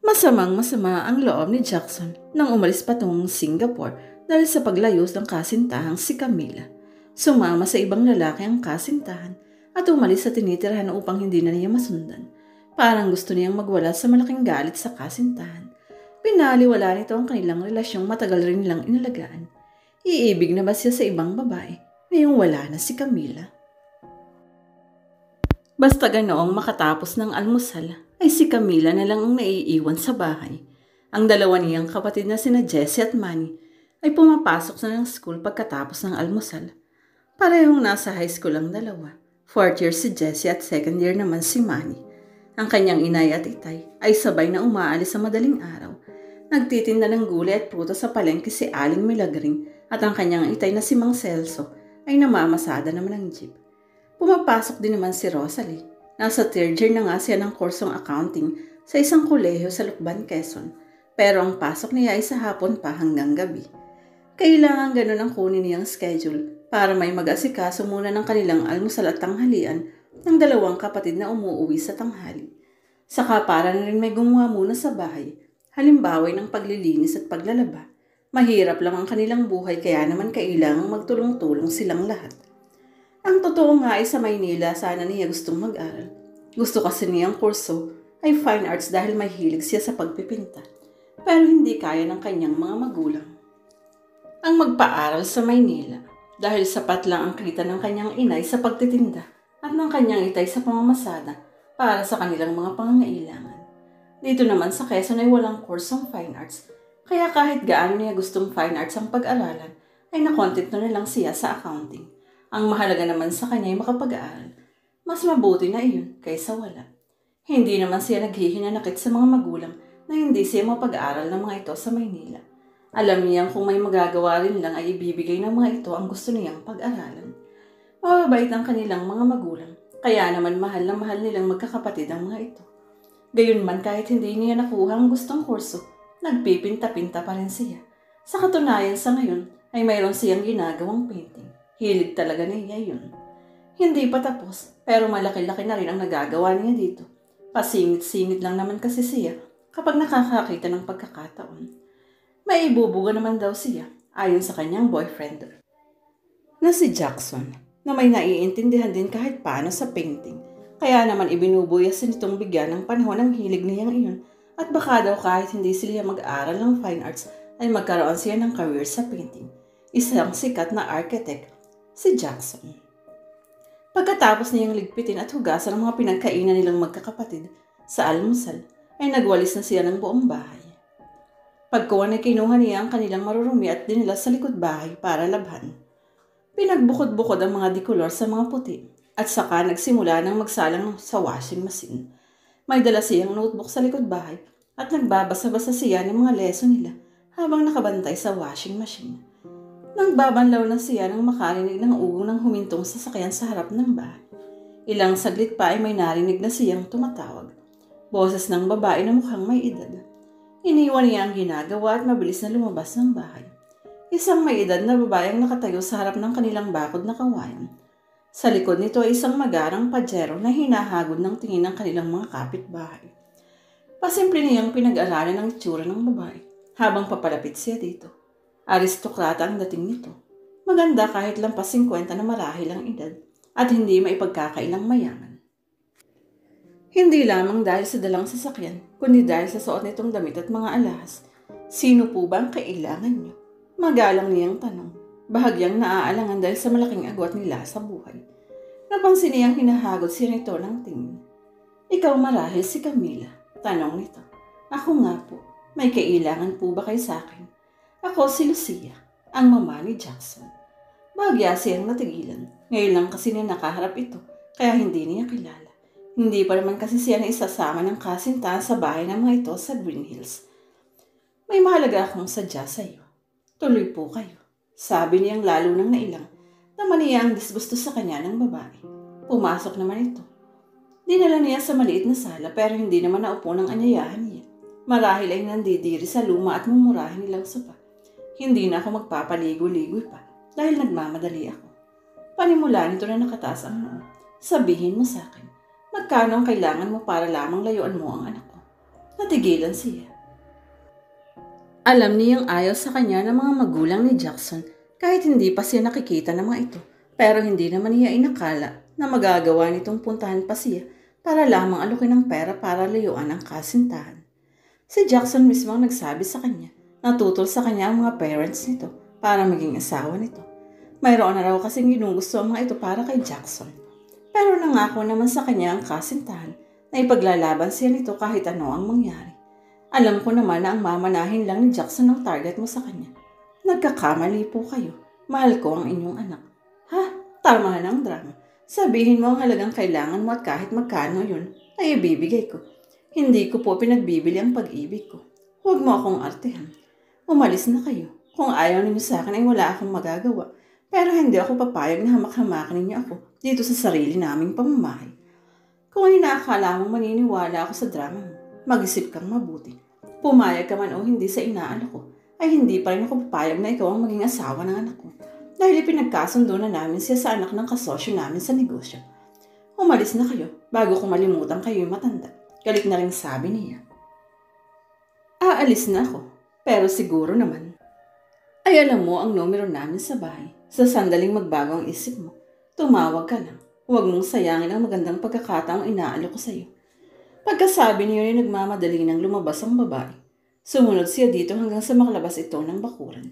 Masamang-masama ang loob ni Jackson nang umalis patungong Singapore dahil sa paglayos ng kasintahang si Camila. Sumama sa ibang lalaki ang kasintahan at umalis sa tinitirahan upang hindi na niya masundan. Parang gusto niyang magwala sa malaking galit sa kasintahan. Pinaliwala nito ang kanilang relasyong matagal rin nilang inalagaan. Iibig na ba siya sa ibang babae ngayong wala na si Camila? Basta ganoong makatapos ng almusal, ay si Camila na lang ang naiiwan sa bahay. Ang dalawa niyang kapatid na sina Jessie at Manny ay pumapasok na ng school pagkatapos ng almusal. Parehong nasa high school ang dalawa. Fourth year si Jessie at second year naman si Manny. Ang kanyang inay at itay ay sabay na umaalis sa madaling araw. Nagtitinda ng gulay at prutas sa palengke si Aling Milagring at ang kanyang itay na si Mang Celso ay namamasada naman ng jeep. Pumapasok din naman si Rosalie. Nasa third year na nga siya ng kursong accounting sa isang kolehiyo sa Lukban, Quezon. Pero ang pasok niya ay sa hapon pa hanggang gabi. Kailangan ganun ang kunin niyang schedule para may mag-asikaso muna ng kanilang almusal at tanghalian ng dalawang kapatid na umuuwi sa tanghali. Saka para na rin may gumawa muna sa bahay, halimbawa ng paglilinis at paglalaba. Mahirap lang ang kanilang buhay kaya naman kailangang magtulong-tulong silang lahat. Ang totoo nga ay sa Maynila sana niya gustong mag-aral. Gusto kasi niyang kurso ay fine arts dahil may hilig siya sa pagpipinta. Pero hindi kaya ng kanyang mga magulang ang magpaaral sa Maynila dahil sapat lang ang kita ng kanyang inay sa pagtitinda at ng kanyang itay sa pamamasada para sa kanilang mga pangangailangan. Dito naman sa Quezon ay walang kursong fine arts kaya kahit gaano niya gustong fine arts ang pag-aralan ay nakontent na lang siya sa accounting. Ang mahalaga naman sa kanya ay makapag-aaral. Mas mabuti na iyon kaysa wala. Hindi naman siya naghihinanakit sa mga magulang na hindi siya mapag-aaral ng mga ito sa Maynila. Alam niyang kung may magagawa rin lang ay ibibigay ng mga ito ang gusto niyang pag-aralan. Mababait ang kanilang mga magulang, kaya naman mahal na mahal nilang magkakapatid ang mga ito. Gayunman kahit hindi niya nakuha ang gustong kurso, nagpipinta-pinta pa rin siya. Sa katunayan sa ngayon ay mayroon siyang ginagawang painting. Hilig talaga niya yun. Hindi pa tapos, pero malaki-laki na rin ang nagagawa niya dito. Pasingit-singit lang naman kasi siya kapag nakakakita ng pagkakataon. May ibubuga naman daw siya ayon sa kanyang boyfriend na si Jackson na may naiintindihan din kahit paano sa painting. Kaya naman ibinubuyas nitong bigyan ng panahon ang hilig niyang iyon at baka daw kahit hindi sila mag-aaral ng fine arts ay magkaroon siya ng career sa painting. Isang sikat na architect si Jackson. Pagkatapos niyang ligpitin at hugasan ang mga pinagkainan nilang magkakapatid sa almusal, ay nagwalis na siya ng buong bahay. Pagkuhan ay kinuha niya ang kanilang marurumi at dinala sa likod bahay para labhan. Pinagbukod-bukod ang mga dikolor sa mga puti at saka nagsimula ng magsalang sa washing machine. May dala siyang notebook sa likod bahay at nagbabasa-basa siya ng mga lesson nila habang nakabantay sa washing machine. Nang babanlaw na siya nang makarinig ng ugong ng humintong sasakyan sa harap ng bahay. Ilang saglit pa ay may narinig na siyang tumatawag. Boses ng babae na mukhang may edad. Iniwan niya ang ginagawa at mabilis na lumabas ng bahay. Isang may edad na babae ang nakatayo sa harap ng kanilang bakod na kawayan. Sa likod nito ay isang magarang pajero na hinahagod ng tingin ng kanilang mga kapitbahay. Pasimple niyang pinag-aralan ang itsura ng babae habang papalapit siya dito. Aristokrata ang dating nito. Maganda kahit lampas 50 na marahil ang edad at hindi maipagkakailang mayaman. Hindi lamang dahil sa dalang sasakyan, kundi dahil sa suot nitong damit at mga alahas. Sino po ba ang kailangan niyo? Magalang niyang tanong. Bahagyang naaalangan dahil sa malaking agwat nila sa buhay. Napansin niyang hinahagod siya nito ng tingin. Ikaw marahil si Camila? Tanong nito. Ako nga po. May kailangan po ba kayo sa akin? Ako si Lucia, ang mama ni Jackson. Bahagya siyang natigilan. Ngayon lang kasi niya nakaharap ito, kaya hindi niya kilala. Hindi pa naman kasi siya na isasama ng kasintahan sa bahay ng mga ito sa Green Hills. May mahalaga akong sadya sa iyo. Tuloy po kayo. Sabi niyang lalo nang nailang. Naman niya ang disgusto sa kanya ng babae. Pumasok naman ito. Dinala niya sa maliit na sala pero hindi naman naupo ng anyayahan niya. Marahil ay nandidiri sa luma at mumurahin nilang sopa. Hindi na ako magpapaligoy-ligoy pa dahil nagmamadali ako. Panimula nito na nakataas ang noo. Sabihin mo sa akin, magkano ang kailangan mo para lamang layuan mo ang anak ko? Natigilan siya. Alam niyang ayaw sa kanya ng mga magulang ni Jackson kahit hindi pa siya nakikita ng mga ito. Pero hindi naman niya inakala na magagawa nitong puntahan pa siya para lamang alukin ng pera para layuan ang kasintahan. Si Jackson mismo ang nagsabi sa kanya na tutol sa kanya ang mga parents nito para maging asawa nito. Mayroon na raw kasing ginugusto ang mga ito para kay Jackson. Pero nangako naman sa kanya ang kasintahan na ipaglalaban siya nito kahit ano ang mangyari. Alam ko naman na ang mamanahin lang ni Jackson ang target mo sa kanya. Nagkakamali po kayo. Mahal ko ang inyong anak. Ha? Tama na ang drama. Sabihin mo ang halagang kailangan mo at kahit magkano yun ay ibibigay ko. Hindi ko po pinagbibili ang pag-ibig ko. Huwag mo akong artehan. Umalis na kayo. Kung ayaw ninyo sa akin ay wala akong magagawa. Pero hindi ako papayag na hamak-hamakan ninyo ako dito sa sarili naming pamamahay. Kung inaakala mong maniniwala ako sa drama mo, mag-isip kang mabuti. Pumayag ka man o hindi sa inaano ko, ay hindi pa rin ako papayag na ikaw ang maging asawa ng anak ko. Dahil ipinagkasundo na namin siya sa anak ng kasosyo namin sa negosyo. Umalis na kayo bago ko malimutan kayo'y matanda. Galit na rin sabi niya. Aalis na ako, pero siguro naman. Ay alam mo ang numero namin sa bahay. Sa sandaling magbago ang isip mo, tumawag ka lang. Huwag mong sayangin ang magandang pagkakataong inaalok ko sa iyo. Pagkasabi niyo ay nagmamadali nang lumabas ang babae. Sumunod siya dito hanggang sa makalabas ito ng bakuran.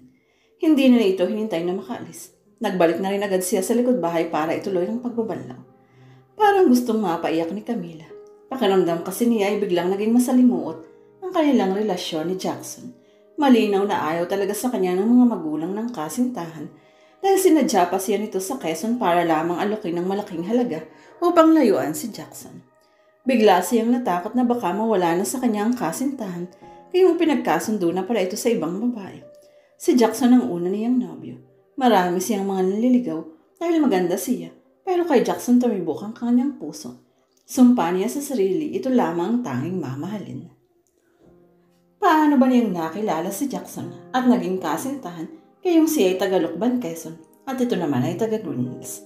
Hindi na ito hinintay na makaalis. Nagbalik na rin agad siya sa likod bahay para ituloy ang pagbabanlaw. Parang gustong mapaiyak ni Camila. Pakiramdam kasi niya ay biglang naging masalimuot ang kanilang relasyon ni Jackson. Malinaw na ayaw talaga sa kanya ng mga magulang ng kasintahan dahil sinadya pa siya nito sa Quezon para lamang alokin ng malaking halaga upang layuan si Jackson. Bigla siyang natakot na baka mawala na sa kanya ang kasintahan kayong pinagkasundo na pala ito sa ibang babae. Si Jackson ang una niyang nobyo. Marami siyang mga naliligaw dahil maganda siya pero kay Jackson tumibok ang kanyang puso. Sumpa niya sa sarili ito lamang ang tanging mamahalin. Paano ba niyang nakilala si Jackson at naging kasintahan kayong siya ay taga Lucban, Quezon at ito naman ay taga Green Hills?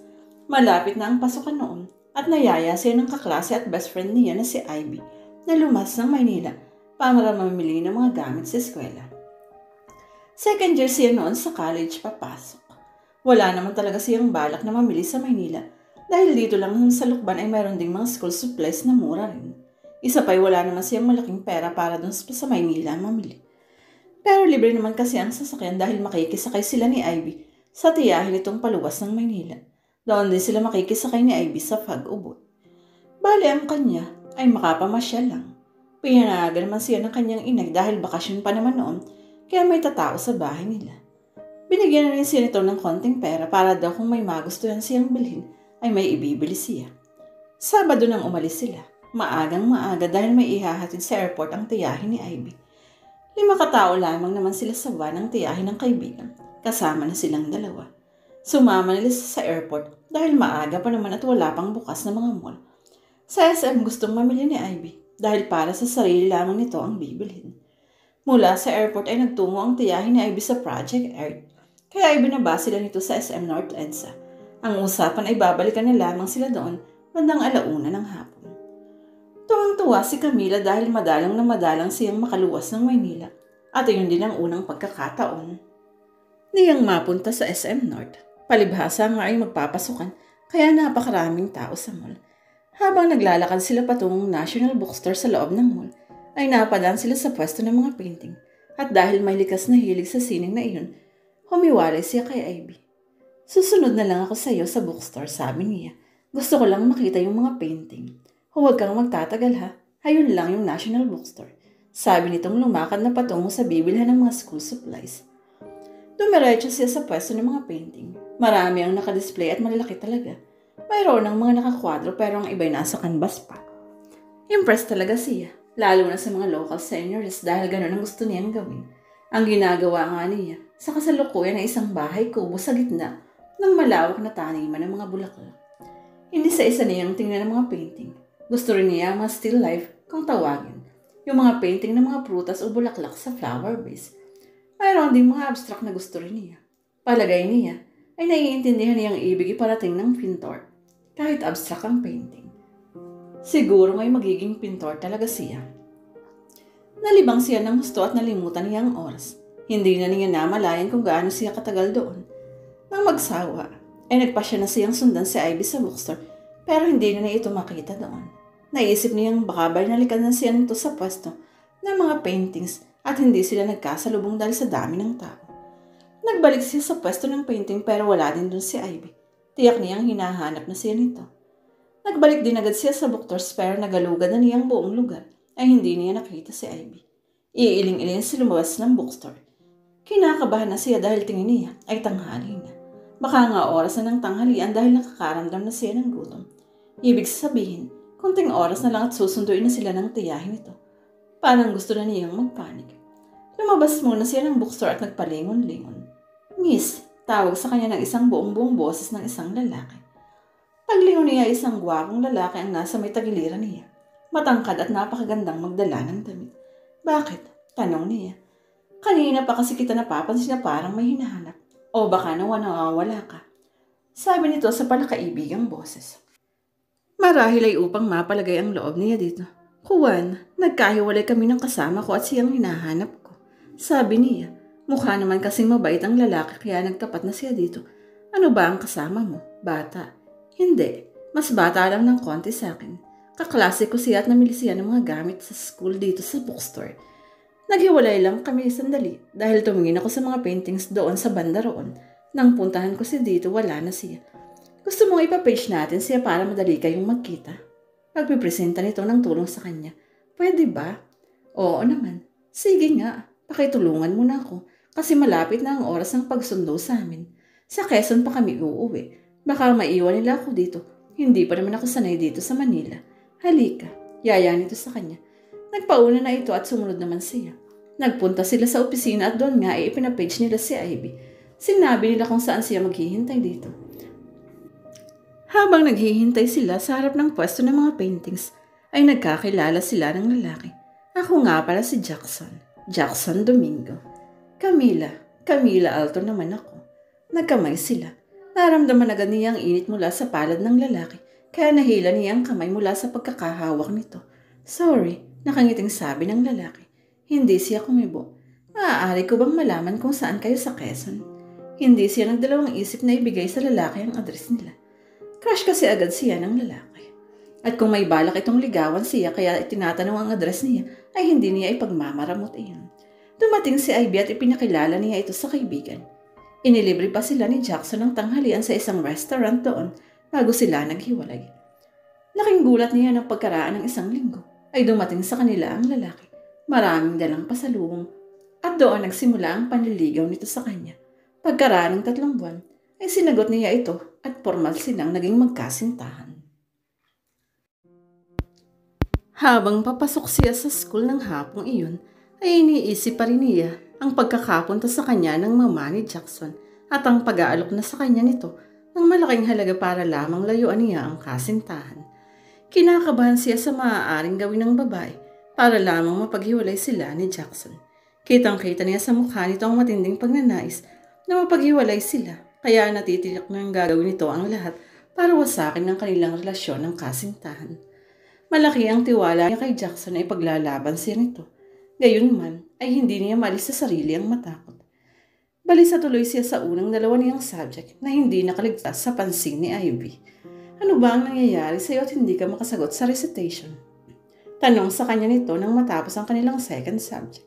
Malapit na ang pasukan noon at nayaya siya ng kaklase at best friend niya na si Ivy na lumas ng Maynila para mamili ng mga gamit sa eskwela. Second year siya noon sa college papasok. Wala naman talaga siyang balak na mamili sa Maynila dahil dito lang sa Lucban ay mayroon ding mga school supplies na mura rin. Isa pa'y wala naman siyang malaking pera para dun sa Maynila mamili. Pero libre naman kasi ang sasakyan dahil makikisakay sila ni Ivy sa tiyahin itong paluwas ng Maynila. Doon din sila makikisakay ni Ivy sa Pag-ubot. Bale ang kanya ay makapamasyal lang. Pinanagan naman siya ng kanyang inay dahil bakasyon pa naman noon kaya may tatao sa bahay nila. Binigyan na rin siya nito ng konting pera para daw kung may magustuhan siyang bilhin ay may ibibili siya. Sabado nang umalis sila. Maagang maaga dahil may ihahatid sa airport ang tiyahin ni Ivy. 5 katao lamang naman sila sa van ng tiyahin ng kaibigan. Kasama na silang dalawa. Sumama nila sa airport dahil maaga pa naman at wala pang bukas na mga mall. Sa SM gustong mamili ni Ivy dahil para sa sarili lamang nito ang bibilhin. Mula sa airport ay nagtungo ang tiyahin ni Ivy sa Project Earth. Kaya ay binaba sila nito sa SM North EDSA. Ang usapan ay babalikan na lamang sila doon bandang 1:00 ng hapon. Tuwang-tuwa si Camila dahil madalang siyang makaluwas ng Maynila at iyon din ang unang pagkakataon niyang mapunta sa SM North. Palibhasa nga ay magpapasukan kaya napakaraming tao sa mall. Habang naglalakad sila patungong National Bookstore sa loob ng mall, ay napadaan sila sa pwesto ng mga painting at dahil may likas na hilig sa sining na iyon, humiwalay siya kay Ivy. Susunod na lang ako sa iyo sa bookstore, sabi niya. Gusto ko lang makita yung mga painting. Huwag kang magtatagal ha, ayun lang yung National Bookstore. Sabi nitong lumakad na patungo sa bibilhan ng mga school supplies. Dumiretso siya sa pwesto ng mga painting. Marami ang nakadisplay at malalaki talaga. Mayroon ng mga nakakwadro pero ang iba'y nasa canvas pa. Impressed talaga siya, lalo na sa mga local seniors dahil gano'n ang gusto niyang gawin. Ang ginagawa nga niya sa kasalukuyan ay isang bahay kubo sa gitna ng malawak na taniman ng mga bulaklak. Hindi sa isa niyang tingnan ng mga painting. Gusto rin niya ang mga still life kung tawagin. Yung mga painting ng mga prutas o bulaklak sa flower vase. Mayroon din mga abstract na gusto rin niya. Palagay niya ay naiintindihan niyang ibig iparating ng pintor kahit abstract ang painting. Siguro may magiging pintor talaga siya. Nalibang siya ng husto at nalimutan niya ang oras. Hindi na niya namalayan kung gaano siya katagal doon. Nang magsawa, ay nagpasya na siyang sundan si Ivy sa bookstore pero hindi na ito makita doon. Naisip niyang baka binalikan na siya nito sa pwesto ng mga paintings at hindi sila nagkasalubong dahil sa dami ng tao. Nagbalik siya sa pwesto ng painting pero wala din doon si Ivy. Tiyak niyang hinahanap na siya nito. Nagbalik din agad siya sa bookstore pero nagalugan na niyang buong lugar ay hindi niya nakita si Ivy. Iiling-iling si lumabas ng bookstore. Kinakabahan na siya dahil tingin niya ay tanghali na. Baka nga oras na ng tanghalian dahil nakakaramdam na siya ng gutom. Ibig sabihin, konting oras na lang at susunduin na sila ng tiyahin nito. Parang gusto na niyang magpanik. Lumabas muna siya ng bookstore at nagpalingon-lingon. Miss, tawag sa kanya ng isang buong-buong boses ng isang lalaki. Paglingon niya isang gwapong lalaki ang nasa may tagiliran niya. Matangkad at napakagandang magdala ng damit. Bakit? Tanong niya. Kanina pa kasi kita napapansin na parang may hinahanap. O baka nawawala ka. Sabi nito sa palakaibigang boses. Marahil ay upang mapalagay ang loob niya dito. Juan, nagkahiwalay kami ng kasama ko at siyang hinahanap ko. Sabi niya, mukha naman kasing mabait ang lalaki kaya nagtapat na siya dito. Ano ba ang kasama mo? Bata? Hindi, mas bata lang ng konti sa akin. Kaklase ko siya at namili siya ng mga gamit sa school dito sa bookstore. Naghiwalay lang kami sandali dahil tumingin ako sa mga paintings doon sa banda roon. Nang puntahan ko siya dito, wala na siya. Gusto mong ipapage natin siya para madali kayong magkita? Pagpipresenta nito ng tulong sa kanya. Pwede ba? Oo naman. Sige nga, pakitulungan mo na ako kasi malapit na ang oras ng pagsundo sa amin. Sa Quezon pa kami uuwi. Baka maiwan nila ako dito. Hindi pa naman ako sanay dito sa Manila. Halika, yaya nito sa kanya. Nagpauna na ito at sumunod naman siya. Nagpunta sila sa opisina at doon nga ay ipinapage nila si Ivy. Sinabi nila kung saan siya maghihintay dito. Habang naghihintay sila sa harap ng pwesto ng mga paintings, ay nagkakilala sila ng lalaki. Ako nga pala si Jackson. Jackson Domingo. Camila Alto naman ako. Nagkamay sila. Naramdaman agad niya ang init mula sa palad ng lalaki, kaya nahila niya ang kamay mula sa pagkakahawak nito. Sorry, nakangiting sabi ng lalaki. Hindi siya kumibo. Maaari ko bang malaman kung saan kayo sa Quezon? Hindi siya nagdalawang isip na ibigay sa lalaki ang address nila. Crush kasi agad siya ng lalaki. At kung may balak itong ligawan siya kaya itinatanong ang address niya, ay hindi niya ipagmamaramot iyon. Dumating si Ivy at ipinakilala niya ito sa kaibigan. Inilibre pa sila ni Jackson ng tanghalian sa isang restaurant doon bago sila naghiwalay. Laking gulat niya ng pagkaraan ng isang linggo ay dumating sa kanila ang lalaki. Maraming dalang pasalubong at doon nagsimula ang panliligaw nito sa kanya. Pagkaraan ng 3 buwan ay sinagot niya ito at formal silang naging magkasintahan. Habang papasok siya sa school ng hapong iyon, ay iniisip pa rin niya ang pagkakapunta sa kanya ng mama ni Jackson at ang pag-aalok na sa kanya nito ng malaking halaga para lamang layuan niya ang kasintahan. Kinakabahan siya sa maaaring gawin ng babae para lamang mapaghiwalay sila ni Jackson. Kitang-kita niya sa mukha nito ang matinding pagnanais na mapaghiwalay sila, kaya natitiyak na gagawin nito ang lahat para wasakin ng kanilang relasyon ng kasintahan. Malaki ang tiwala niya kay Jackson na ipaglalaban siya nito. Gayunman ay hindi niya maalis sa sarili ang matakot. Balisa tuloy siya sa unang 2 niyang subject na hindi nakaligtas sa pansin ni Ivy. Ano ba ang nangyayari sa iyo at hindi ka makasagot sa recitation? Tanong sa kanya nito nang matapos ang kanilang second subject.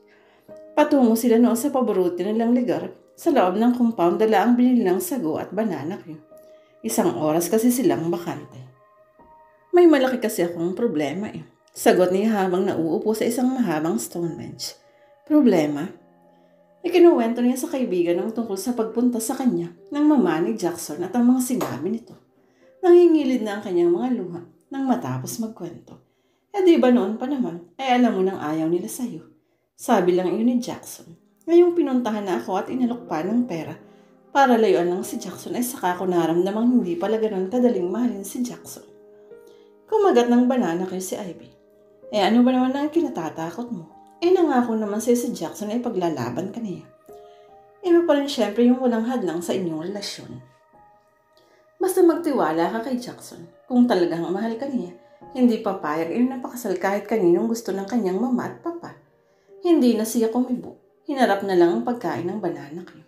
Patungo sila noon sa paborito nilang lugar. Sa loob ng compound dala ang binili ng sago at banana cream. 1 oras kasi silang bakante. May malaki kasi akong problema eh. Sagot niya habang nauupo sa isang mahabang stone bench. Problema? Ikinuwento niya sa kaibigan ng tungkol sa pagpunta sa kanya ng mama ni Jackson at ang mga sinabi nito. Nangingilid na ang kanyang mga luha nang matapos magkwento. Di ba noon pa naman ay alam mo nang ayaw nila sa'yo. Sabi lang iyon ni Jackson. Ngayong pinuntahan na ako at inalok pa ng pera para layuan lang si Jackson ay saka ko naramdamang hindi pala ganun kadaling mahalin si Jackson. Kumagat ng banana kayo si Ivy. Ano ba naman ang kinatatakot mo? Nangako naman sa'yo si Jackson ay paglalaban ka niya. Iba pa rin syempre yung walang hadlang sa inyong relasyon. Basta magtiwala ka kay Jackson. Kung talagang mahal ka niya, hindi papayag napakasal kahit kaninong gusto ng kanyang mama at papa. Hindi na siya kumibo. Hinarap na lang ang pagkain ng banana cue.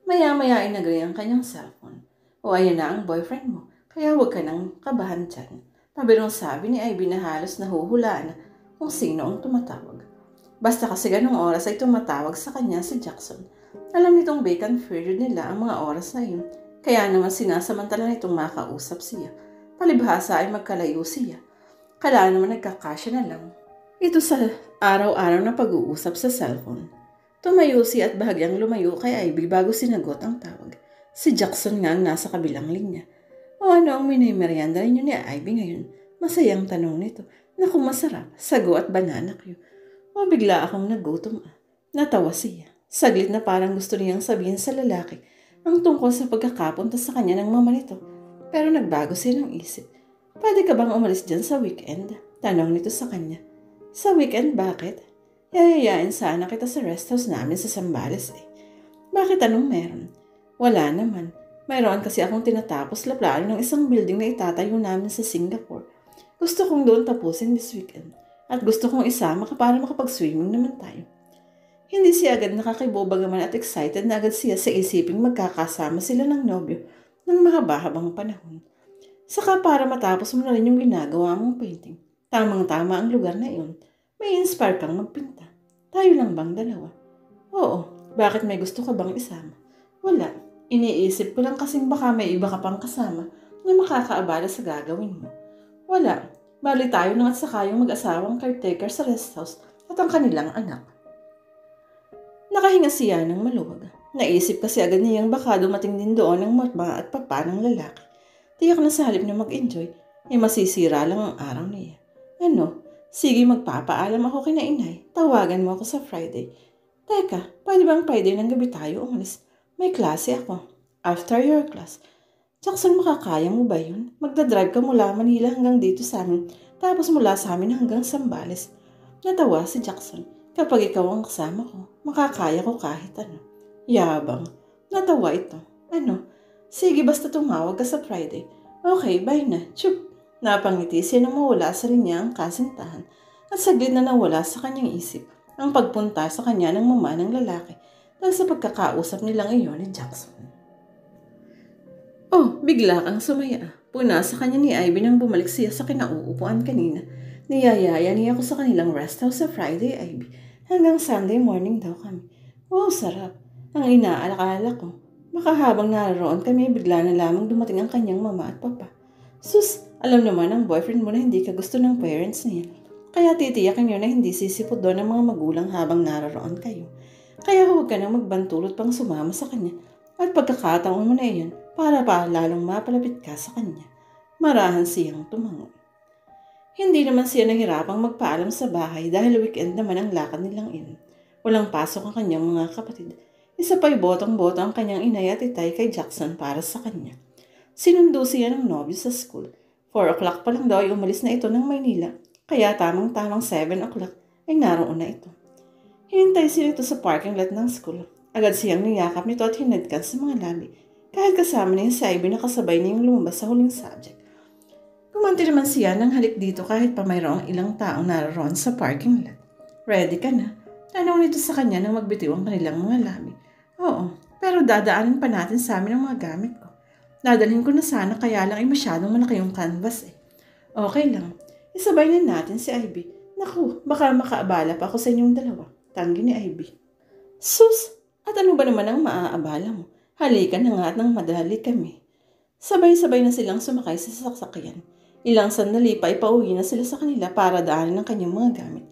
Maya-maya ay nag-ring ang kanyang cellphone. O ayan na ang boyfriend mo, kaya huwag ka nang kabahan dyan. Pabirong sabi ni Ivy na halos nahuhulaan na kung sino ang tumatawag. Basta kasi ganung oras ay tumatawag sa kanya si Jackson. Alam nitong vacant period nila ang mga oras na yun, kaya naman sinasamantala nitong makausap siya. Palibhasa ay magkalayo siya. Kala naman nagkakasya na lang. Ito sa araw-araw na pag-uusap sa cellphone. Tumayo siya at bahagyang lumayo kay Ivy bago sinagot ang tawag. Si Jackson nga ang nasa kabilang linya. O ano ang minimeryanda ninyo ni Ivy ngayon? Masayang tanong nito. Naku, masarap, sago at banana cue. O bigla akong nagutom. Natawa siya. Saglit na parang gusto niyang sabihin sa lalaki ang tungkol sa pagkakapunta sa kanya ng mama nito. Pero nagbago siya ng isip. Pwede ka bang umalis dyan sa weekend? Tanong nito sa kanya. Sa weekend, bakit? Yayayain sana kita sa rest house namin sa Zambales eh. Bakit anong meron? Wala naman. Mayroon kasi akong tinatapos laplano ng isang building na itatayo namin sa Singapore. Gusto kong doon tapusin this weekend. At gusto kong isama ka para makapag-swimming naman tayo. Hindi siya agad nakakibobagaman at excited na agad siya sa isiping magkakasama sila ng nobyo ng mahaba-habang panahon. Saka para matapos mo na rin yung ginagawa mong painting. Tamang-tama ang lugar na iyon. May inspire kang magpinta. Tayo lang bang dalawa? Oo. Bakit may gusto ka bang isama? Wala. Iniisip ko lang kasing baka may iba ka pang kasama na makakaabala sa gagawin mo. Wala. Bali tayo nang at saka yung mag-asawang caretaker sa rest house at ang kanilang anak. Nakahinga siya ng maluwag. Naisip kasi agad niyang baka dumating din doon ang mama at papa ng lalaki. Tiyak na sa halip na mag-enjoy, ay masisira lang ang araw niya. Ano? Sige, magpapaalam ako kina inay. Tawagan mo ako sa Friday. Teka, pwede bang Friday ng gabi tayo umalis? May klase ako. After your class. Jackson, makakaya mo ba yun? Magdadrive ka mula Manila hanggang dito sa amin, tapos mula sa amin hanggang Zambales. Natawa si Jackson. Kapag ikaw ang kasama ko, makakaya ko kahit ano. Yabang. Natawa ito. Ano? Sige, basta tumawag ka sa Friday. Okay, bye na. Chup! Napangiti siya nang mawala sa linya ang kasintahan at saglit na nawala sa kanyang isip ang pagpunta sa kanya ng mama ng lalaki dahil sa pagkakausap nilang iyon ni Jackson. Oh, bigla kang sumaya. Puna sa kanya ni Ivy nang bumalik siya sa kinauupuan kanina. Niyayaya niya ako sa kanilang rest house sa Friday, Ivy. Hanggang Sunday morning daw kami. Wow, sarap. Ang inaalala ko. Baka habang naroon kami, bigla na lamang dumating ang kanyang mama at papa. Sus, alam naman ng boyfriend mo na hindi ka gusto ng parents niya. Kaya titiyakin niyo na hindi sisipot doon ang mga magulang habang naroon kayo. Kaya huwag ka nang magbantulot pang sumama sa kanya. At pagkakataon mo na iyon para pa lalong mapalapit ka sa kanya. Marahan siyang tumango. Hindi naman siya nahirapang magpaalam sa bahay dahil weekend naman ang lakad nilang iyon. Walang pasok ang kanyang mga kapatid. Isa pa'y botong-boto ang kanyang inay at itay kay Jackson para sa kanya. Sinundo siya ng nobyo sa school. 4 o'clock pa lang daw ay umalis na ito ng Maynila, kaya tamang-tamang 7 o'clock ay naroon na ito. Hinintay siya ito sa parking lot ng school. Agad siyang niyakap nito at hinadkan sa mga labi, kahit kasama niya si Ivy na kasabay niyang lumabas sa huling subject. Kumanti naman siya ng halik dito kahit pa mayroong ilang taong naroon sa parking lot. Ready ka na? Tanong nito sa kanya nang magbitiw ang kanilang mga labi. Oo, pero dadaanin pa natin sa amin ang mga gamit ko. Dadalhin ko na sana kaya lang ay masyadong malaki yung canvas eh. Okay lang. Isabay na natin si Ivy. Naku, baka makaabala pa ako sa inyong dalawa. Tanggi ni Ivy. Sus! At ano ba naman ang maaabala mo? Halika na nga at nang madali kami. Sabay-sabay na silang sumakay sa sasakyan. Ilang sandali pa ipauwi na sila sa kanila para daanin ang kanyang mga gamit.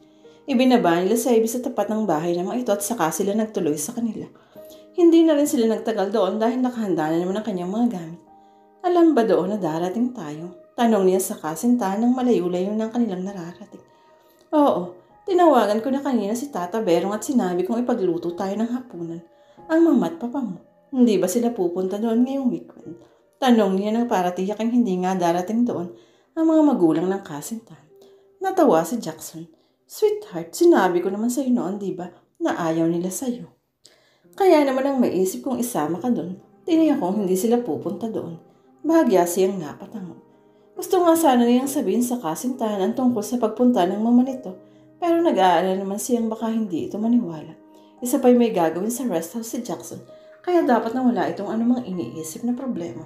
Ibinaba nila si Ivy sa tapat ng bahay ng mga ito at saka sila nagtuloy sa kanila. Hindi na rin sila nagtagal doon dahil nakahanda na naman ang kanyang mga gamit. Alam ba doon na darating tayo? Tanong niya sa kasintahan ng malayo-layo ng kanilang nararating. Oo, tinawagan ko na kanina si Tata Berong at sinabi kong ipagluto tayo ng hapunan. Ang mama at papa mo, hindi ba sila pupunta doon ngayong weekend? Tanong niya nang para tiyaking hindi nga darating doon ang mga magulang ng kasintahan. Natawa si Jackson. Sweetheart, sinabi ko naman sa'yo noon, di ba, na ayaw nila sa'yo. Kaya naman ang maisip kong isama ka doon, tiniyak kong hindi sila pupunta doon. Bahagya siyang napatango. Gusto nga sana niyang sabihin sa kasintahan ang tungkol sa pagpunta ng mama nito, Pero nag-aalala naman siyang baka hindi ito maniwala. Isa pa'y may gagawin sa rest house si Jackson, kaya dapat na wala itong anumang iniisip na problema.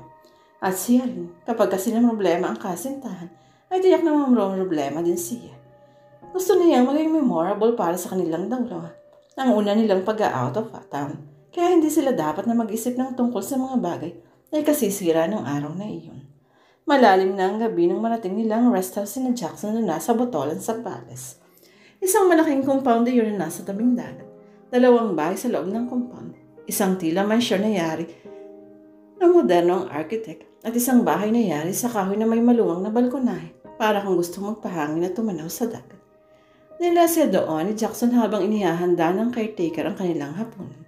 At siya rin, kapag kasi ng problema ang kasintahan, ay tiyak na mga problema din siya. Gusto niyang maging memorable para sa kanilang dalawa. Ang una nilang pag-out of town, kaya hindi sila dapat na mag-isip ng tungkol sa mga bagay na kasisira ng araw na iyon. Malalim na ang gabi nang marating nilang rest house na Jackson na nasa Botolan sa Palace. Isang malaking compound na yun na nasa tabing dagat. 2 bahay sa loob ng compound. Isang tila mansyon na yari ng modernong architect at isang bahay na yari sa kahoy na may maluwang na balkonahe para kung gusto magpahangin at tumanaw sa dagat. Nilasya doon ni Jackson habang inihahanda ng caretaker ang kanilang hapunan.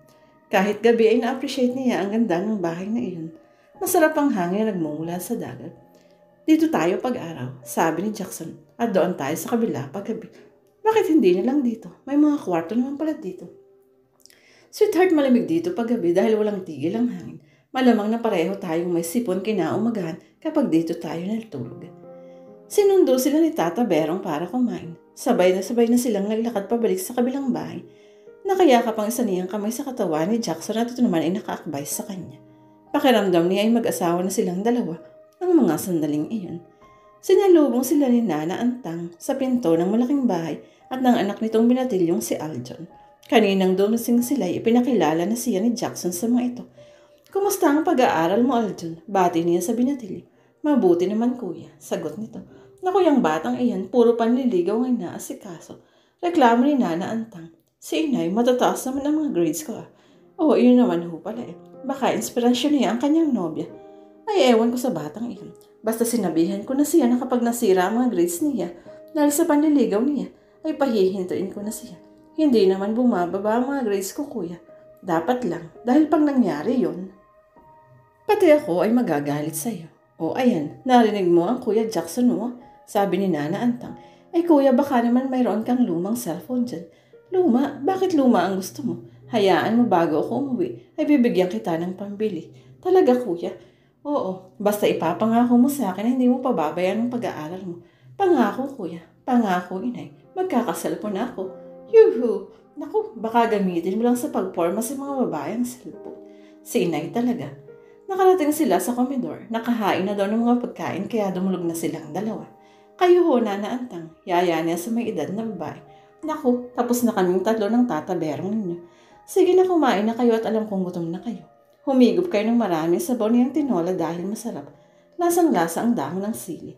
Kahit gabi ay na-appreciate niya ang ganda ng bahay na iyon. Masarap ang hangin na nagmumula sa dagat. Dito tayo pag-araw, sabi ni Jackson, at doon tayo sa kabila pag-gabi. Bakit hindi na lang dito? May mga kwarto naman pala dito. Sweetheart, malamig dito pag-gabi dahil walang tigil ang hangin. Malamang na pareho tayong may sipon kinaumagahan kapag dito tayo natulog. Sinundo sila ni Tata Berong para kumain. Sabay na silang naglakad pabalik sa kabilang bahay. Nakayakap ang isa niyang kamay sa katawan ni Jackson at ito naman ay nakaakbay sa kanya. Pakiramdam niya ay mag-asawa na silang dalawa ng mga sandaling iyon. Sinalubong sila ni Nana Antang sa pinto ng malaking bahay at ng anak nitong binatilyong si Aljon. Kaninang dumasing sila ay ipinakilala na siya ni Jackson sa mga ito. Kumusta ang pag-aaral mo, Aljon? Bati niya sa binatilyo. Mabuti naman kuya, sagot nito. Naku, yung batang iyan, puro panliligaw ang inaasikaso. Reklamo ni Nana Antang. Si inay, matataas naman ang mga grades ko ah. Oo, yun naman ho pala eh. Baka inspirasyon niya ang kanyang nobya. Ay, ewan ko sa batang iyon. Basta sinabihan ko na siya na kapag nasira ang mga grades niya, dahil sa panliligaw niya, ay pahihintuin ko na siya. Hindi naman bumababa ang mga grades ko, kuya. Dapat lang, dahil pag nangyari yon, pati ako ay magagalit sa iyo. O ayan, narinig mo ang kuya Jackson mo? Sabi ni Nana Antang. Ay kuya, baka naman mayroon kang lumang cellphone dyan. Luma? Bakit luma ang gusto mo? Hayaan mo bago ako umuwi, ay bibigyan kita ng pambili. Talaga kuya? Oo, basta ipapangako mo sa akin na hindi mo pababayaan ang pag-aaral mo. Pangako kuya, pangako inay, magkakasal po na ako. Yuhu! Naku, baka gamitin mo lang sa pagporma sa mga babae ang cellphone. Si inay talaga. Nakarating sila sa komedor, nakahain na daw ng mga pagkain kaya dumulog na silang dalawa. Kayo ho, Nana Antang, yaya niya sa may edad na babae. Naku, tapos na kaming 3 ng tataberong ninyo. Sige na, kumain na kayo at alam kong gutom na kayo. Humigop kayo ng maraming sabaw niyang tinola dahil masarap. Lasang-lasa ang dahon ng sili.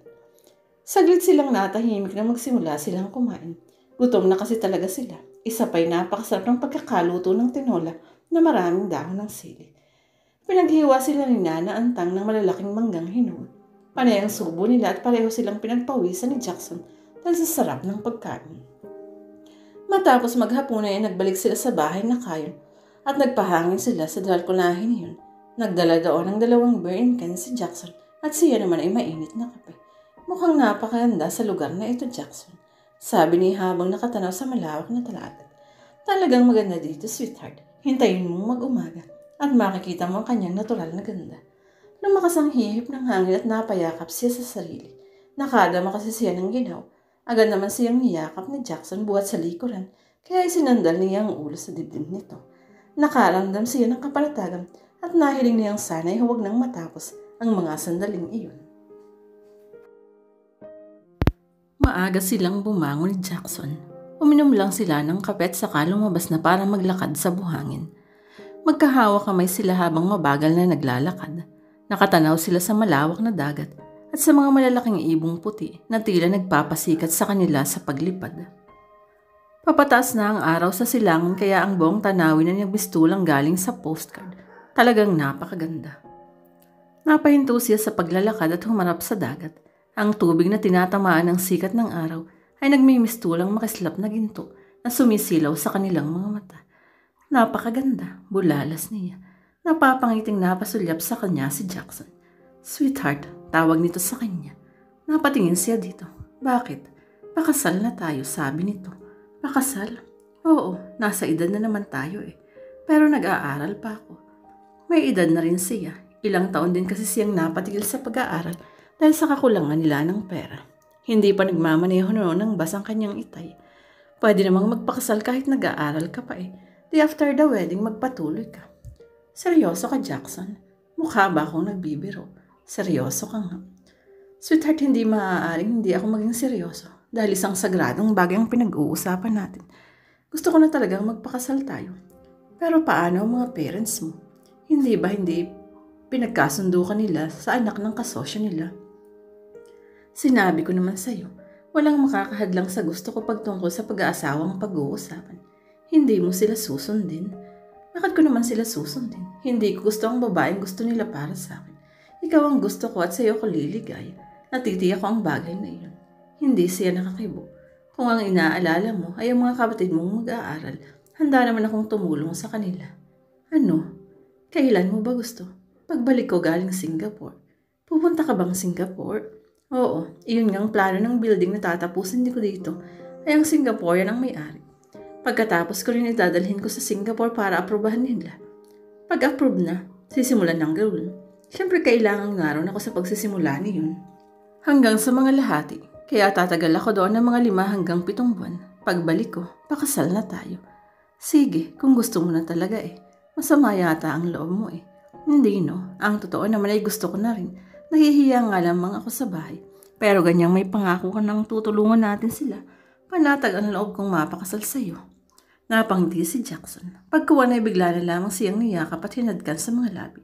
Saglit silang natahimik na magsimula silang kumain. Gutom na kasi talaga sila. Isa pa'y napakasarap ng pagkakaluto ng tinola na maraming dahon ng sili. Pinaghiwa sila ni Nana Antang ng malalaking manggang hinuon. Panay ang subo nila at pareho silang pinagpawisan ni Jackson dahil sa sarap ng pagkain. Matapos maghapunan ay nagbalik sila sa bahay na kayon at nagpahangin sila sa balkonahe niyon. Nagdala doon ng 2 beer and can si Jackson at siya naman ay mainit na kape. Mukhang napakaganda sa lugar na ito, Jackson. Sabi niya habang nakatanaw sa malawak na talaga. Talagang maganda dito, sweetheart. Hintayin mong mag-umaga at makikita mo ang kanyang natural na ganda. Lumakas ang hihip ng hangin at napayakap siya sa sarili. Nakadama kasi siya ng ginaw. Agad naman siyang niyakap ni Jackson buhat sa likuran, kaya isinandal niya ang ulo sa dibdib nito. Nakaramdam siya ng kapanatagan at nahiling niyang sana'y huwag nang matapos ang mga sandaling iyon. Maaga silang bumangon ni Jackson. Uminom lang sila ng kape at saka lumabas na para maglakad sa buhangin. Magkahawak kamay sila habang mabagal na naglalakad. Nakatanaw sila sa malawak na dagat at sa mga malalaking ibong puti na tila nagpapasikat sa kanila sa paglipad. Papataas na ang araw sa silangan kaya ang buong tanawin na nagbistulang galing sa postcard. Talagang napakaganda. Napahinto siya sa paglalakad at humarap sa dagat. Ang tubig na tinatamaan ng sikat ng araw ay nagmimistulang makislap na ginto na sumisilaw sa kanilang mga mata. Napakaganda, bulalas niya. Napapangiting napasulyap sa kanya si Jackson. Sweetheart, tawag nito sa kanya. Napatingin siya dito. Bakit? Pakasal na tayo, sabi nito. Pakasal? Oo, nasa edad na naman tayo eh. Pero nag-aaral pa ako. May edad na rin siya. Ilang taon din kasi siyang napatigil sa pag-aaral dahil sa kakulangan nila ng pera. Hindi pa nagmamaneho noon ng bas ang kanyang itay. Pwede namang magpakasal kahit nag-aaral ka pa eh. Di after the wedding, magpatuloy ka. Seryoso ka, Jackson? Mukha ba akong nagbibiro? Seryoso ka nga. Sweetheart, hindi maaaring hindi ako maging seryoso dahil isang sagradong bagay ang pinag-uusapan natin. Gusto ko na talagang magpakasal tayo. Pero paano ang mga parents mo? Hindi ba hindi pinagkasundo ka nila sa anak ng kasosyo nila? Sinabi ko naman sa'yo, walang makakahadlang sa gusto ko pagtungkol sa pag-aasawang pag-uusapan. Hindi mo sila susundin. Bakit ko naman sila susundin? Hindi ko gusto ang babaeng gusto nila para sa akin. Ikaw ang gusto ko at sa'yo ko liligaya. Natitiyak ko ang bagay na iyon. Hindi siya nakakibo. Kung ang inaalala mo ay ang mga kapatid mong mag-aaral, handa naman akong tumulong sa kanila. Ano? Kailan mo ba gusto? Pagbalik ko galing Singapore. Pupunta ka bang Singapore? Oo, iyon ngang plano ng building na tatapusin ko dito ay ang Singaporean ang may-ari. Pagkatapos ko rin idadalhin ko sa Singapore para aprobahan nila. Pag-approve na, sisimulan ng gawin. Siyempre kailangan nga ron ako sa pagsisimula niyon. Hanggang sa mga lahati, kaya tatagal ako doon ng mga 5 hanggang 7 buwan. Pagbalik ko, pakasal na tayo. Sige, kung gusto mo na talaga eh. Masama yata ang loob mo eh. Hindi no, ang totoo naman ay gusto ko na rin. Nahihiya nga lamang ako sa bahay. Pero ganyang may pangako ka nang tutulungan natin sila. Panatag ang loob kong mapakasal sa'yo. Napangiti si Jackson. Pagkuwan ay bigla na lamang siyang niyakap at hinadkan sa mga labi.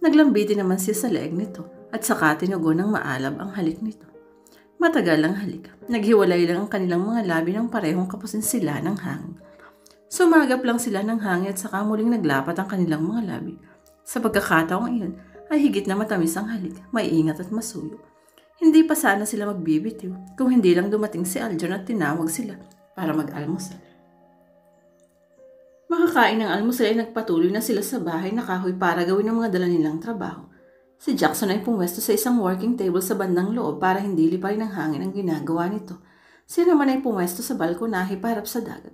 Naglambiti naman siya sa leeg nito at saka tinugo ng maalab ang halik nito. Matagal ang halik. Naghiwalay lang ang kanilang mga labi ng parehong kapusin sila ng hangin. Sumagap lang sila ng hangin at saka muling naglapat ang kanilang mga labi. Sa pagkakataong iyon ay higit na matamis ang halik, maiingat at masuyo. Hindi pa sana sila magbibitiw kung hindi lang dumating si Aljon at tinawag sila para mag-almusal. Makakain ng almusal ay nagpatuloy na sila sa bahay na kahoy para gawin ang mga dala nilang trabaho. Si Jackson ay pumwesto sa isang working table sa bandang loob para hindi liparin ng hangin ang ginagawa nito. Siya naman ay pumwesto sa balkonahe para sa dagat.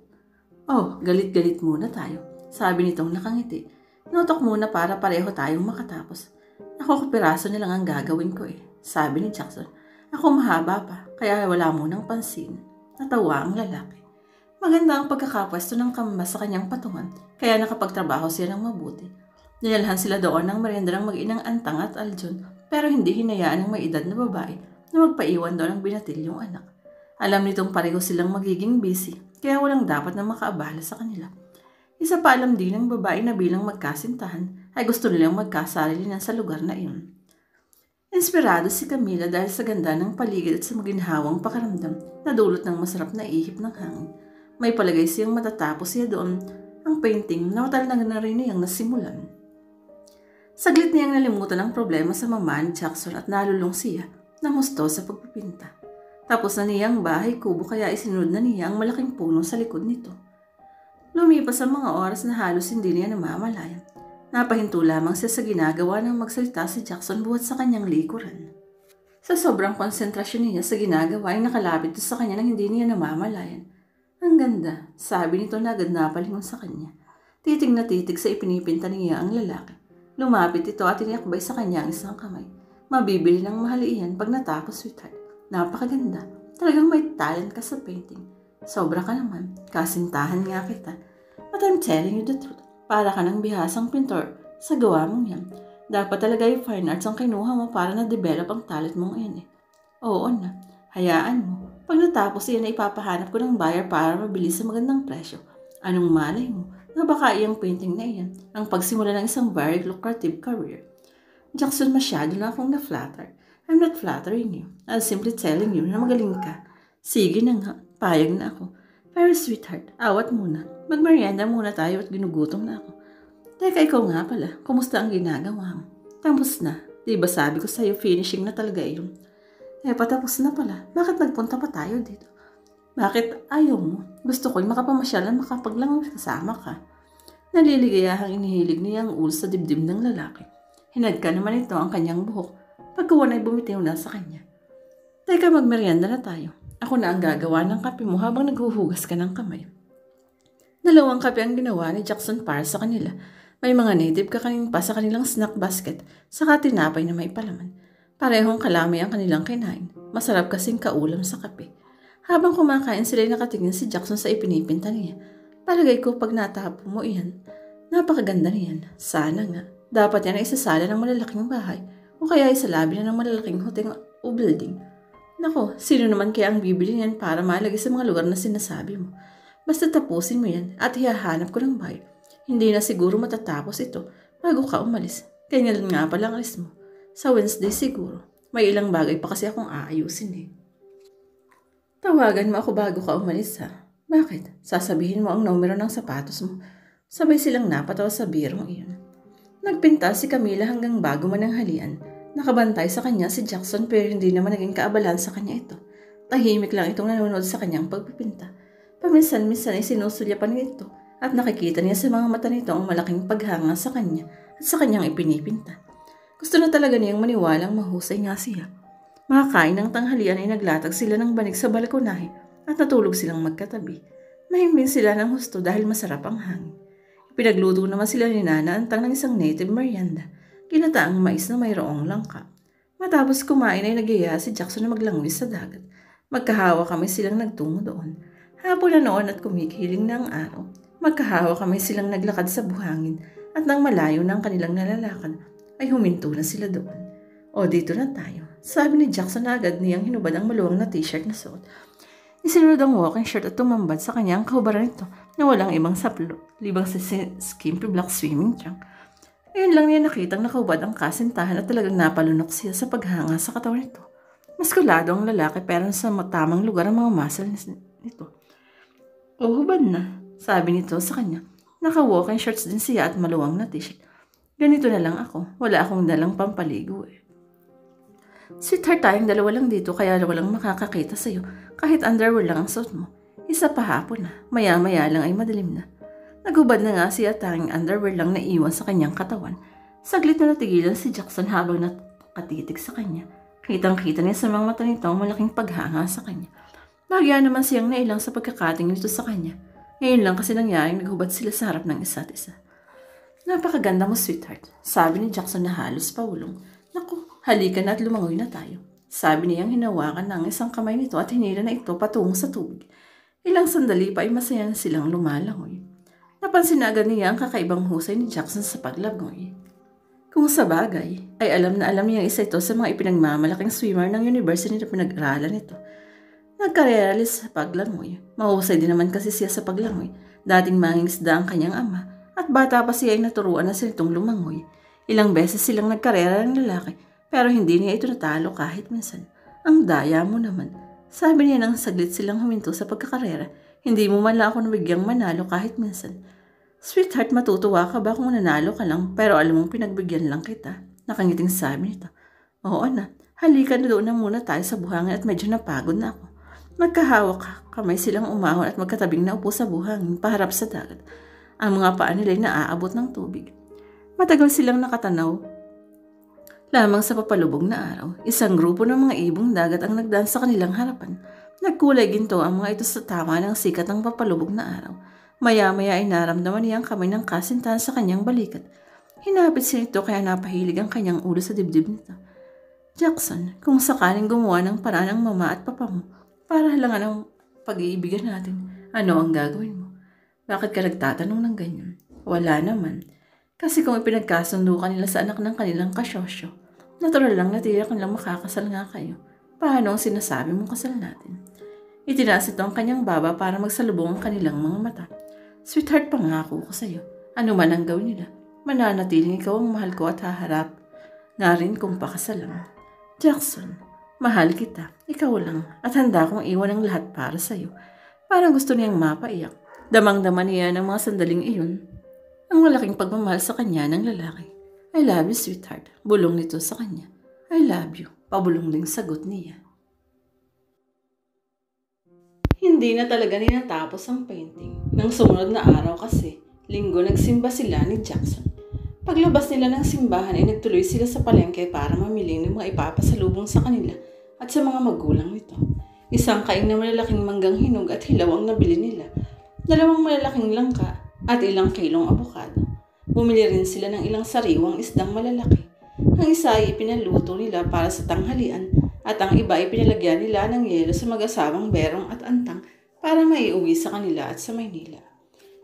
Oh, galit-galit muna tayo, sabi nitong nakangiti. Notok muna para pareho tayong makatapos. Ako kapiraso na lang ang gagawin ko eh, sabi ni Jackson. Ako mahaba pa, kaya wala munang pansin. Natawa ang lalaki. Maganda ang pagkakapwesto ng kambas sa kanyang patungan, kaya nakapagtrabaho siya ng mabuti. Dinalhan sila doon ng merienda ng mag-inang Antang at Aljon, pero hindi hinayaan ng may edad na babae na magpaiwan doon ng binatilyong anak. Alam nitong pareho silang magiging busy, kaya walang dapat na makaabala sa kanila. Isa pa alam din ng babae na bilang magkasintahan ay gusto nilang magkasarili na sa lugar na iyon. Inspirado si Camila dahil sa ganda ng paligid at sa maginhawang pakaramdam na dulot ng masarap na ihip ng hangin. May palagay siyang matatapos siya doon ang painting na matagal na rin niyang nasimulan. Saglit niyang nalimutan ang problema sa mama ni Jackson at nalulung siya ng husto sa pagpipinta. Tapos na niyang bahay kubo kaya isinunod na niya ang malaking puno sa likod nito. Lumipas ang mga oras na halos hindi niya namamalayan. Napahinto lamang siya sa ginagawa ng magsalita si Jackson buhat sa kanyang likuran. Sa sobrang konsentrasyon niya sa ginagawa ay nakalapit sa kanya nang hindi niya namamalayan. Ang ganda, sabi nito na agad napalingon sa kanya. Titig na titig sa ipinipinta niya ang lalaki. Lumapit ito at inakbay sa kanya ang isang kamay. Mabibili ng mahal iyan pag natapos, sweetheart. Napakaganda. Talagang may talent ka sa painting. Sobra ka naman. Kasintahan nga kita. But I'm telling you the truth. Para ka ng bihasang pintor sa gawa mong yan. Dapat talaga yung fine arts ang kinuha mo para na-develop ang talent mong iyan eh. Oo na. Hayaan mo. Pag natapos iyan ay ipapahanap ko ng buyer para mabili sa magandang presyo. Anong malay mo na baka iyang painting na iyan ang pagsimula ng isang very lucrative career? Jackson, masyado na akong na-flatter. I'm not flattering you. I'm simply telling you na magaling ka. Sige na nga, payag na ako. Pero sweetheart, awat muna. Magmerienda muna tayo at ginugutom na ako. Teka, ikaw nga pala, kumusta ang ginagawa mo? Tapos na. Diba sabi ko sa'yo, finishing na talaga yun. Patapos na pala. Bakit nagpunta pa tayo dito? Bakit ayaw mo? Gusto ko'y makapamasyalan makapaglangoy kasama ka. Naliligayahang inihilig niya ang ulo sa dibdib ng lalaki. Hinadka naman ito ang kanyang buhok. Pagkuwan ay bumitiw na sa kanya. Teka, magmerienda na tayo. Ako na ang gagawa ng kape mo habang naghuhugas ka ng kamay. 2 kape ang ginawa ni Jackson para sa kanila. May mga native kakanin pa sa kanilang snack basket, saka tinapay na may palaman. Parehong kalamay ang kanilang kinain. Masarap kasing kaulam sa kape. Habang kumakain sila nakatingin si Jackson sa ipinipinta niya. Palagay ko pag natapo mo iyan, napakaganda niyan. Sana nga. Dapat yan ay isasala ng malalaking bahay o kaya isalabi na ng malalaking hotel o building. Nako, sino naman kaya ang bibili niyan para malagay sa mga lugar na sinasabi mo? Basta tapusin mo yan at hihahanap ko ng bahay. Hindi na siguro matatapos ito bago ka umalis. Kailan nga pala ang alis mo? Sa Wednesday siguro. May ilang bagay pa kasi akong aayusin eh. Tawagan mo ako bago ka umalis ha. Bakit? Sasabihin mo ang numero ng sapatos mo. Sabay silang napatawa sa birong iyon. Nagpinta si Camila hanggang bago mananghalian. Nakabantay sa kanya si Jackson pero hindi naman naging kaabalan sa kanya ito. Tahimik lang itong nanonood sa kanyang pagpipinta. Paminsan-minsan ay sinusulyapan niya ito at nakikita niya sa mga mata nito ang malaking paghanga sa kanya at sa kanyang ipinipinta. Gusto na talaga niyang maniwalang mahusay nga siya. Makakain ng tanghalian ay naglatag sila ng banig sa balkonahe at natulog silang magkatabi. Nahimbing sila ng husto dahil masarap ang hangin. Pinagluto naman sila ni Nana antang ng isang native merienda, ginataang mais na mayroong langka. Matapos kumain ay nagyaya si Jackson na maglangwis sa dagat. Magkahawa kami silang nagtungo doon. Hapon na noon at kumikiling na ang araw. Magkahawa kami silang naglakad sa buhangin at nang malayo ng kanilang nalalakad ay huminto na sila doon. O dito na tayo, sabi ni Jackson na agad niyang hinubad ang maluwang na t-shirt na suot. Isinunod ang walking shirt at tumambad sa kanyang kahubaran nito na walang ibang saplo, libang sa skimpy black swimming trunk. Ngayon lang niya nakitang nakahubad ang kasintahan at talagang napalunok siya sa paghanga sa katawan nito. Maskulado ang lalaki pero sa tamang lugar ang mga muscle nito. O hubad na, sabi nito sa kanya. Naka-walking shorts din siya at maluwang na t-shirt. Ganito na lang ako, wala akong dalang pampaligo eh. Sweetheart, tayong dalawa lang dito kaya walang makakakita sa'yo kahit underwear lang ang suot mo. Isa pa hapon na, maya-maya lang ay madilim na. Nagubad na nga siya tanging underwear lang na iwan sa kanyang katawan. Saglit na natigilan si Jackson habang nakatitig sa kanya. Kitang-kita niya sa mga mata nito ang malaking paghanga sa kanya. Bagya naman siyang nailang sa pagkakating nito sa kanya. Ngayon lang kasi nangyaring naghubad sila sa harap ng isa't isa. Napakaganda mo, sweetheart, sabi ni Jackson na halos paulong. Naku, halika na at lumangoy na tayo. Sabi niyang hinawakan ng isang kamay nito at hinila na ito patungo sa tubig. Ilang sandali pa ay masaya na silang lumalangoy. Napansin na agad niya ang kakaibang husay ni Jackson sa paglangoy. Kung sa bagay, ay alam na alam niyang isa ito sa mga ipinagmamalaking swimmer ng university na pinag-aralan nito. Nagkareralis sa paglangoy. Mahusay din naman kasi siya sa paglangoy. Dating mangingisda ang kanyang ama at bata pa siya ay naturuan na silitong lumangoy. Ilang beses silang nagkarera ng lalaki pero hindi niya ito natalo kahit minsan. Ang daya mo naman. Sabi niya nang saglit silang huminto sa pagkakarera. Hindi mo man lang ako nabigyang manalo kahit minsan. Sweetheart, matutuwa ka ba kung nanalo ka lang pero alam mong pinagbigyan lang kita? Nakangiting sabi nito. Oo na, halika na doon na muna tayo sa buhangin at medyo napagod na ako. Magkahawak kamay silang umahon at magkatabing naupo sa buhangin paharap sa dagat. Ang mga paa nila ay naaabot ng tubig. Matagal silang nakatanaw. Lamang sa papalubog na araw, isang grupo ng mga ibong dagat ang nagdaan sa kanilang harapan. Nagkulay ginto ang mga ito sa tama ng sikat ng papalubog na araw. Maya-maya ay naramdaman niya ang kamay ng kasintahan sa kanyang balikat. Hinapit siya nito kaya napahilig ang kanyang ulo sa dibdib nito. Jackson, kung sakaling gumawa ng paraan ng mama at papa mo, para halangan ang pag-iibigan natin, ano ang gagawin mo? Bakit ka nagtatanong ng ganyan? Wala naman. Kasi kung ipinagkasundo ka nila sa anak ng kanilang kasyosyo, natural lang na tiyak lang makakasal nga kayo. Paano ang sinasabi mong kasal natin? Itinaas ito ang kanyang baba para magsalubong ang kanilang mga mata. Sweetheart, pangako ko sa'yo. Ano man ang gawin nila, mananatiling ikaw ang mahal ko at haharap na rin kung pakasalan. Jackson, mahal kita, ikaw lang, at handa kong iwan ang lahat para sa'yo. Parang gusto niyang mapaiyak. Damang-dama niya ng mga sandaling iyon. Ang malaking pagmamahal sa kanya ng lalaki. I love you, sweetheart. Bulong nito sa kanya. I love you. Pabulong ding sagot niya. Hindi na talaga ninatapos ang painting. Nang sumunod na araw kasi, linggo nagsimba sila ni Jackson. Paglabas nila ng simbahan ay nagtuloy sila sa palengke para mamili ng mga ipapasalubong sa kanila at sa mga magulang nito. Isang kaing na malalaking manggang hinog at hilaw ang nabili nila. 2 malalaking langka at ilang kilong abokado. Bumili rin sila ng ilang sariwang isdang malalaki. Ang isa ay ipinaluto nila para sa tanghalian At ang iba ay pinalagyan nila ng yelo sa mag-asawang Berong at Antang para maiuwi sa kanila at sa Maynila.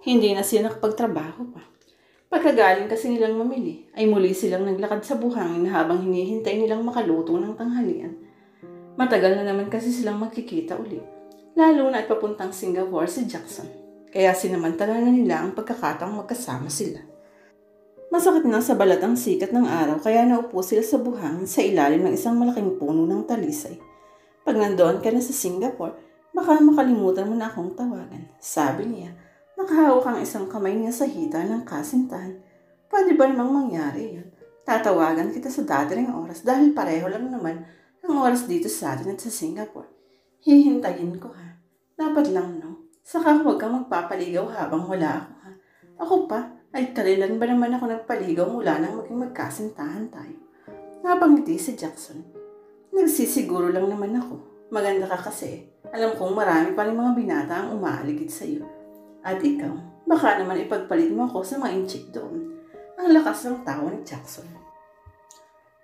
Hindi na sila nakapagtrabaho pa. Pagkagaling kasi nilang mamili, ay muli silang naglakad sa buhangin habang hinihintay nilang makaluto ng tanghalian. Matagal na naman kasi silang magkikita uli, lalo na at papuntang Singapore si Jackson. Kaya sinamantala na nila ang pagkakataong magkasama sila. Masakit na sa balat ang sikat ng araw kaya naupo sila sa buhangin sa ilalim ng isang malaking puno ng talisay. Pag nandoon ka na sa Singapore, baka makalimutan mo na akong tawagan, sabi niya. Nakahawak ang isang kamay niya sa hita ng kasintahan. Pwede ba namang mangyari yun? Tatawagan kita sa dadating oras dahil pareho lang naman ang oras dito sa atin at sa Singapore. Hihintayin ko ha. Dapat lang no. Saka huwag kang magpapaligaw habang wala ako ha. Ako pa, ay kailan ba naman ako nagpaligaw mula nang maging magkasintahan tayo? Napangiti si Jackson. Nagsisiguro lang naman ako. Maganda ka kasi. Alam kong marami pa rin mga binata ang umaaligid sa iyo. At ikaw, baka naman ipagpalit mo ako sa mga inchik doon. Ang lakas ng tawa ni Jackson.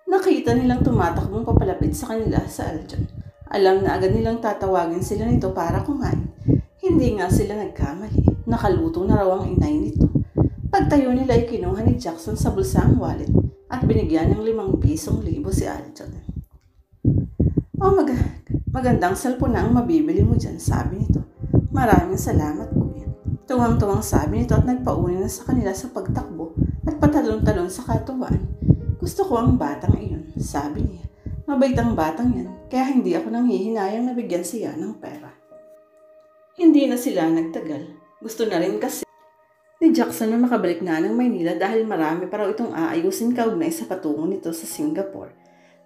Nakita nilang tumatakbong papalapit sa kanila sa Aljon. Alam na agad nilang tatawagin sila nito para kumain. Hindi nga sila nagkamali. Nakaluto na raw ang inay nito. Pagtayo nila ay kinuha ni Jackson sa bulsa ang wallet at binigyan ng 5 pisong libo si Aljon. Oh, magandang cellphone na ang mabibili mo dyan, sabi nito. Maraming salamat, kuya. Tuwang-tuwang sabi nito at nagpauni na sa kanila sa pagtakbo at patalon-talon sa katuwaan. Gusto ko ang batang iyon, sabi niya. Mabait ang batang yan, kaya hindi ako nanghihinayang nabigyan siya ng pera. Hindi na sila nagtagal. Gusto na rin kasi ni Jackson na makabalik na ng Maynila dahil marami pa raw itong aayusin kaugnay sa patungo nito sa Singapore.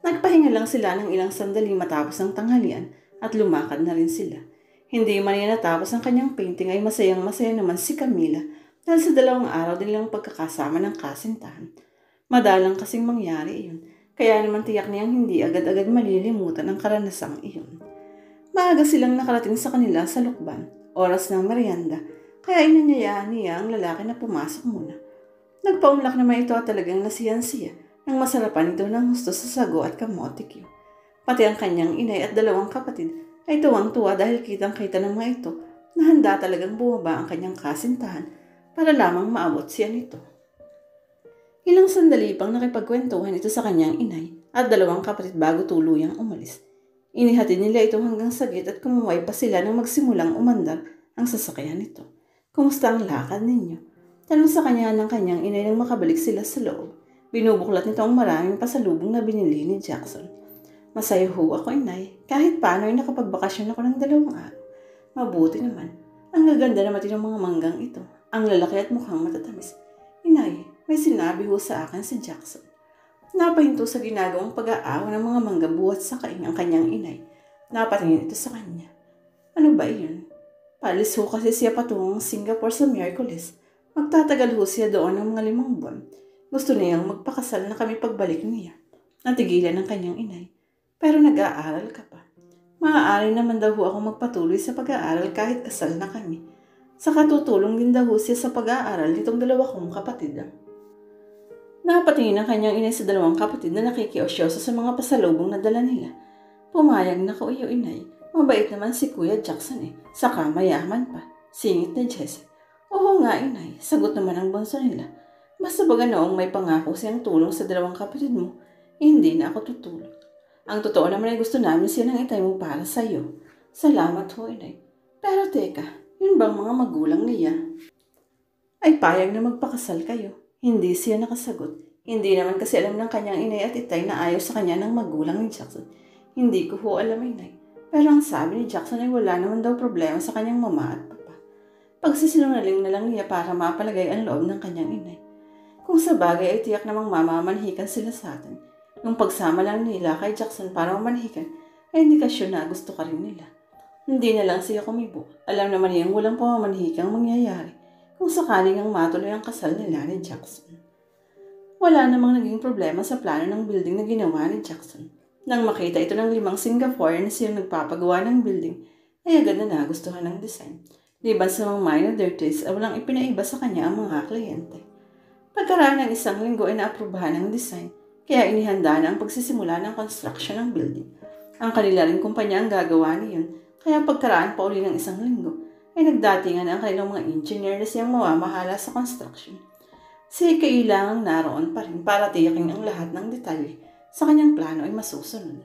Nagpahinga lang sila ng ilang sandali matapos ang tanghalian at lumakad na rin sila. Hindi man niya natapos ang kanyang painting ay masayang-masaya naman si Camila dahil sa 2 araw din nilang pagkakasama ng kasintahan. Madalang kasing mangyari iyon, kaya naman tiyak niyang hindi agad-agad malilimutan ang karanasang iyon. Maaga silang nakarating sa kanila sa lukban, oras ng merienda, kaya inanyayaan niya ang lalaki na pumasok muna. Nagpaunlak naman ito at talagang nasiyan-siya nang masarapan ito ng husto sa sago at kamote-Q. Pati ang kanyang inay at 2 kapatid ay tuwang-tuwa dahil kitang-kita ng mga ito na handa talagang bumaba ang kanyang kasintahan para lamang maabot siya nito. Ilang sandali pang nakipagkwentuhan ito sa kanyang inay at 2 kapatid bago tuluyang umalis. Inihatid nila ito hanggang sa gate at kumuway pa sila nang magsimulang umandar ang sasakyan nito. Kumusta ang lakad ninyo? Tanong sa kanya ng kanyang inay nang makabalik sila sa loob. Binubuklat nito ang maraming pasalubong na binili ni Jackson. Masaya ho ako, inay. Kahit paano ay nakapagbakasyon ako ng 2 araw. Mabuti naman. Ang gaganda naman din ng mga manggang ito. Ang lalaki at mukhang matatamis. Inay, may sinabi ho sa akin si Jackson. Napahinto sa ginagawang pag-aawa ng mga mangga buhat sa kaing ang kanyang inay. Napatingin ito sa kanya. Ano ba iyon? Palis ho kasi siya patungong Singapore sa Miyerkules. Magtatagal ho siya doon ng mga 5 buwan. Gusto niyang magpakasal na kami pagbalik niya. Natigilan ng kanyang inay. Pero nag-aaral ka pa. Maaari naman daw ho ako magpatuloy sa pag-aaral kahit kasal na kami. Saka tutulong din daw ho siya sa pag-aaral nitong 2 kong kapatid. Napatingin ang kanyang inay sa 2 kapatid na nakikiosyoso sa mga pasalubong na dala nila. Pumayag na ko iyo, inay. Mabait naman si Kuya Jackson eh. Saka mayaman pa. Singit na Jessie. Oo nga, inay. Sagot naman ang bunso nila. Basta baga noong may pangako siyang tulong sa 2 kapatid mo, hindi na ako tutulong. Ang totoo naman ay gusto namin siya ng itay mo para sa iyo. Salamat ho, inay. Pero teka, yun bang mga magulang niya? Ay payag na magpakasal kayo. Hindi siya nakasagot. Hindi naman kasi alam ng kanyang inay at itay na ayaw sa kanya ng magulang ni Jackson. Hindi ko ho alam, inay. Pero ang sabi ni Jackson ay wala naman daw problema sa kanyang mama at papa. Pagsisinungaling na lang niya para mapalagay ang loob ng kanyang inay. Kung sa bagay ay tiyak namang mamamanhikan sila sa atin. Nung pagsama lang nila kay Jackson para mamanhikan, ay indikasyon na gusto ka rin nila. Hindi na lang siya kumibo. Alam naman niyang walang pamamanhikang mangyayari kung sakaling ang matuloy ang kasal nila ni Jackson. Wala namang naging problema sa plano ng building na ginawa ni Jackson. Nang makita ito ng 5 Singaporean na silang nagpapagawa ng building, ay agad na nagustuhan ng design. Liban sa mga minor dirties ay walang ipinaiba sa kanya ang mga kliyente. Pagkaraan ng 1 linggo ay naaprubahan ng design, kaya inihanda na ang pagsisimula ng construction ng building. Ang kanila rin kumpanya ang gagawa niyon, kaya pagkaraan pa uli ng isang linggo, ay nagdatingan ang kanilang mga engineer na siyang mamamahala sa construction. Si kailangang naroon pa rin para tiyakin ang lahat ng detalye sa kanyang plano ay masusunod.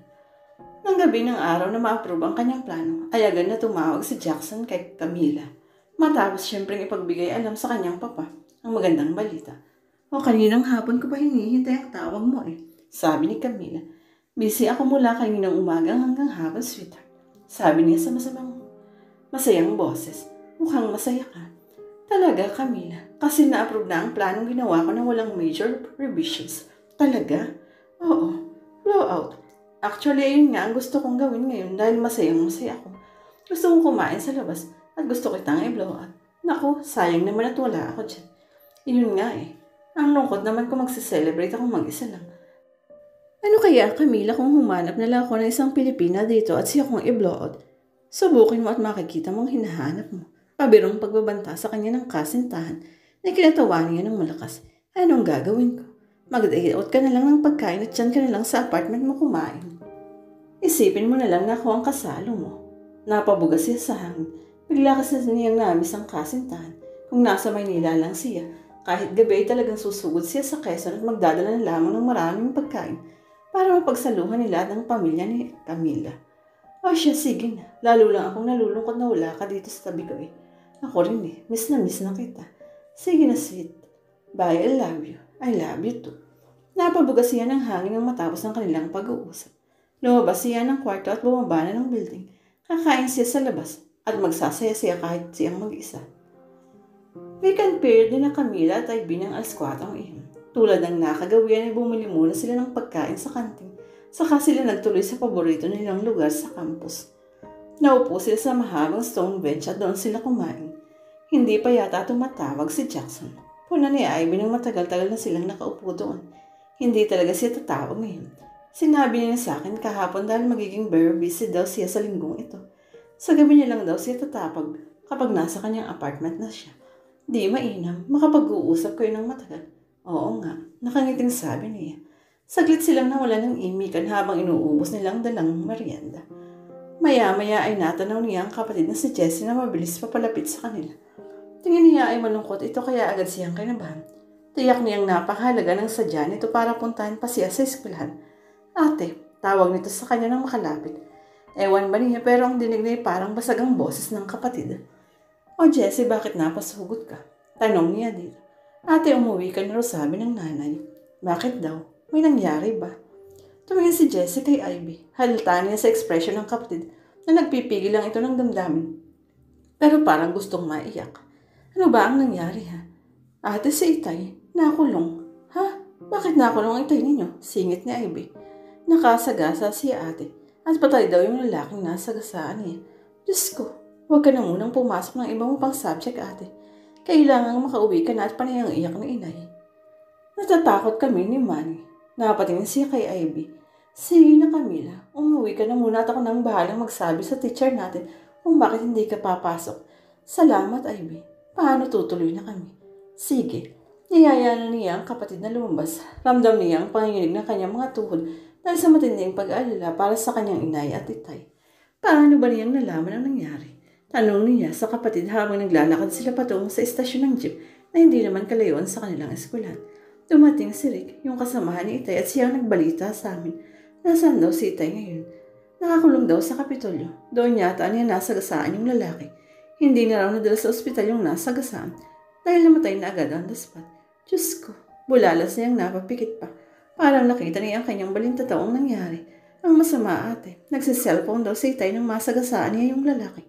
Nang gabi ng araw na ma-approve ang kanyang plano, ay agad na tumawag si Jackson kay Camila. Matapos siyempre ipagbigay alam sa kanyang papa ang magandang balita. O kaninang hapon ko pa hinihintay ang tawag mo sabi ni Camila. Busy ako mula kaninang umaga hanggang hapon, sweetheart. Sabi niya sa masayang boses. Mukhang masaya ka. Talaga, Camila. Kasi na-approve na ang planong ginawa ko na walang major revisions. Talaga? Oo. Blowout. Actually, ayun nga ang gusto kong gawin ngayon dahil masayang-masaya ako. Gusto kong kumain sa labas at gusto kitang i-blowout. Naku, sayang naman at wala ako dyan. Yun nga Ang lungkot naman kung magse-celebrate ako mag-isa lang. Ano kaya, Camila, kung humanap na lang ako ng isang Pilipina dito at siya kong i-blowout? Subukin mo at makikita mong hinahanap mo. Pabirong pagbabanta sa kanya ng kasintahan na kinatawa niya ng malakas. Anong gagawin ko? Mag-day-out ka na lang ng pagkain at dyan ka na lang sa apartment mo kumain. Isipin mo na lang na ako ang kasalo mo. Napabuga siya sa hangin. Bigla kasi niyang namis ang kasintahan. Kung nasa Maynila lang siya, kahit gabi ay talagang susugod siya sa Quezon at magdadala na lamang ng maraming pagkain para mapagsaluhan ni lahat ng pamilya ni Camila. O siya, sige na. Lalo lang akong nalulungkot na wala ka dito sa tabi ko Ako rin miss na kita. Sige na, sweet. Bye, I love you. I love you too. Napabuga siya ng hangin nang matapos ng kanilang pag-uusap. Lumabas siya ng kwarto at bumaba na ng building. Kakain siya sa labas at magsasaya siya kahit siyang mag-isa. Weekend period din na Camila at Ivy ng alas 4 AM. Tulad ng nakagawian ay bumili muna sila ng pagkain sa kantin. Saka sila nagtuloy sa paborito nilang lugar sa campus. Naupo sila sa mahabang stone bench at doon sila kumain. Hindi pa yata tumatawag si Jackson. Puna ni Ivy nang matagal-tagal na silang nakaupo doon. Hindi talaga siya tatawag ngayon. Sinabi niya sa akin kahapon dahil magiging very busy daw siya sa linggong ito. Sa gabi niya lang daw siya tatapag kapag nasa kanyang apartment na siya. Di mainam, makapag-uusap kayo ng matagal. Oo nga, nakangiting sabi niya. Saglit silang nawala ng imikan habang inuubos nilang dalang merienda. Maya-maya ay natanaw niya ang kapatid na si Jessie na mabilis papalapit sa kanila. Tingin niya ay malungkot ito kaya agad siyang kinabahan. Tiyak niyang napakahalaga ng sadya nito para puntahan pa siya sa eskwelahan. Ate, tawag nito sa kanya nang makalapit. Ewan ba niya pero ang dinig niya parang basag ang boses ng kapatid. O Jessie, bakit napasugot ka? Tanong niya dito. Ate, umuwi ka na raw, sabi ng nanay. Bakit daw? May nangyari ba? Tumingin si Jessie kay Ivy. Halata niya sa ekspresyon ng kapatid na nagpipigil lang ito ng damdamin. Pero parang gustong maiyak. Ano ba ang nangyari Ate, si Itay, nakulong. Ha? Bakit nakulong ang Itay ninyo? Singit ni Ivy. Nakasagasa si ate at patay daw yung lalaking nasagasaan niya. Diyos ko, huwag ka na munang pumasok ng ibang pang subject, ate. Kailangang makauwi ka na at panay ang iyak ng inay. Natatakot kami ni Manny. Napatingin siya kay Ivy. Sige na, Camila. Umuwi ka na muna at ako nang bahalang magsabi sa teacher natin kung bakit hindi ka papasok. Salamat, Ivy. Paano tutuloy na kami? Sige. Niyaya na niya ang kapatid na lumabas. Ramdam niya ang panginginig ng kanyang mga tuhod dahil sa matinding pag-aalala para sa kanyang inay at itay. Paano ba niyang nalaman ang nangyari? Tanong niya sa kapatid habang naglalakad sila patungo sa istasyon ng jeep na hindi naman kalayon sa kanilang eskwelahan. Dumating si Rick, yung kasamahan ni Itay at siyang nagbalita sa amin. Nasaan daw si Itay ngayon? Nakakulong daw sa Kapitolyo. Doon yata niya nasagasaan yung lalaki. Hindi na raw nadala sa ospital yung nasagasaan dahil namatay na agad on the spot. Diyos ko, bulalas niyang napapikit pa. Parang nakita niya ang kanyang balintataong nangyari. Ang masama, ate. Nagsiselfone daw si Itay nang masagasaan niya yung lalaki.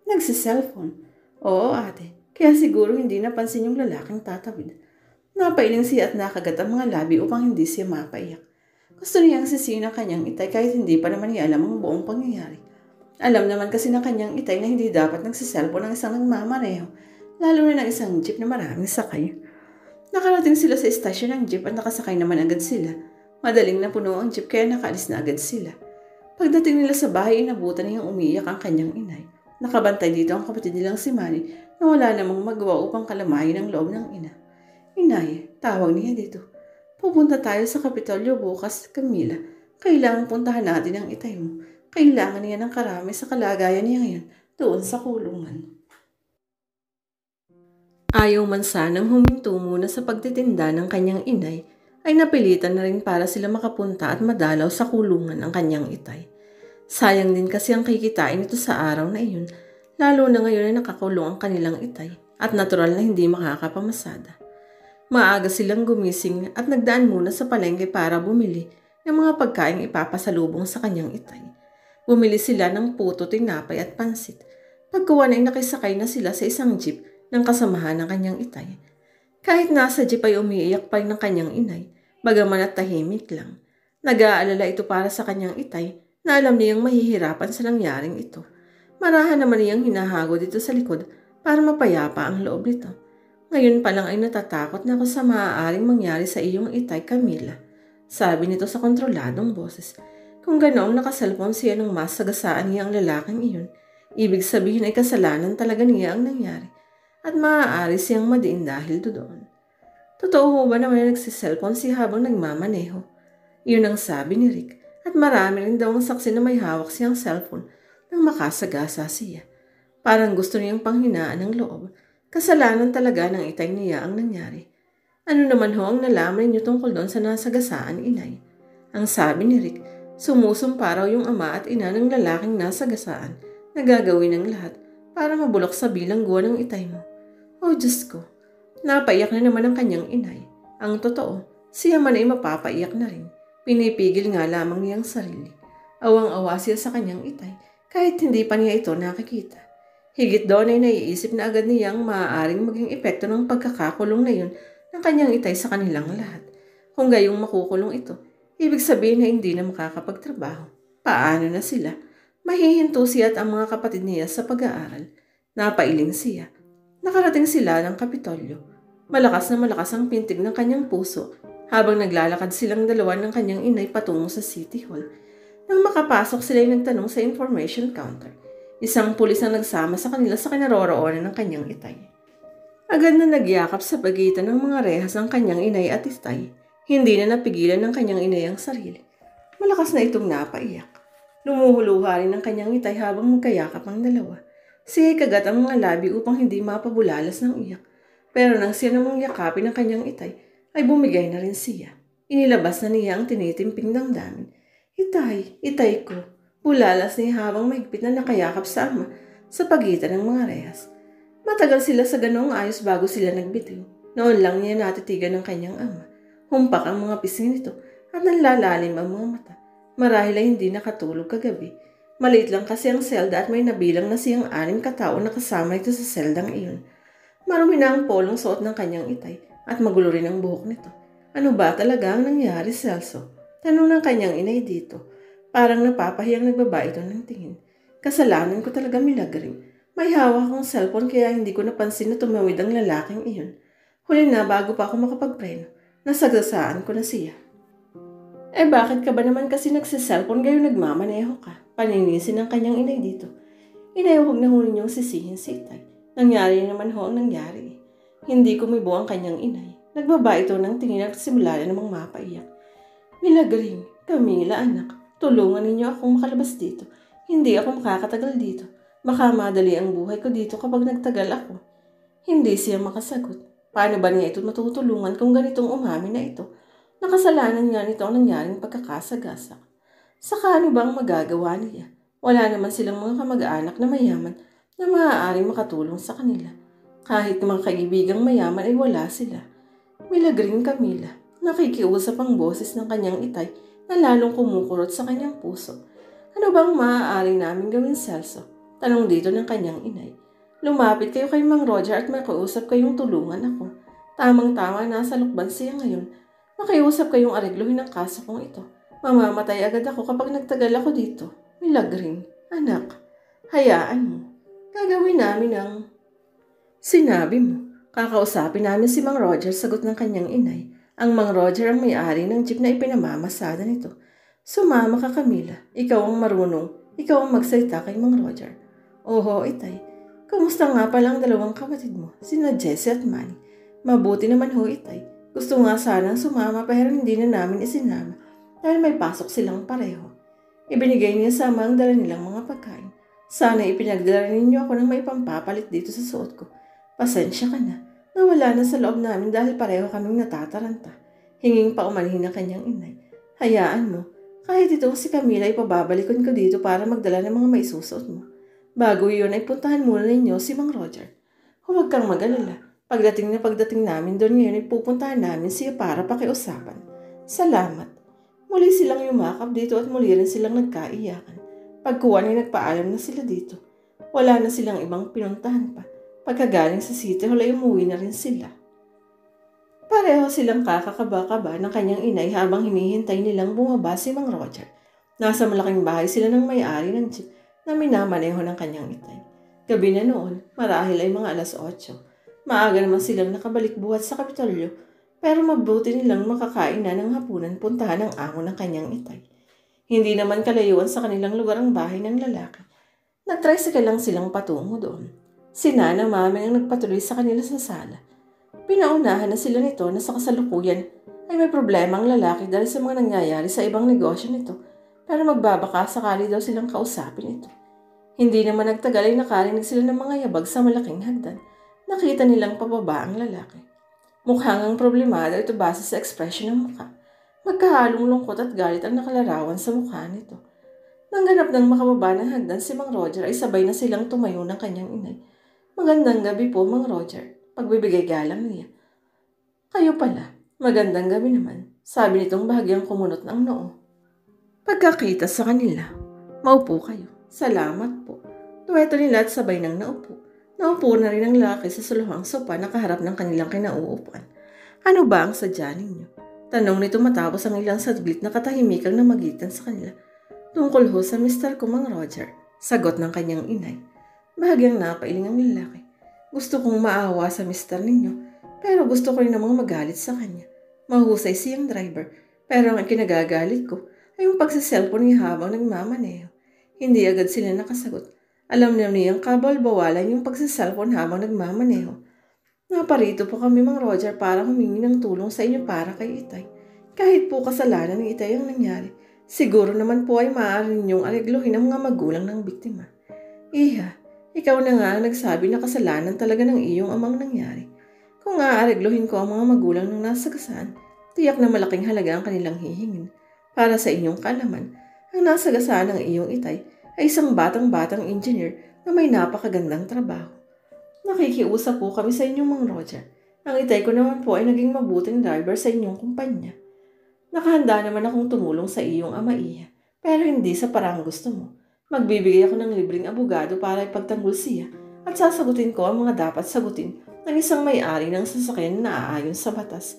Nagsiselfone? Oo, ate. Kaya siguro hindi napansin yung lalaking tatawid. Napailing siya at nakagat ang mga labi upang hindi siya mapaiyak. Gusto niyang sisihin ang kanyang Itay kahit hindi pa naman niya alam ang buong pangyayari. Alam naman kasi ng kanyang Itay na hindi dapat nagsiselfone ng isang nagmamaneho, lalo na ng isang jeep na maraming sakay. Nakarating sila sa istasyon ng jeep at nakasakay naman agad sila. Madaling napuno ang jeep kaya nakaalis na agad sila. Pagdating nila sa bahay, inabutan niyang umiiyak ang kanyang inay. Nakabantay dito ang kapatid nilang si Manny na wala namang magawa upang kalamahin ang loob ng ina. Inay, tawag niya dito. Pupunta tayo sa Kapitolyo bukas, Camila. Kailangang puntahan natin ang Itay mo. Kailangan niya ng karami sa kalagayan niya ngayon doon sa kulungan. Ayaw man sanang huminto muna sa pagtitinda ng kanyang inay, ay napilitan na rin para sila makapunta at madalaw sa kulungan ng kanyang itay. Sayang din kasi ang kikitain nito sa araw na iyon, lalo na ngayon ay nakakulong ang kanilang itay at natural na hindi makakapamasada. Maaga silang gumising at nagdaan muna sa palengke para bumili ng mga pagkaing ipapasalubong sa kanyang itay. Bumili sila ng puto, tinapay at pansit. Pagkuwan ay nakisakay na sila sa isang jeep ng kasamahan ng kanyang itay. Kahit nasa jeep ay umiiyak pa rin ng kanyang inay, bagaman at tahimik lang. Nag-aalala ito para sa kanyang itay na alam niyang mahihirapan sa nangyaring ito. Marahan naman niyang hinahago dito sa likod para mapayapa ang loob nito. Ngayon pa lang ay natatakot na ako sa maaaring mangyari sa iyong itay, Camila. Sabi nito sa kontroladong boses. Kung ganoong nakasalpon siya ng mas sagasaan niya ang lalaking iyon, ibig sabihin ay kasalanan talaga niya ang nangyari at maaari siyang madiin dahil doon. Totoo ho ba naman na nagsiselfon siya habang nagmamaneho? Iyon ang sabi ni Rick at marami rin daw ang saksi na may hawak siyang cellphone nang makasagasa siya. Parang gusto niyang panghinaan ng loob. Kasalanan talaga ng itay niya ang nangyari. Ano naman ho ang nalaman niyo tungkol doon sa nasagasaan, inay? Ang sabi ni Rick, sumusumpa raw yung ama at ina ng lalaking nasagasaan na gagawin ng lahat para mabulok sa bilangguan ng itay mo. Oh Diyos ko, napaiyak na naman ang kanyang inay. Ang totoo, siya man ay mapapaiyak na rin. Pinipigil nga lamang niyang sarili. Awang-awa siya sa kanyang itay kahit hindi pa niya ito nakikita. Higit doon ay naiisip na agad niyang maaaring maging epekto ng pagkakakulong na yun ng kanyang itay sa kanilang lahat. Kung gayong makukulong ito, ibig sabihin na hindi na makakapagtrabaho. Paano na sila? Mahihinto siya at ang mga kapatid niya sa pag-aaral. Napailing siya. Nakarating sila ng Kapitolyo. Malakas na malakas ang pintig ng kanyang puso habang naglalakad silang dalawa ng kanyang inay patungo sa City Hall. Nang makapasok sila ay nagtanong sa information counter. Isang pulis ang nagsama sa kanila sa kinaroroonan ng kanyang itay. Agad na nagyakap sa pagitan ng mga rehas ang kanyang inay at itay. Hindi na napigilan ng kanyang inay ang sarili. Malakas na itong napaiyak. Lumuhuluha rin ng kanyang itay habang magkayakap ang dalawa. Siya kagat ang mga labi upang hindi mapabulalas ng iyak. Pero nang siya namang yakapin ng kanyang itay, ay bumigay na rin siya. Inilabas na niya ang tinitimping damdamin. Itay, itay ko. Bulalas niya habang mahigpit na nakayakap sa ama sa pagitan ng mga rehas. Matagal sila sa ganoong ayos bago sila nagbitiw. Noon lang niya natitigan ng kanyang ama. Humpak ang mga pisngi nito at nanlalalim ang mga mata. Marahil ay hindi nakatulog kagabi. Maliit lang kasi ang selda at may nabilang na siyang 6 katao na kasama ito sa seldang iyon. Marumi na ang polong suot ng kanyang itay at magulo rin ang buhok nito. Ano ba talaga ang nangyari, Celso? Tanong ng kanyang inay dito. Parang napapahiyang nagbaba ito ng tingin. Kasalanan ko talaga, Milagring. May hawak akong cellphone kaya hindi ko napansin na tumawid ang lalaking iyon. Huli na bago pa ako makapagpreno. Nasagasaan ko na siya. Bakit ka ba naman kasi nagsiselfone gayo nagmamaneho ka? Paninisin ng kanyang inay dito. Inay, huwag na hunin niyong sisihin si itay. Nangyari naman ho ang nangyari. Hindi kumibo ang kanyang inay. Nagbaba ito ng tingin at simula na namang mapaiyak. Milagring, Camila anak. Tulungan ninyo akong makalabas dito. Hindi ako makakatagal dito. Baka madali ang buhay ko dito kapag nagtagal ako. Hindi siya makasagot. Paano ba niya ito matutulungan kung ganitong umamin na ito? Nakasalanan nga nito ang nangyaring pagkakasagasak. Saka ano bang magagawa niya? Wala naman silang mga kamag-anak na mayaman na maaaring makatulong sa kanila. Kahit mga kaibigang mayaman ay wala sila. Milagring, Camila. Nakikiusap ang boses ng kanyang itay na lalong kumukurot sa kanyang puso. Ano bang maaari namin gawin, Celso? Tanong dito ng kanyang inay. Lumapit kayo kay Mang Roger at makiusap kayong tulungan ako. Tamang-tama nasa lukban siya ngayon. Makiusap kayong aregluhin ang kaso kong ito. Mamamatay agad ako kapag nagtagal ako dito. Milagring, anak, hayaan mo. Gagawin namin ang... Sinabi mo. Kakausapin namin si Mang Roger, sagot ng kanyang inay. Ang Mang Roger ang may-ari ng jeep na ipinamamasada nito. Sumama ka, Camila. Ikaw ang marunong. Ikaw ang magsalita kay Mang Roger. Oho, itay. Kamusta nga pala ang dalawang kapatid mo, sina Jessie at Manny? Mabuti naman ho, itay. Gusto nga sanang sumama pero hindi na namin isinama dahil may pasok silang pareho. Ibinigay niya sa ama ang dala nilang mga pagkain. Sana ipinagdala ninyo ako ng may pampapalit dito sa suot ko. Pasensya ka na. Nawala na sa loob namin dahil pareho kaming natataranta. Hinging pa umanhin ng kanyang inay. Hayaan mo. Kahit itong si Camila ay pababalikan ko dito para magdala ng mga maisusuot mo. Bago iyon ay puntahan muna ninyo si Mang Roger. Huwag kang mag-alala. Pagdating namin doon ngayon ay pupuntahan namin siya para pakiusapan. Salamat. Muli silang yumakap dito at muli rin silang nagkaiyakan. Pagkuwan ay nagpaalam na sila dito. Wala na silang ibang pinuntahan pa. Pagkagaling sa City Hall ay umuwi na rin sila. Pareho silang kakakaba-kaba ng kanyang inay habang hinihintay nilang bumaba si Mang Roger. Nasa malaking bahay sila ng may-ari ng jeep na minamaneho ng kanyang itay. Gabi na noon, marahil ay mga 8:00. Maaga naman silang nakabalik buhat sa Kapitolyo, pero mabuti nilang makakain na ng hapunan puntahan ang amo ng kanyang itay. Hindi naman kalayuan sa kanilang lugar ang bahay ng lalaki. Nag-tricycle lang silang patungo doon. Si Nana Mami ang nagpatuloy sa kanila sa sala. Pinaunahan na sila nito na sa kasalukuyan ay may problema ang lalaki dahil sa mga nangyayari sa ibang negosyo nito, pero magbabaka sakali daw silang kausapin ito. Hindi naman nagtagal ay nakarinig sila ng mga yabag sa malaking hagdan. Nakita nilang pababa ang lalaki. Mukhang ang problemado ito base sa ekspresyon ng mukha. Magkahalong lungkot at galit ang nakalarawan sa mukha nito. Nang ganap ng makababa ng hagdan si Mang Roger ay sabay na silang tumayo ng kanyang inay. Magandang gabi po, Mang Roger. Pagbibigay galang niya. Kayo pala. Magandang gabi naman. Sabi nitong bahagyang kumunot ng noo. Pagkakita sa kanila, maupo kayo. Salamat po. Tuweto nila at sabay nang naupo. Naupo na rin ang lalaki sa suluhang sopa na kaharap ng kanilang kinauupuan. Ano ba ang sadya ninyo? Tanong nito matapos ang ilang saglit na katahimikang namagitan sa kanila. Tungkol ho sa Mr. ko, Mang Roger. Sagot ng kanyang inay. Bahagyang napailing ang lalaki. Gusto kong maawa sa Mr. ninyo, pero gusto ko rin namang magalit sa kanya. Mahusay siyang driver, pero ang kinagagalit ko ay yung pagsiselfon niya habang nagmamaneho. Hindi agad sila nakasagot. Alam na niyang kabal-bawalan yung pagsiselfon habang nagmamaneho. Naparito po kami, Mang Roger, para humingi ng tulong sa inyo para kay Itay. Kahit po kasalanan ng Itay ang nangyari, siguro naman po ay maaari ninyong aregluhin ang mga magulang ng biktima. Iha, ikaw na nga ang nagsabi na kasalanan talaga ng iyong amang nangyari. Kung aaregluhin ko ang mga magulang ng nasagasaan, tiyak na malaking halaga ang kanilang hihingin. Para sa inyong kaalaman, ang nasagasaan ng iyong Itay ay isang batang-batang engineer na may napakagandang trabaho. Nakikiusap po kami sa inyong, Mang Roger. Ang Itay ko naman po ay naging mabuting driver sa inyong kumpanya. Nakahanda naman akong tumulong sa iyong ama, Iha, pero hindi sa parang gusto mo. Magbibigay ako ng libreng abogado para ipagtanggol siya at sasagutin ko ang mga dapat sagutin ng isang may-ari ng sasakyan na aayon sa batas.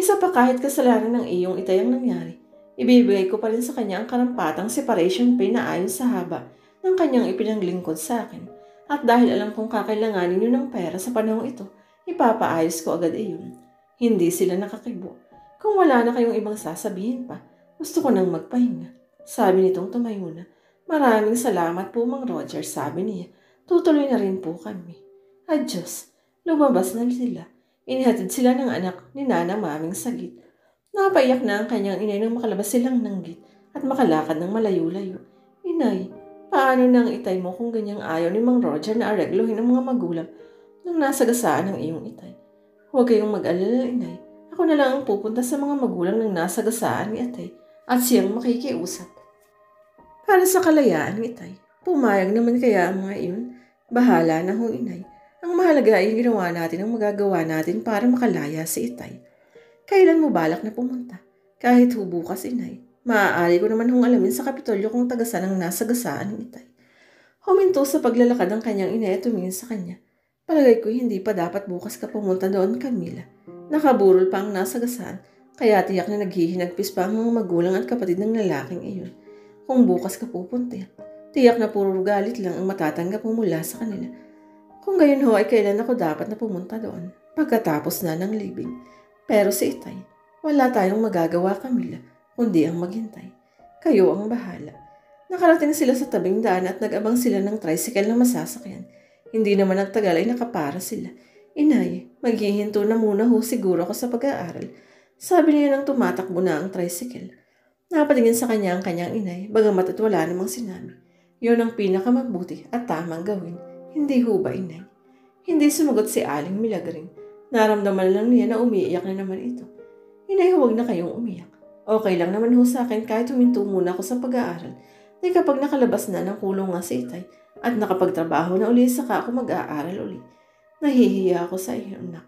Isa pa, kahit kasalanan ng iyong Itay ang nangyari, ibibigay ko pa rin sa kanya ang karampatang separation pay na ayon sa haba ng kanyang ipinaglingkod sa akin. At dahil alam kong kakailanganin niyo ng pera sa panahong ito, ipapaayos ko agad iyon. Hindi sila nakakibo. Kung wala na kayong ibang sasabihin pa, gusto ko nang magpahinga. Sabi nitong tumayo na. Maraming salamat po, Mang Roger, sabi niya. Tutuloy na rin po kami. Adyos, lumabas na sila. Inihatid sila ng anak ni Nana Maming sagit. Napaiyak na ang kanyang inay nang makalabas silang nanggit at makalakad ng malayo-layo. Inay, paano nang Itay mo kung ganyang ayaw ni Mang Roger na aregluhin ang mga magulang nang nasagasaan ng iyong Itay? Huwag kayong mag-alala, Inay. Ako na lang ang pupunta sa mga magulang ng nasagasaan ni Atay at siyang makikiusap. Para sa kalayaan ni Itay, pumayag naman kaya ang mga iyon? Bahala na ho, Inay. Ang mahalaga ay ginawa natin ang magagawa natin para makalaya si Itay. Kailan mo balak na pumunta? Kahit bukas, Inay. Maaari ko naman hong alamin sa Kapitolyo kung tagasan ang nasagasaan ng Itay. Huminto sa paglalakad ng kanyang inay at tumingin sa kanya. Palagay ko hindi pa dapat bukas ka pumunta doon, Camila. Nakaburol pa ang nasagasaan, kaya tiyak na naghihinagpis pa ang mga magulang at kapatid ng lalaking iyon. Kung bukas ka pupunta, tiyak na puro galit lang ang matatanggap mo mula sa kanila. Kung gayon ho ay kailan ako dapat na pumunta doon, pagkatapos na ng libing. Pero si Itay, wala tayong magagawa, Camila, kundi ang maghintay. Kayo ang bahala. Nakarating sila sa tabing daan at nag-abang sila ng tricycle na masasakyan. Hindi naman nagtagal ay nakapara sila. Inay, maghihinto na muna ho siguro ako sa pag-aaral. Sabi niya nang tumatakbo na ang tricycle. Napatingin sa kanya ang kanyang inay, bagamat at wala namang sinabi. Yun ang pinakamabuti at tamang gawin. Hindi ho ba, inay? Hindi sumagot si Aling Milagring. Naramdaman lang niya na umiiyak na naman ito. Inay, huwag na kayong umiyak. Okay lang naman ho sa akin kahit huminto muna ako sa pag-aaral. Di kapag nakalabas na ng kulong nga si Itay at nakapagtrabaho na uli saka ako mag-aaral uli. Nahihiya ako sa iyo, anak.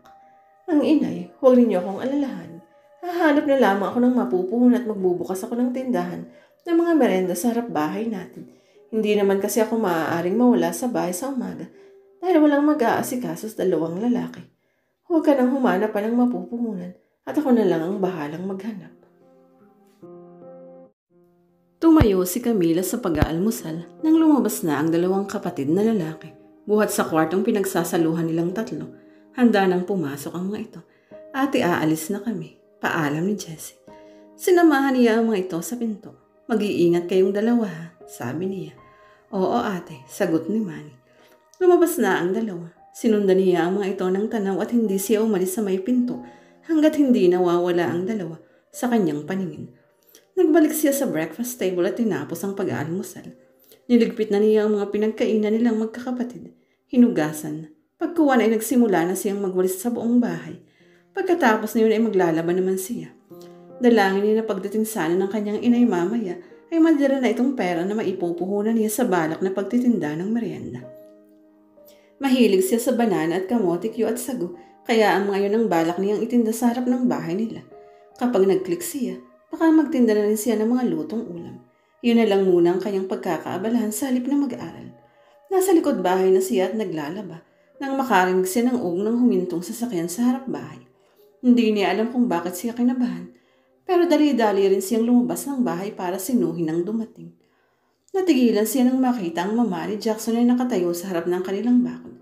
Ang inay, huwag ninyo akong alalahan. Hahanap na lamang ako ng mapupuhon at magbubukas ako ng tindahan ng mga merenda sa harap bahay natin. Hindi naman kasi ako maaaring mawala sa bahay sa umaga dahil walang mag-aasikaso sa dalawang lalaki. Huwag ka nang humanap pa ng mapupuhunan at ako na lang ang bahalang maghanap. Tumayo si Camila sa pag-aalmusal nang lumabas na ang dalawang kapatid na lalaki. Buhat sa kwartong pinagsasaluhan nilang tatlo, handa nang pumasok ang mga ito. Ate, aalis na kami. Paalam ni Jessie. Sinamahan niya ang mga ito sa pinto. Mag-iingat kayong dalawa, sabi niya. Oo ate, sagot ni Manny. Lumabas na ang dalawa. Sinundan niya ang mga ito ng tanaw at hindi siya umalis sa may pinto hanggat hindi nawawala ang dalawa sa kanyang paningin. Nagbalik siya sa breakfast table at tinapos ang pag-aalmusal. Niligpit na niya ang mga pinagkainan nilang magkakapatid. Hinugasan. Pagkuwan ay nagsimula na siyang magwalis sa buong bahay. Pagkatapos na yun ay maglalaban naman siya. Dalangin niya na pagdating sana ng kanyang inay mamaya ay madala na itong pera na maipupuhunan niya sa balak na pagtitinda ng merienda. Mahilig siya sa banana at kamote, Q at sago, kaya ang mga yun ang balak niyang itinda sa harap ng bahay nila. Kapag nag-click siya, baka magtinda na rin siya ng mga lutong ulam. Yun na lang muna ang kanyang pagkakaabalahan sa halip na mag-aaral. Nasa likod bahay na siya at naglalaba nang makarinig siya ng ng humintong sasakyan sa harap bahay. Hindi niya alam kung bakit siya kinabahan, pero dali-dali rin siyang lumabas ng bahay para sinuhin ang dumating. Natigilan siya nang makita ang mama ni Jackson ay nakatayo sa harap ng kanilang bakod.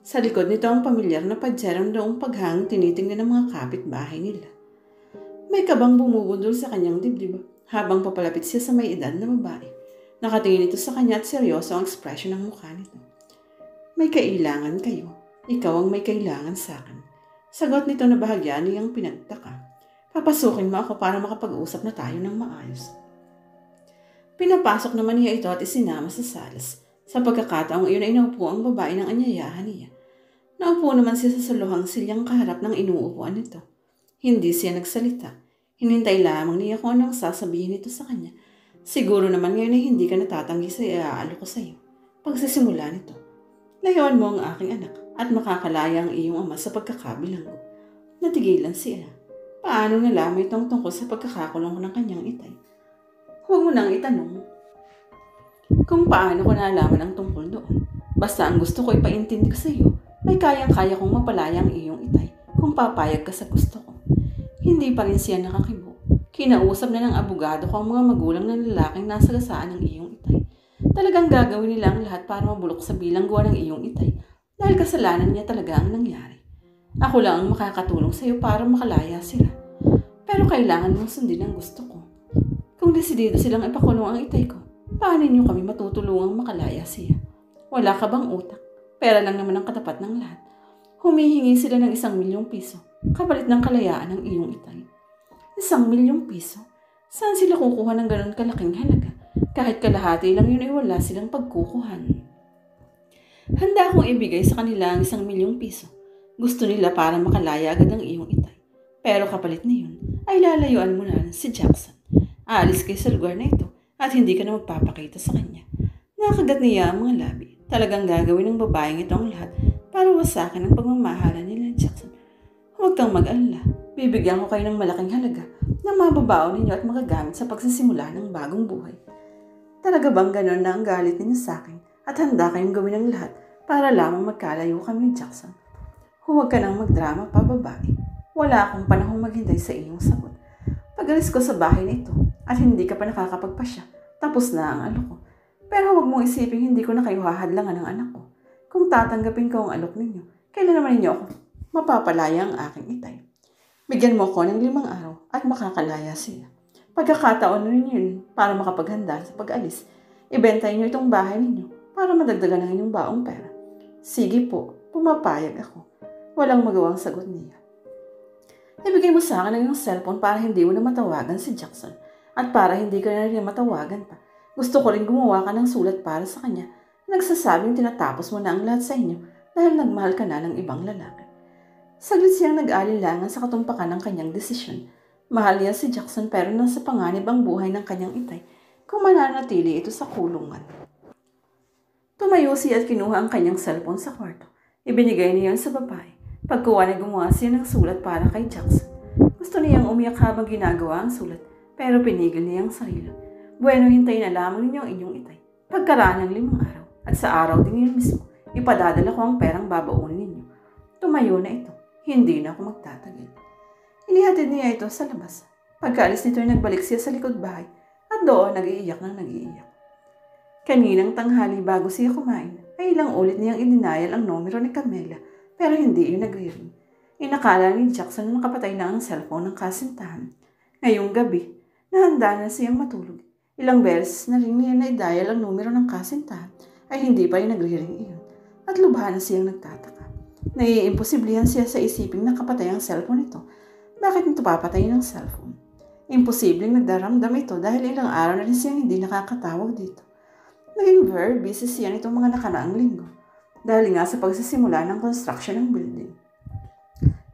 Sa likod nito ang pamilyar na padyaran noong paghang tinitingnan ng mga kapitbahay nila. May kabang bumubundol sa kanyang dibdib habang papalapit siya sa may edad na babae. Nakatingin ito sa kanya at seryoso ang ekspresyon ng mukha nito. May kailangan kayo. Ikaw ang may kailangan sa akin. Sagot nito na bahagya niyang pinagtaka. Papasukin mo ako para makapag-usap na tayo ng maayos. Pinapasok naman niya ito at isinama sa salas. Sa pagkakataong iyon ay naupo ang babae ng anyayahan niya. Naupo naman siya sa saluhang silyang kaharap ng inuupuan nito. Hindi siya nagsalita. Hinintay lamang niya kung anong sasabihin nito sa kanya. Siguro naman ngayon ay hindi ka natatanggi sa iaalo ko sa iyo. Pagsisimula nito. Layuan mo ang aking anak at makakalaya ang iyong ama sa pagkakabilanggo. Natigilan siya. Paano nalaman itong tungkol sa pagkakakulong ng kanyang itay? Huwag mo nang itanong kung paano ko nalaman ang tungkol doon. Basta ang gusto ko ipaintindi ko sa iyo, may kayang-kaya kong mapalaya ang iyong itay kung papayag ka sa gusto ko. Hindi pa rin siya nakakibo. Kinausap na ng abogado ko ang mga magulang ng lalaking nasa gasaan ng iyong itay. Talagang gagawin nila ang lahat para mabulok sa bilangguan ng iyong itay dahil kasalanan niya talaga ang nangyari. Ako lang ang makakatulong sa iyo para makalaya sila. Pero kailangan mong sundin ang gusto ko. Kung desidido silang ipakulong ang itay ko, paano niyo kami matutulungang makalaya siya? Wala ka bang utak? Pera lang naman ang katapat ng lahat. Humihingi sila ng 1,000,000 piso kapalit ng kalayaan ng iyong itay. 1,000,000 piso? Saan sila kukuha ng ganun kalaking halaga? Kahit kalahati lang yun ay wala silang pagkukuhan. Handa akong ibigay sa kanila ang 1,000,000 piso. Gusto nila para makalaya agad ang iyong itay. Pero kapalit na yun, ay lalayuan mo na si Jackson. Aalis kayo sa lugar na ito at hindi ka na magpapakita sa kanya. Nakagat niya ang mga labi. Talagang gagawin ng babaeng ito ang lahat para wasakin ang pagmamahalan nila ni Jackson. Huwag kang mag-alala. Bibigyan ko kayo ng malaking halaga na mababaon ninyo at magagamit sa pagsisimula ng bagong buhay. Talaga bang ganon na ang galit ninyo sa akin at handa kayong gawin ang lahat para lamang magkalayo kami ni Jackson? Huwag ka nang magdrama pa, babae. Wala akong panahong maghintay sa iyong sagot. Pag-alis ko sa bahay na ito at hindi ka pa nakakapagpasya, tapos na ang alok ko. Pero huwag mong isipin hindi ko na kayo hahadlangan ng anak ko. Kung tatanggapin ko ang alok ninyo, kailan naman ninyo ako mapapalaya ang aking itay? Bigyan mo ko ng 5 araw at makakalaya siya. Pagkakataon ninyo yun para makapaghanda sa pag-alis. Ibenta niyo itong bahay ninyo para madagdagan ang inyong baong pera. Sige po, pumapayag ako. Walang magawang sagot niya. Ibigay mo sa akin ang iyong cellphone para hindi mo na matawagan si Jackson. At para hindi ka na rin matawagan pa, gusto ko rin gumawa ka ng sulat para sa kanya. Nagsasabing tinatapos mo na ang lahat sa inyo dahil nagmahal ka na ng ibang lalaki. Saglit siyang nag-alinlangan sa katumpakan ng kanyang desisyon. Mahal niya si Jackson pero nasa panganib ang buhay ng kanyang itay kung mananatili ito sa kulungan. Tumayo siya at kinuha ang kanyang cellphone sa kwarto. Ibinigay niya yun sa babae. Pagkuha na gumawa siya ng sulat para kay Jackson. Gusto niyang umiyak habang ginagawa ang sulat pero pinigil niya ang sarili. Bueno, hintayin na lamang ninyo ang inyong itay. Pagkaraan ng 5 araw at sa araw din yun mismo, ipadadala ko ang perang babaunin ninyo. Tumayo na ito. Hindi na ako magtatagil. Inihatid niya ito sa labas. Pagkaalis nito ay nagbalik siya sa likod bahay at doon nag-iiyak ng nag-iiyak. Kaninang tanghali bago siya kumain ay ilang ulit niyang idinayal ang numero ni Camila pero hindi yun nagre-ring. Inakala ni Jackson na nakapatay na ang cellphone ng kasintahan. Ngayong gabi, nahanda na siyang matulog. Ilang beses na rin niya na-dial ang numero ng kasintahan ay hindi pa yung nagre-ring iyon at lubha na siyang nagtataka. Naiimposiblihan siya sa isiping nakapatay ang cellphone ito. Bakit nito papatayin ang cellphone? Imposibleng nagdaramdam ito dahil ilang araw na rin siyang hindi nakakatawag dito. Naging very busy siya nitong mga nakaraang linggo dahil nga sa pagsisimula ng construction ng building.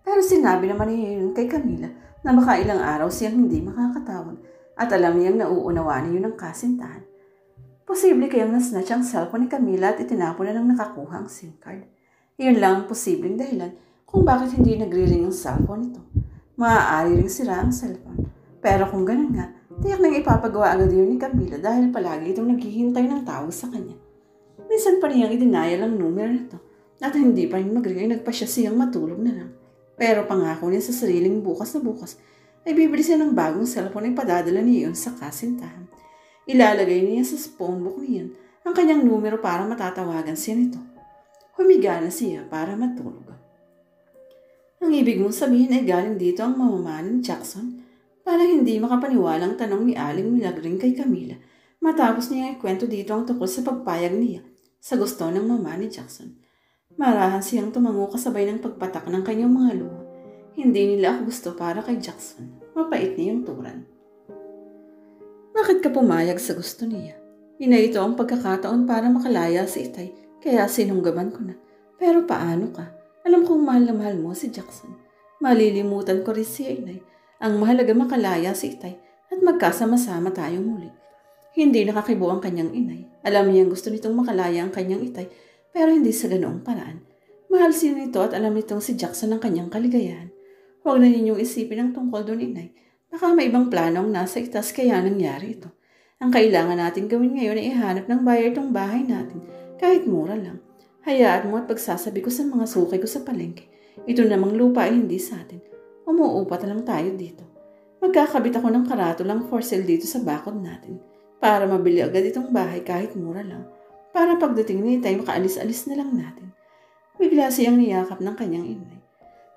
Pero sinabi naman niya yun kay Camila na baka ilang araw siyang hindi makakatawag at alam niyang nauunawaan niyo ng kasintahan. Posible kayang nasnatch ang cellphone ni Camila at itinapon na ng nakakuha ang SIM card. Iyon lang ang posibleng dahilan kung bakit hindi nagre-ring ang cellphone ito. Maaari ring sira ang cellphone. Pero kung ganun nga, tiyak nang ipapagawa agad yun ni Camila dahil palagi itong naghihintay ng tawag sa kanya. Minsan pa niyang idinayal ang numero nito at hindi pa rin mag-ring ay nagpasya siyang matulog na lang. Pero pangako niya sa sariling bukas na bukas ay bibili siya ng bagong cellphone ay padadala niya yun sa kasintahan. Ilalagay niya sa phone book niya ang kanyang numero para matatawagan siya nito. Humiga na siya para matulog. Ang ibig mong sabihin ay galing dito ang mamamahan ni Jackson? Parang hindi makapaniwalang tanong ni Aling Milagring kay Camila matapos niya ikwento dito ang tungkol sa pagpayag niya sa gusto ng mama ni Jackson. Marahan siyang tumango kasabay ng pagpatak ng kanyang mga luha. Hindi nila ako gusto para kay Jackson. Mapait niya yung turan. Bakit ka pumayag sa gusto niya? Ina ito ang pagkakataon para makalaya si Itay kaya sinunggaban ko na. Pero paano ka? Alam kong mahal na mahal mo si Jackson. Malilimutan ko rin si Inay. Ang mahalaga makalaya si Itay at magkasama-sama tayong muli. Hindi nakakibo ang kanyang inay. Alam niyang gusto nitong makalaya ang kanyang Itay pero hindi sa ganoong paraan. Mahal siya nito at alam nitong si Jackson ang kanyang kaligayahan. Huwag na ninyong isipin ang tungkol doon, Inay. Baka may ibang plano ang nasa itas kaya nangyari ito. Ang kailangan natin gawin ngayon ay ihanap ng buyer itong bahay natin kahit mura lang. Hayaan mo at pagsasabi ko sa mga suki ko sa palengke. Ito namang lupa ay hindi sa atin. Umuupat lang tayo dito. Magkakabit ako ng karatulang for sale dito sa bakod natin para mabili agad itong bahay kahit mura lang. Para pagdating ni Itay makaalis-alis na lang natin. Bigla siyang niyakap ng kanyang inay.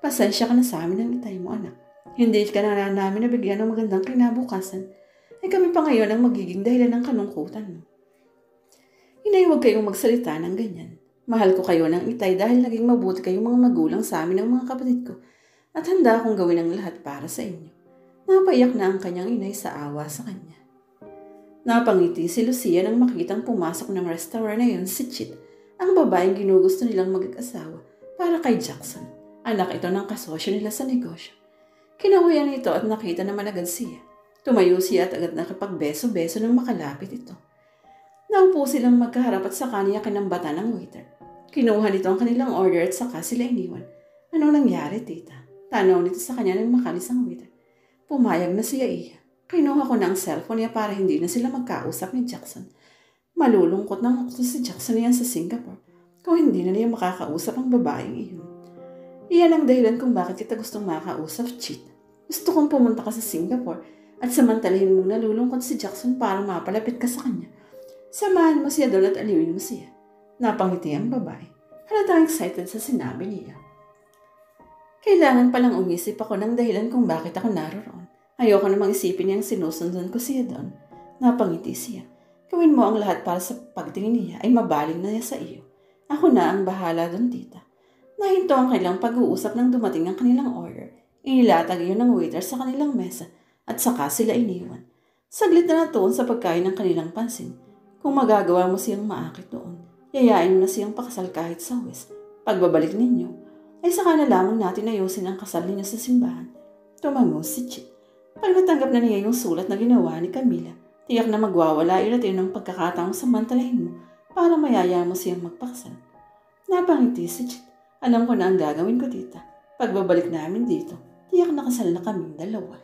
Pasensya ka na sa amin ng Itay mo, anak. Hindi ka na namin nabigyan ng magandang kinabukasan. Ay kami pa ngayon ang magiging dahilan ng kanungkutan mo. Inay, huwag kayong magsalita ng ganyan. Mahal ko kayo ng Itay dahil naging mabuti kayong mga magulang sa amin ng mga kapatid ko at handa akong gawin ang lahat para sa inyo. Napaiyak na ang kanyang inay sa awa sa kanya. Napangiti si Lucia nang makitang pumasok ng restaurant na yun si Chit, ang babaeng ginugusto nilang mag-asawa para kay Jackson. Anak ito ng kasosyo nila sa negosyo. Kinahuyan nito at nakita naman agad siya. Tumayo siya at agad nakipagbeso-beso nang makalapit ito. Naupo silang magkaharap at saka niya kinambata ng waiter. Kinuha nito ang kanilang order at saka sila iniwan. Anong nangyari, tita? Tanaw nito sa kanya nang makalis ang waiter. Pumayag na siya iya. Kinuha ko na ang cellphone niya para hindi na sila magkausap ni Jackson. Malulungkot nang ako si Jackson niyan sa Singapore kung hindi na niya makakausap ang babaeng iyon. Iyan ang dahilan kung bakit kita gustong makausap, Chit. Gusto kong pumunta ka sa Singapore at samantalahin mong nalulungkot si Jackson para mapalapit ka sa kanya. Samahan mo siya doon at aliwin mo siya. Napangiti ang babae. Halatang excited sa sinabi niya. Kailangan palang umisip ako ng dahilan kung bakit ako naroon. Ayoko namang isipin niyang sinusundan ko siya doon. Napangiti siya. Gawin mo ang lahat para sa pagtingin niya ay mabaling na niya sa iyo. Ako na ang bahala doon, tita. Nahinto ang kanilang pag-uusap nang dumating ang kanilang order. Inilatag iyon ng waiter sa kanilang mesa at saka sila iniwan. Saglit na natuon sa pagkain ng kanilang pansin. Kung magagawa mo siyang maakit doon, yayain mo na siyang pakasal kahit sa West. Pagbabalik ninyo, ay saka na lamang natin ayusin ang kasal ninyo sa simbahan. Tumango si Chit. Pag natanggap na niya yung sulat na ginawa ni Camila, tiyak na magwawala yun at yun ang pagkakataong samantalahin mo para mayaya mo siyang magpakasal. Napangiti si Chit. Alam ko na ang gagawin ko, tita. Pagbabalik namin dito, tiyak na kasal na kaming dalawa.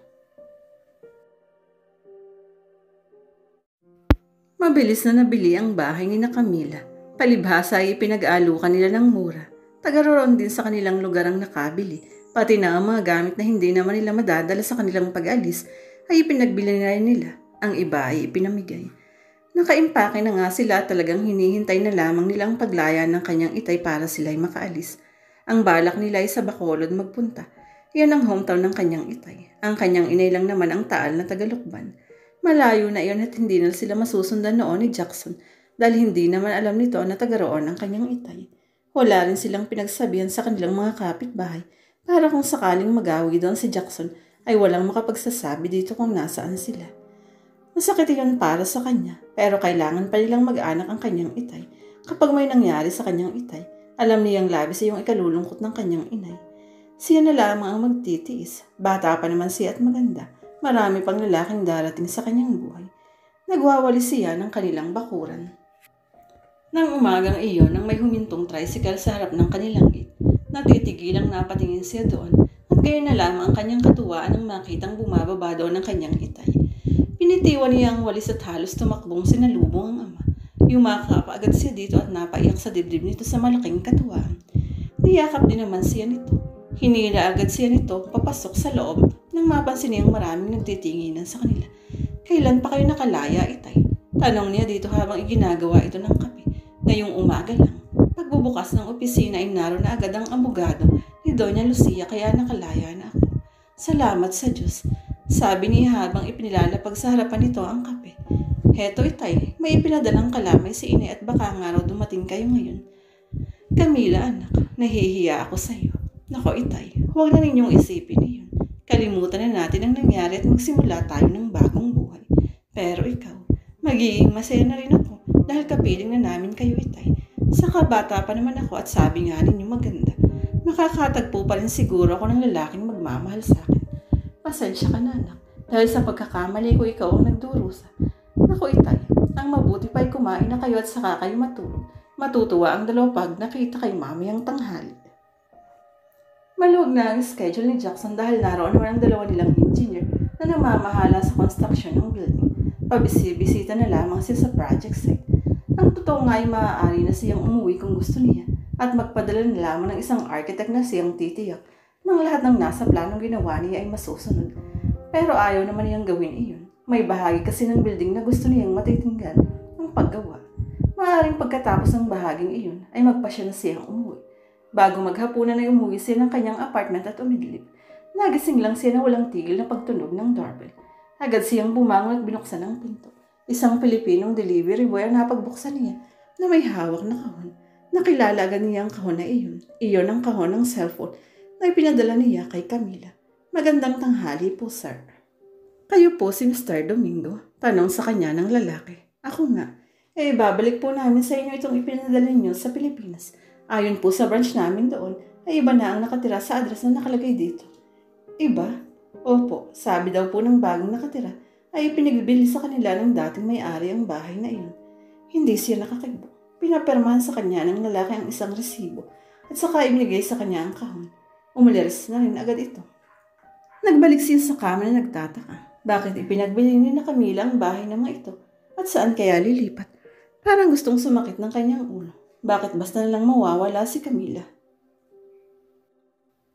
Mabilis na nabili ang bahay ni na Camila. Palibhasa ay ipinag-aalukan nila ng mura. Tagaroon din sa kanilang lugar ang nakabili. Pati na ang mga gamit na hindi naman nila madadala sa kanilang pag-alis ay ipinagbili na rin nila. Ang iba ay ipinamigay. Nakaimpake na nga sila, talagang hinihintay na lamang nilang paglaya ng kanyang itay para sila'y makaalis. Ang balak nila ay sa Bacolod magpunta. Yan ang hometown ng kanyang itay. Ang kanyang inay lang naman ang Taal na Tagalukban. Malayo na iyon at hindi na sila masusundan noon ni Jackson dahil hindi naman alam nito na tagaroon ang kanyang itay. Wala rin silang pinagsabihan sa kanilang mga kapitbahay para kung sakaling magawi doon si Jackson ay walang makapagsasabi dito kung nasaan sila. Masakit iyon para sa kanya pero kailangan pa nilang mag-anak ang kanyang itay. Kapag may nangyari sa kanyang itay, alam niyang labis yung ikalulungkot ng kanyang inay. Siya na lamang ang magtitiis. Bata pa naman siya at maganda. Marami pang lalaking darating sa kanyang buhay. Nagwawalis siya ng kanilang bakuran. Nang umagang iyon, nang may humintong tricycle sa harap ng kanilang gate, natitigilang napatingin siya doon at gayon na lamang ang kanyang katuwaan nang makitang bumababa doon ng kanyang itay. Pinitiwan niya ang walis at halos tumakbong sinalubong ang ama. Yumakap agad siya dito at napaiyak sa dibdib nito sa malaking katuwaan. Niyakap din naman siya nito. Hinila agad siya nito papasok sa loob nang mapansin niyang maraming nagtitinginan sa kanila. Kailan pa kayo nakalaya, itay? Tanong niya dito habang iginagawa ito ng kape. Ngayong umaga lang. Pagbubukas ng opisina ay naroon na agad ang abogado ni Doña Lucia kaya nakalaya na ako. Salamat sa Diyos, sabi niya habang ipinilalapag sa harapan nito ang kape. Heto, itay, may ipinadalang kalamay si Ine at baka nga raw dumating kayo ngayon. Camila, anak, nahihiya ako sa iyo. Nako, itay, huwag na ninyong isipin iyon. Kalimutan na natin ang nangyari at magsimula tayo ng bagong buhay. Pero ikaw, magiging masaya na rin ako dahil kapiling na namin kayo, itay. Saka bata pa naman ako at sabi nga ninyo maganda. Makakatagpo pa rin siguro ako ng lalaking magmamahal sa akin. Pasensya ka na, anak, dahil sa pagkakamali ko ikaw ang nagdurusa. Naku, itay, ang mabuti pa'y kumain na kayo at saka kayo matulog. Matutuwa ang dalawa pag nakita kayo mamayang tanghali. Maluwag na ang schedule ni Jackson dahil naroon naman ang dalawa nilang engineer na namamahala sa construction ng building. Pabisibisita na lamang siya sa project site. Ang totoo nga ay maaari na siyang umuwi kung gusto niya at magpadala na lamang ng isang architect na siyang titiyak nang lahat ng nasa planong ginawa niya ay masusunod. Pero ayaw naman niyang gawin iyon. May bahagi kasi ng building na gusto niyang matitinggan ang paggawa. Maaaring pagkatapos ng bahaging iyon ay magpasya na siyang umuwi. Bago maghapunan ay umuwi siya ng kanyang apartment at umidlip. Nagising lang siya na walang tigil na pagtunog ng doorbell. Agad siyang bumangon at binuksan ang pinto. Isang Pilipinong delivery boy ang napagbuksan niya na may hawak na kahon. Nakilala agad niya ang kahon na iyon. Iyon ang kahon ng cellphone na ipinadala niya kay Camila. Magandang tanghali po, sir. Kayo po si Mr. Domingo? Tanong sa kanya ng lalaki. Ako nga. Babalik po namin sa inyo itong ipinadala niyo sa Pilipinas. Ayon po sa branch namin doon, ay iba na ang nakatira sa address na nakalagay dito. Iba? Opo, sabi daw po ng bagong nakatira ay pinagbili sa kanila ng dating may-ari ang bahay na iyon. Hindi siya nakakibo. Pinapermahan sa kanya ng lalaki ang isang resibo at saka ibinigay sa kanya ang kahon. Umalis na rin agad ito. Nagbalik siya sa kama na nagtataka. Bakit ipinagbili ni na Camila ang bahay na mga ito at saan kaya lilipat? Parang gustong sumakit ng kanyang ulo. Bakit basta na lang mawawala si Camila?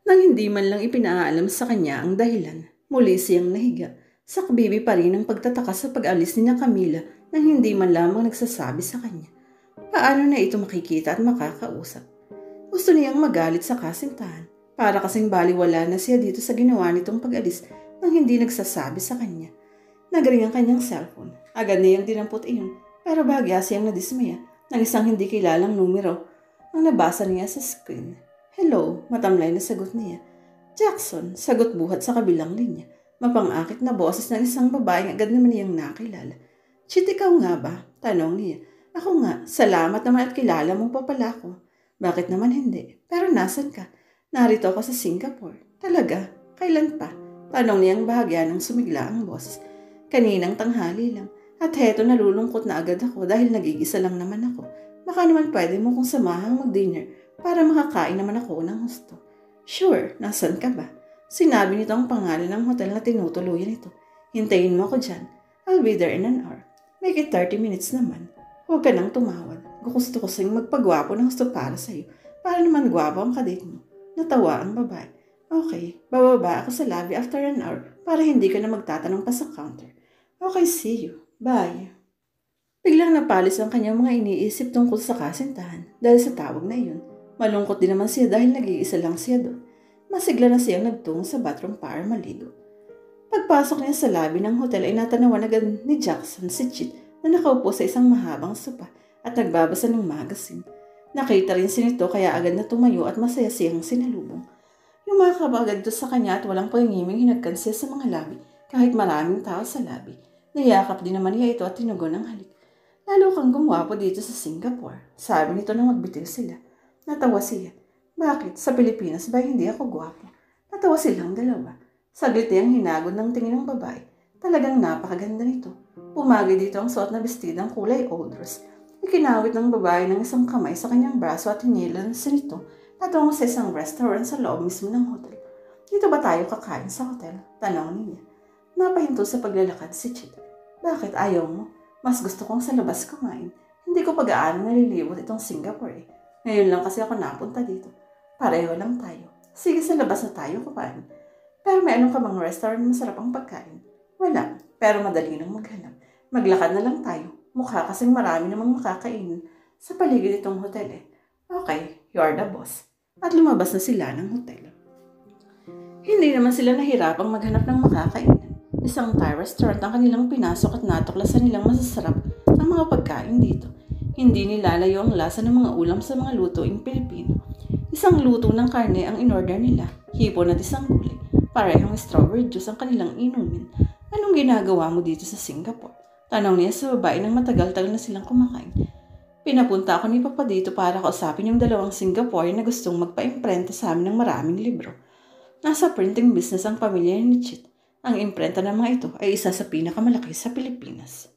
Nang hindi man lang ipinaalam sa kanya ang dahilan, muli siyang nahiga. Sakbibi pa rin ang pagtataka sa pag-alis ni na Camila nang hindi man lamang nagsasabi sa kanya. Paano na ito makikita at makakausap? Gusto niyang magalit sa kasintahan. Para kasing baliwala na siya dito sa ginawa nitong pag-alis nang hindi nagsasabi sa kanya. Nagring ang kanyang cellphone. Agad niyang dinampot iyon pero bahagya siyang nadismaya ng isang hindi kilalang numero ang nabasa niya sa screen. Hello, matamlay na sagot niya. Jackson, sagot buhat sa kabilang linya. Mapang-akit na boses ng isang babaeng agad naman niyang nakilala. Chit, ikaw nga ba? Tanong niya. Ako nga, salamat naman at kilala mo pa pala ako. Bakit naman hindi? Pero nasan ka? Narito ako sa Singapore. Talaga? Kailan pa? Tanong niyang bahagya ng sumigla ang boses. Kaninang tanghali lang. At heto nalulungkot na agad ako dahil nag-iisa lang naman ako. Baka naman pwede mo kong samahang mag-dinner para makakain naman ako ng gusto. Sure, nasan ka ba? Sinabi nito ang pangalan ng hotel na tinutuluyan ito. Hintayin mo ako dyan. I'll be there in an hour. Make it 30 minutes naman. Huwag ka nang tumawad. Gusto ko sa'yo magpagwapo ng gusto para sa'yo. Para naman gwapo ang kadate mo. Natawa ang babae. Okay, bababa ako sa lobby after an hour para hindi ka na magtatanong pa sa counter. Okay, see you. Bye. Biglang napalis ang kanyang mga iniisip tungkol sa kasintahan dahil sa tawag na iyon. Malungkot din naman siya dahil nag-iisa lang siya doon. Masigla na siyang nagtungo sa bathroom para maligo. Pagpasok niya sa lobby ng hotel ay natanawan agad ni Jackson si Chit na nakaupo sa isang mahabang sopa at nagbabasa ng magazine. Nakita rin si nito kaya agad na tumayo at masaya siyang sinalubong. Yumakap agad doon sa kanya at walang pangingiming hinagkan siya sa mga lobby kahit maraming tao sa lobby. Niyakap din naman niya ito at tinugon ng halik. Lalo kang gumwapo dito sa Singapore, sabi nito nang magbitiw sila. Natawa siya. Bakit? Sa Pilipinas ba hindi ako gwapo? Natawa silang dalawa. Saglit niyang hinagod ng tingin ng babae. Talagang napakaganda nito. Pumagi dito ang suot na bestidang kulay old rose. Ikinawit ng babae ng isang kamay sa kanyang braso at hinilan sa nito patungo sa isang restaurant sa loob mismo ng hotel. Dito ba tayo kakain sa hotel? Tanong niya. Napahinto sa paglalakad si Chit. Bakit ayaw mo? Mas gusto kong sa labas kumain. Hindi ko pag-aano naliliwat itong Singapore eh. Ngayon lang kasi ako napunta dito. Pareho lang tayo. Sige, sa labas na tayo kumain. Pero may anong ka bang restaurant masarap ang pagkain? Wala, pero madali nang maghanap. Maglakad na lang tayo. Mukha kasing marami namang makakainin sa paligid itong hotel eh. Okay, you're the boss. At lumabas na sila ng hotel. Hindi naman sila nahirapang maghanap ng makakainin. Isang Thai restaurant ang kanilang pinasok at natuklasan nilang masasarap ang mga pagkain dito. Hindi nilalayo ang lasa ng mga ulam sa mga lutuing Pilipino. Isang luto ng karne ang in-order nila, hipon at isang gulay. Parehong strawberry juice ang kanilang inumin. Anong ginagawa mo dito sa Singapore? Tanong niya sa babae nang matagal-tagal na silang kumakain. Pinapunta ako ni Papa dito para kausapin yung dalawang Singaporean na gustong magpa-imprenta sa amin ng maraming libro. Nasa printing business ang pamilya ni Chit. Ang imprenta ng mga ito ay isa sa pinakamalaki sa Pilipinas.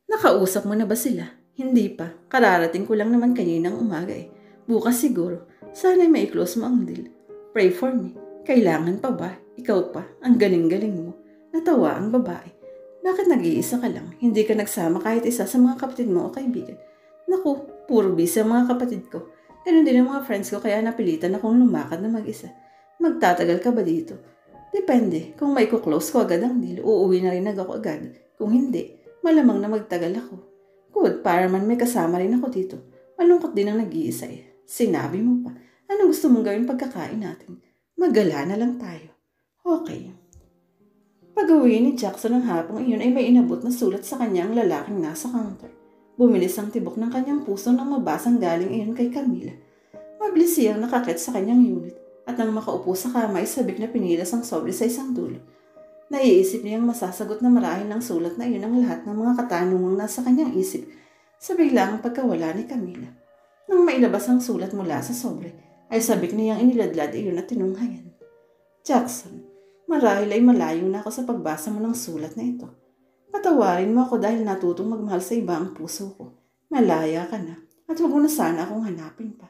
Nakausap mo na ba sila? Hindi pa. Kararating ko lang naman kaninang umaga eh. Bukas siguro. Sana'y mai-close mo ang deal. Pray for me. Kailangan pa ba? Ikaw pa. Ang galing-galing mo. Natawa ang babae. Bakit nag-iisa ka lang? Hindi ka nagsama kahit isa sa mga kapatid mo o kaibigan? Naku, puro busy ang mga kapatid ko. Ganun din ang mga friends ko kaya napilitan akong lumakad na mag-isa. Magtatagal ka ba dito? Depende. Kung may kuklose ko agad ang deal, uuwi na rin ako agad. Kung hindi, malamang na magtagal ako. Good, para man may kasama rin ako dito. Malungkot din ang nag-iisa eh. Sinabi mo pa. Anong gusto mong gawin pagkakain natin? Magala na lang tayo. Okay. Pag-uwi ni Jackson ng hapong iyon ay may inabot na sulat sa kanyang lalaking nasa counter. Bumilis ang tibok ng kanyang puso nang mabasang galing iyon kay Camila. Mabilis siyang nakakit sa kanyang unit. At nang makaupo sa kama ay sabik na pinilas ang sobre sa isang dulo. Naiisip niyang masasagot na marahil ng sulat na iyon ang lahat ng mga katanungang nasa kanyang isip sa biglaang pagkawala ni Camila. Nang mailabas ang sulat mula sa sobre, ay sabik niyang iniladlad iyon at tinunghayan. Jackson, marahil ay malayo na ako sa pagbasa mo ng sulat na ito. Patawarin mo ako dahil natutong magmahal sa iba ang puso ko. Malaya ka na at huwag mo na sana akong hanapin pa.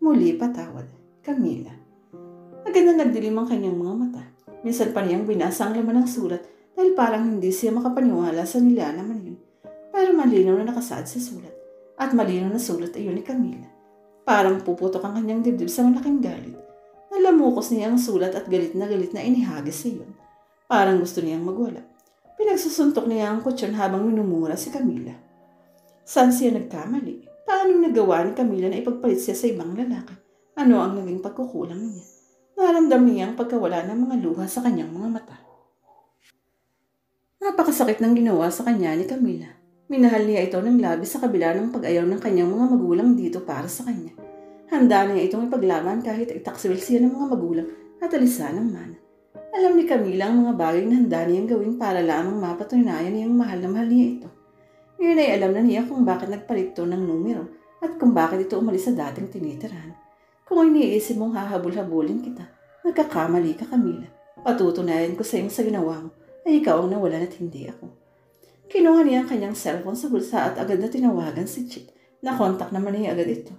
Muli patawad, Camila. Agad na nagdilim ang kanyang mga mata. Minsan pa niyang binasa ang laman ng sulat dahil parang hindi siya makapaniwala sa nilalaman yun. Pero malinaw na nakasaad sa sulat. At malinaw na sulat ay yun ni Camila. Parang puputok ang kanyang dibdib sa malaking galit. Nalamukos niya ang sulat at galit na inihagis sa iyon. Parang gusto niyang magwala. Pinagsusuntok niya ang kutsyon habang minumura si Camila. Saan siya nagkamali? Paano nagawa ni Camila na ipagpalit siya sa ibang lalaki? Ano ang naging pagkukulang niya? Naramdam niya ang pagkawala ng mga luha sa kanyang mga mata. Napakasakit ng ginawa sa kanya ni Camila. Minahal niya ito ng labis sa kabila ng pag-ayaw ng kanyang mga magulang dito para sa kanya. Handa niya itong ipaglaban kahit itakswil siya ng mga magulang at alisan ng mana. Alam ni Camila ang mga bagay na handa niyang gawin para lamang mapatunayan niyang mahal na mahal niya ito. Ngayon ay alam na niya kung bakit nagpalit ito ng numero at kung bakit ito umalis sa dating tinitirahan. Kung iniisip mong hahabol-habulin kita, nagkakamali ka, Camila. Patutunayan ko sa iyong sa ginawa mo ay ikaw ang nawalan at hindi ako. Kinuha niya ang kanyang cellphone sa bulsa at agad na tinawagan si Chit. Nakontak naman niya agad ito.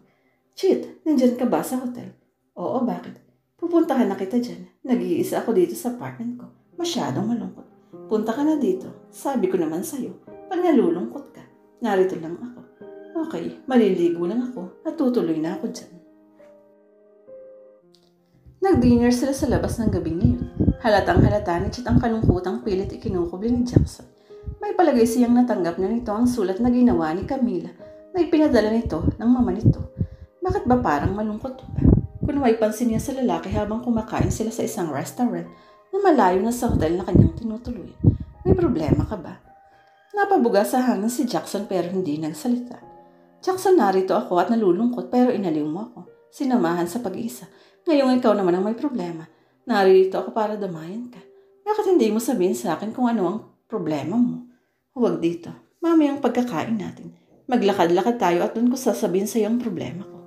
Chit, nandyan ka ba sa hotel? Oo, bakit? Pupuntahan na kita dyan. Nag-iisa ako dito sa apartment ko. Masyadong malungkot. Punta ka na dito. Sabi ko naman sa'yo, pag nalulungkot ka, narito lang ako. Okay, maliligo lang ako at tutuloy na ako dyan. Nag-dinner sila sa labas ng gabing iyon. Halatang halata ni Chit ang kalungkutang pilit ikinukubli ni Jackson. May palagay siyang natanggap na nito ang sulat na ginawa ni Camila na ipinadala nito ng mama nito. Bakit ba parang malungkot pa? Kunway pansin niya sa lalaki habang kumakain sila sa isang restaurant na malayo na sa hotel na kanyang tinutuloy. May problema ka ba? Napabuga sa hangin si Jackson pero hindi nagsalita. Jackson, narito ako at nalulungkot pero inaliw mo ako. Sinamahan sa pag-iisa. Ngayong ikaw naman ang may problema. Narito ako para damayan ka. Bakit hindi mo sabihin sa akin kung ano ang problema mo? Huwag dito. Mamayang pagkakain natin. Maglakad-lakad tayo at doon ko sasabihin sa iyo ang problema ko.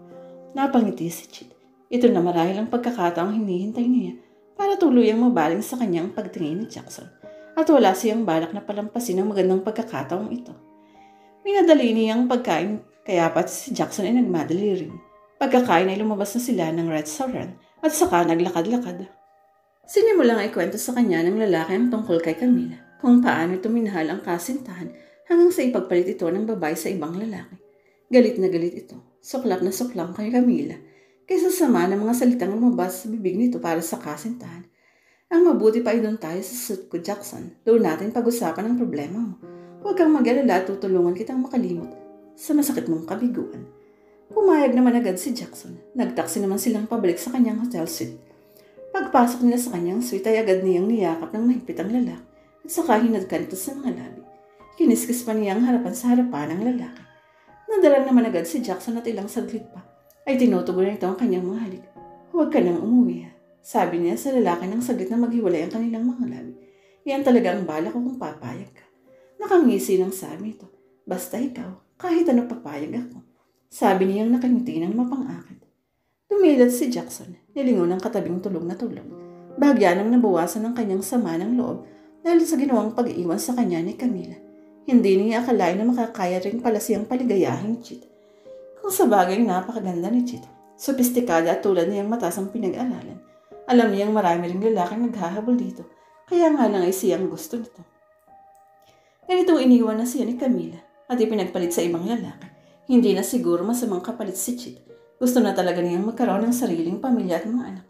Napangiti si Chit. Ito na marahil ang pagkakataong hinihintay niya para tuluyang mabaling sa kanyang pagtingin ni Jackson. At wala siyang balak na palampasin ang magandang pagkakataong ito. Minadali niyang pagkain kaya pati si Jackson ay nagmadali rin. Pagkakain ay lumabas na sila ng restaurant at saka naglakad-lakad. Sinimulang ikwento sa kanya ng lalaki ang tungkol kay Camila kung paano ito minahal ang kasintahan hanggang sa ipagpalit ito ng babae sa ibang lalaki. Galit na galit ito. Suklap na suklap kay Camila kaysa sama ng mga salitang lumabas sa bibig nito para sa kasintahan. Ang mabuti pa ay doon tayo sa suit ko, Jackson. Doon natin pag-usapan ang problema mo. Huwag kang mag-alala at tutulungan kitang makalimot sa masakit mong kabiguan. Pumayag naman agad si Jackson. Nagtaksi naman silang pabalik sa kanyang hotel suite. Pagpasok nila sa kanyang suite ay agad niyang niyakap ng mahigpit ang lalaki at saka hinadkan ito sa mga labi. Kiniskis pa niya ang harapan sa harapan ng lalaki. Nadalang naman agad si Jackson at ilang saglit pa ay tinutugon nito ang kanyang mga halik. Huwag ka nang umuwi, sabi niya sa lalaki ng saglit na maghiwalay ang kanilang mga labi. Yan talaga ang bala ko kung papayag ka. Nakangisi ng sabi ito. Basta ikaw, kahit ano papayag ako. Sabi niyang nakangiti ng mapang-akit. Tumilat si Jackson, nilingon ng katabing tulog na tulog. Bahagya nang nabawasan ng kanyang sama ng loob dahil sa ginawang pag-iwan sa kanya ni Camila. Hindi niya akalain na makakaya rin pala siyang paligayahin ni Chit. Kung sa bagay napakaganda ni Chit, sopistikada at tulad niyang matas ang pinag-aralan. Alam niyang marami ring lalaking naghahabol dito, kaya nga lang ay siyang gusto nito. Ganitong iniwan na siya ni Camila at ipinagpalit sa ibang lalaki. Hindi na siguro masamang kapalit si Chit. Gusto na talaga niyang magkaroon ng sariling pamilya at mga anak.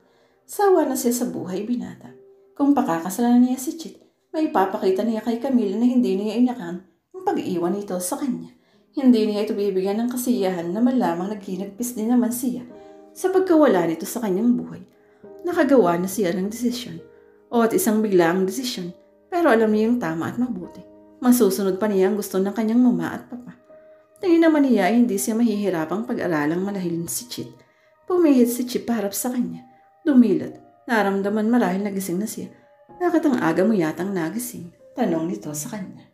Sawa na siya sa buhay binata. Kung pakakasalan niya si Chit, may ipapakita niya kay Camila na hindi niya inakan ang pag-iwan nito sa kanya. Hindi niya ito bibigyan ng kasiyahan na malamang naghinagpis din naman siya sa pagkawala nito sa kanyang buhay. Nakagawa na siya ng desisyon o at isang biglaang desisyon pero alam niya yung tama at mabuti. Masusunod pa niya ang gusto ng kanyang mama at papa. Tingin naman niya ay hindi siya mahihirapang pag-aralang malahilin si Chit. Pumihit si Chit paharap sa kanya. Dumilat. Naramdaman marahil nagising na siya. Bakit ang aga mo yatang nagising? Tanong nito sa kanya.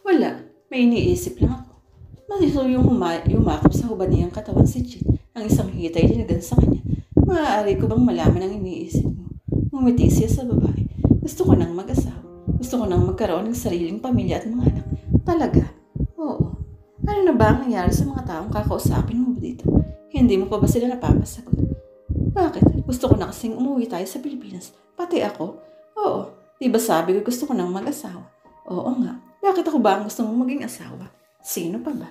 Wala. May iniisip lang ako. Masiso yung yumakap sa hubad niyang katawan si Chit. Ang isang hitay dinagan sa kanya. Maaari ko bang malaman ang iniisip mo? Ngumiti siya sa babae. Gusto ko nang mag-asawa. Gusto ko nang magkaroon ng sariling pamilya at mga anak. Talaga? Oo. Ano na ba ang nangyari sa mga taong kakausapin mo dito? Hindi mo pa ba sila napapasagot? Bakit? Gusto ko na kasing umuwi tayo sa Pilipinas. Pati ako? Oo. Di ba sabi ko gusto ko nang mag-asawa? Oo nga. Bakit ako ba ang gusto mong maging asawa? Sino pa ba?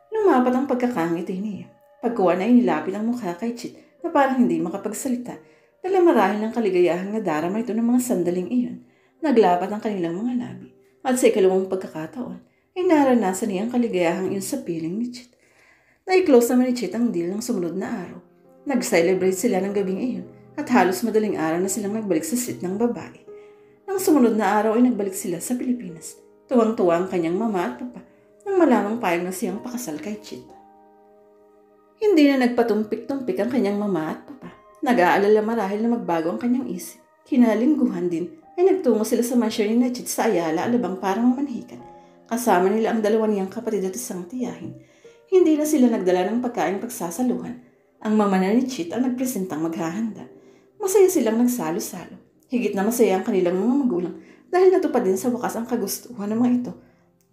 Lumapat ang pagkakangiti niya. Pagkuha na inilapit ang mukha kay Chit na parang hindi makapagsalita. Dala marahil ng kaligayahan na darama ito ng mga sandaling iyon. Naglapat ang kanilang mga labi. At sa ikalawang pagkakataon, ay naranasan niya ang kaligayahang iyon sa piling ni Chit. Na-close naman ni Chit ang deal ng sumunod na araw. Nag-celebrate sila ng gabing iyon at halos madaling araw na silang nagbalik sa seat ng babae. Nang sumunod na araw ay nagbalik sila sa Pilipinas. Tuwang-tuwa ang kanyang mama at papa nang malamang payag na siyang pakasal kay Chit. Hindi na nagpatumpik-tumpik ang kanyang mama at papa. Nag-aalala marahil na magbago ang kanyang isip. Kinalingguhan din ay nagtungo sila sa mansyon ni Chit sa Ayala, Alabang para mamanhikan. Kasama nila ang dalawa niyang kapatid at isang tiyahin. Hindi na sila nagdala ng pagkain pagsasaluhan. Ang mama na ni Chit ang nagpresentang maghahanda. Masaya silang nagsalo-salo. Higit na masaya ang kanilang mga magulang dahil natupad din sa wakas ang kagustuhan ng mga ito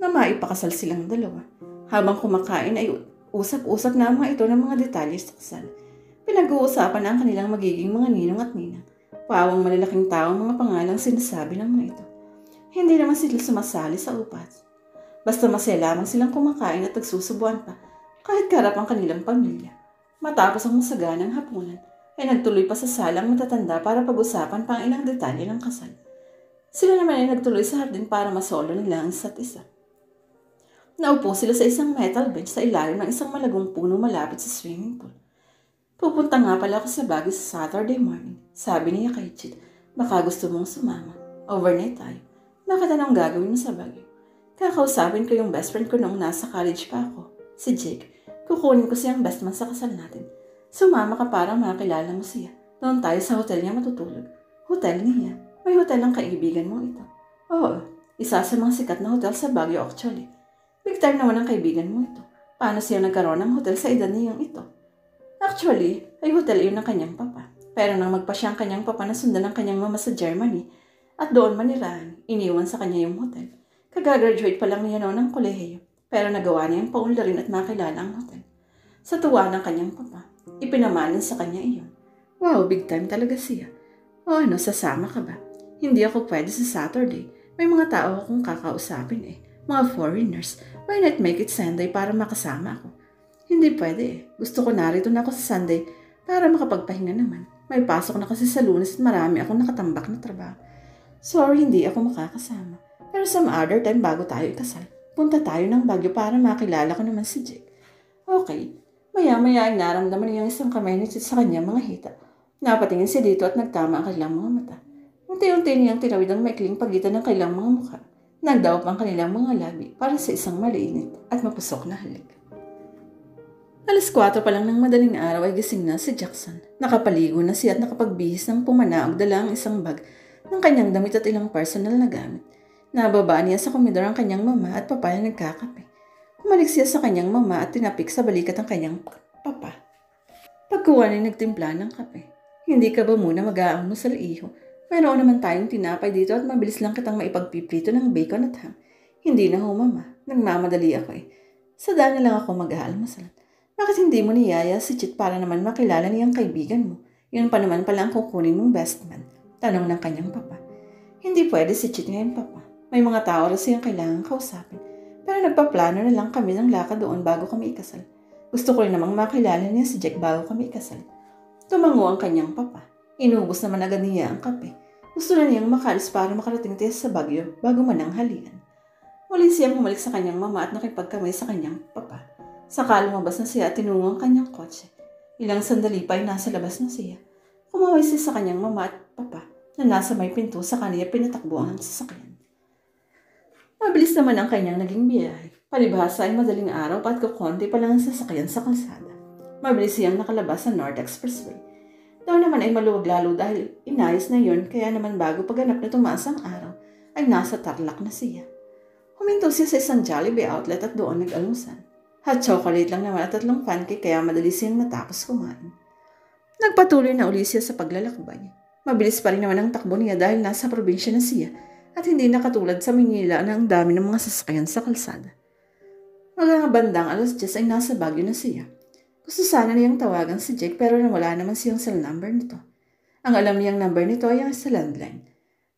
na maipakasal silang dalawa. Habang kumakain ay usap-usap na ang mga ito ng mga detalye sa kasal. Pinag-uusapan na ang kanilang magiging mga ninong at ninang. Pawang malalaking tao ang mga pangalang sinasabi ng mga ito. Hindi naman sila sumasali sa upas. Basta masaya lamang silang kumakain at nagsusubuan pa kahit karap ang kanilang pamilya. Matapos ang masaganang hapunan, ay nagtuloy pa sa salang matatanda para pag-usapan pa ang ilang detalye ng kasal. Sila naman ay nagtuloy sa hardin para masolo nila ang isa't isa. Naupo sila sa isang metal bench sa ilalim ng isang malagong puno malapit sa swimming pool. Pupunta nga pala ako sa Baguio sa Saturday morning, sabi niya kay Chit. Baka gusto mong sumama. Overnight tayo. Bakit anong gagawin mo sa Baguio? Kakausapin ko yung best friend ko noong nasa college pa ako, si Jake. Kukunin ko siyang best man sa kasal natin. Sumama ka para makilala mo siya. Doon tayo sa hotel niya matutulog. Hotel niya. May hotel ng kaibigan mo ito. Oo, isa sa mga sikat na hotel sa Baguio actually. Big time naman ang kaibigan mo ito. Paano siya nagkaroon ng hotel sa edad niyang ito? Actually, ay hotel iyon ng kanyang papa. Pero nang magpa siya ang kanyang papa na sundan ng kanyang mama sa Germany at doon manirahan, iniwan sa kanya yung hotel. Kagagraduate pa lang niya noon ng kolehiyo, pero nagawa niyang paunlarin at makilala ang hotel. Sa tuwa ng kanyang papa, ipinamanin sa kanya iyon. Wow, big time talaga siya. O ano, sasama ka ba? Hindi ako pwede sa Saturday. May mga tao akong kakausapin eh. Mga foreigners. Why not make it Sunday para makasama ako? Hindi pwede eh. Gusto ko narito na ako sa Sunday para makapagpahinga naman. May pasok na kasi sa Lunes at marami akong nakatambak na trabaho. Sorry, hindi ako makakasama. Pero some other time bago tayo ikasal, punta tayo ng Baguio para makilala ko naman si Jake. Okay. Maya-maya ay naramdaman niyang isang kamay ni Chit sa kanyang mga hita. Napatingin siya dito at nagtama ang kanilang mga mata. Unti-unti niyang tinawid ang maikling pagitan ng kanilang mga mukha. Nagdawap ang kanilang mga labi para sa isang maliinit at mapusok na halik. Alas 4 pa lang ng madaling araw ay gising na si Jackson. Nakapaligo na siya at nakapagbihis ng pumanaog dala ang isang bag ng kanyang damit at ilang personal na gamit. Nababa niya sa komedor ang kanyang mama at papa na nagkakape. Umalik siya sa kanyang mama at tinapik sa balikat ang kanyang papa. Pagkuha niya nagtimpla ng kape. Hindi ka ba muna mag-aalmusal, iho? Mayroon naman tayong tinapay dito at mabilis lang kitang maipagpiprito ng bacon at ham. Hindi na ho, mama. Nagmamadali ako eh. Sada na lang ako mag-aalmusal. Bakit hindi mo niyaya si Chit para naman makilala niyang kaibigan mo? Yun pa naman pala ang kukunin mong best man. Tanong ng kanyang papa. Hindi pwede si Chit ngayon, papa. May mga tao rin siyang kailangang kausapin. Pero nagpaplano na lang kami ng lakad doon bago kami ikasal. Gusto ko rin namang makilala niya si Jack bago kami ikasal. Tumango ang kanyang papa. Inubos naman agad niya ang kape. Gusto na niyang makalis para makarating tayo sa Baguio bago mananghalian. Muli siyang bumalik sa kanyang mama at nakipagkamay sa kanyang papa. Saka lumabas na siya at tinungo ang kanyang kotse. Ilang sandali pa ay nasa labas na siya. Kumaway siya sa kanyang mama at papa na nasa may pinto sa kanya pinatakbo ang sasakyan. Mabilis naman ang kanyang naging biyahe. Palibhasa ay madaling araw at kukonti pa lang ang sasakyan sa kalsada. Mabilis siyang nakalabas sa North Expressway. Doon naman ay maluwag lalo dahil inayos na yon kaya naman bago pagganap na tumaas ang araw ay nasa Tarlac na siya. Huminto siya sa isang Jollibee outlet at doon nag-almusal. Hot chocolate lang naman at 3 pancake kaya madali siyang matapos kumain. Nagpatuloy na uli siya sa paglalakbay. Mabilis pa rin naman ang takbo niya dahil nasa probinsya na siya at hindi na katulad sa Manila na ang dami ng mga sasakyan sa kalsada. Hanggang bandang alas 10 ay nasa Baguio na siya. Gusto sana niyang tawagan si Jake pero wala naman siyang cell number nito. Ang alam niyang number nito ay ang sa landline.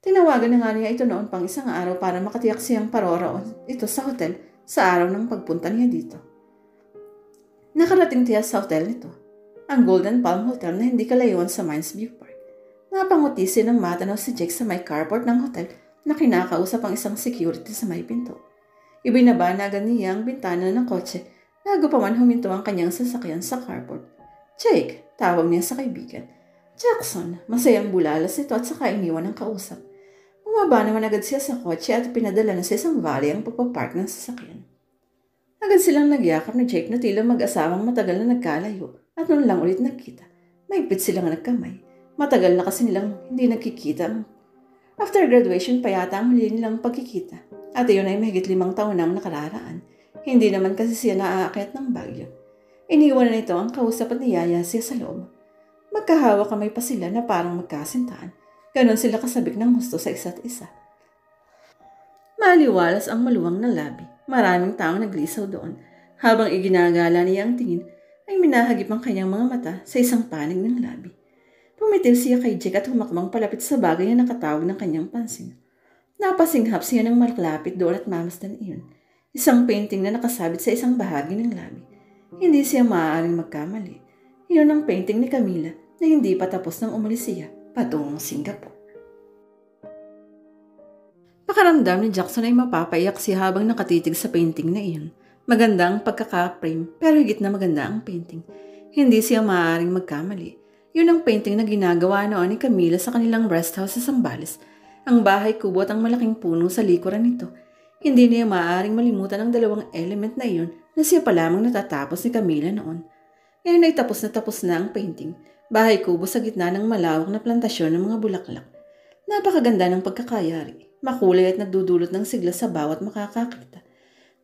Tinawagan na nga niya ito noon pang isang araw para makatiyak siyang paroroon ito sa hotel sa araw ng pagpunta niya dito. Nakarating siya sa hotel nito, ang Golden Palm Hotel na hindi kalayuan sa Mines View Park. Napanguti ng matanaw si Jake sa may carport ng hotel na kinakausap ang isang security sa may pinto. Ibinaba na agad niya ang bintana ng kotse bago pa man huminto ang kanyang sasakyan sa carport. Jake, tawag niya sa kaibigan. Jackson, masayang bulalas ito at saka iniwan ang kausap. Bumaba naman agad siya sa kotse at pinadala na sa isang valley ang pagpapark ng sasakyan. Agad silang nagyakap ni Jake na tila mag-asawang matagal na nagkalayo at noon lang ulit nagkita. Maigpit silang nagkamay. Matagal na kasi nilang hindi nagkikita. After graduation pa yata ang huli nilang pagkikita. At iyon ay mahigit 5 taon nang nakararaan. Hindi naman kasi siya naaakyat ng Baguio. Iniwan na nito ang kausap at niyaya siya sa loob. Magkahawak kamay pa sila na parang magkasintahan. Ganon sila kasabik ng gusto sa isa't isa. Maliwalas ang maluwang na labi. Maraming taong naglisaw doon. Habang iginagala niya ang tingin, ay minahagip ang kanyang mga mata sa isang panig ng labi. Pumitiw siya kay Jake at humakbang palapit sa bagay na nakatawag ng kanyang pansin. Napasinghap siya ng malapit doon at mamasdan iyon. Isang painting na nakasabit sa isang bahagi ng labi. Hindi siya maaaring magkamali. Iyon ang painting ni Camila na hindi pa tapos nang umalis siya patungong Singapore. Pakaramdam ni Jackson ay mapapaiyak siya habang nakatitig sa painting na iyon. Maganda ang pagkaka-frame pero higit na maganda ang painting. Hindi siya maaaring magkamali. Yun ang painting na ginagawa noon ni Camila sa kanilang rest house sa Zambales. Ang bahay kubo at ang malaking puno sa likuran nito. Hindi niya maaaring malimutan ang dalawang element na iyon na siya pa lamang natatapos ni Camila noon. Ngayon ay tapos na ang painting. Bahay kubo sa gitna ng malawak na plantasyon ng mga bulaklak. Napakaganda ng pagkakayari. Makulay at nagdudulot ng sigla sa bawat makakakita.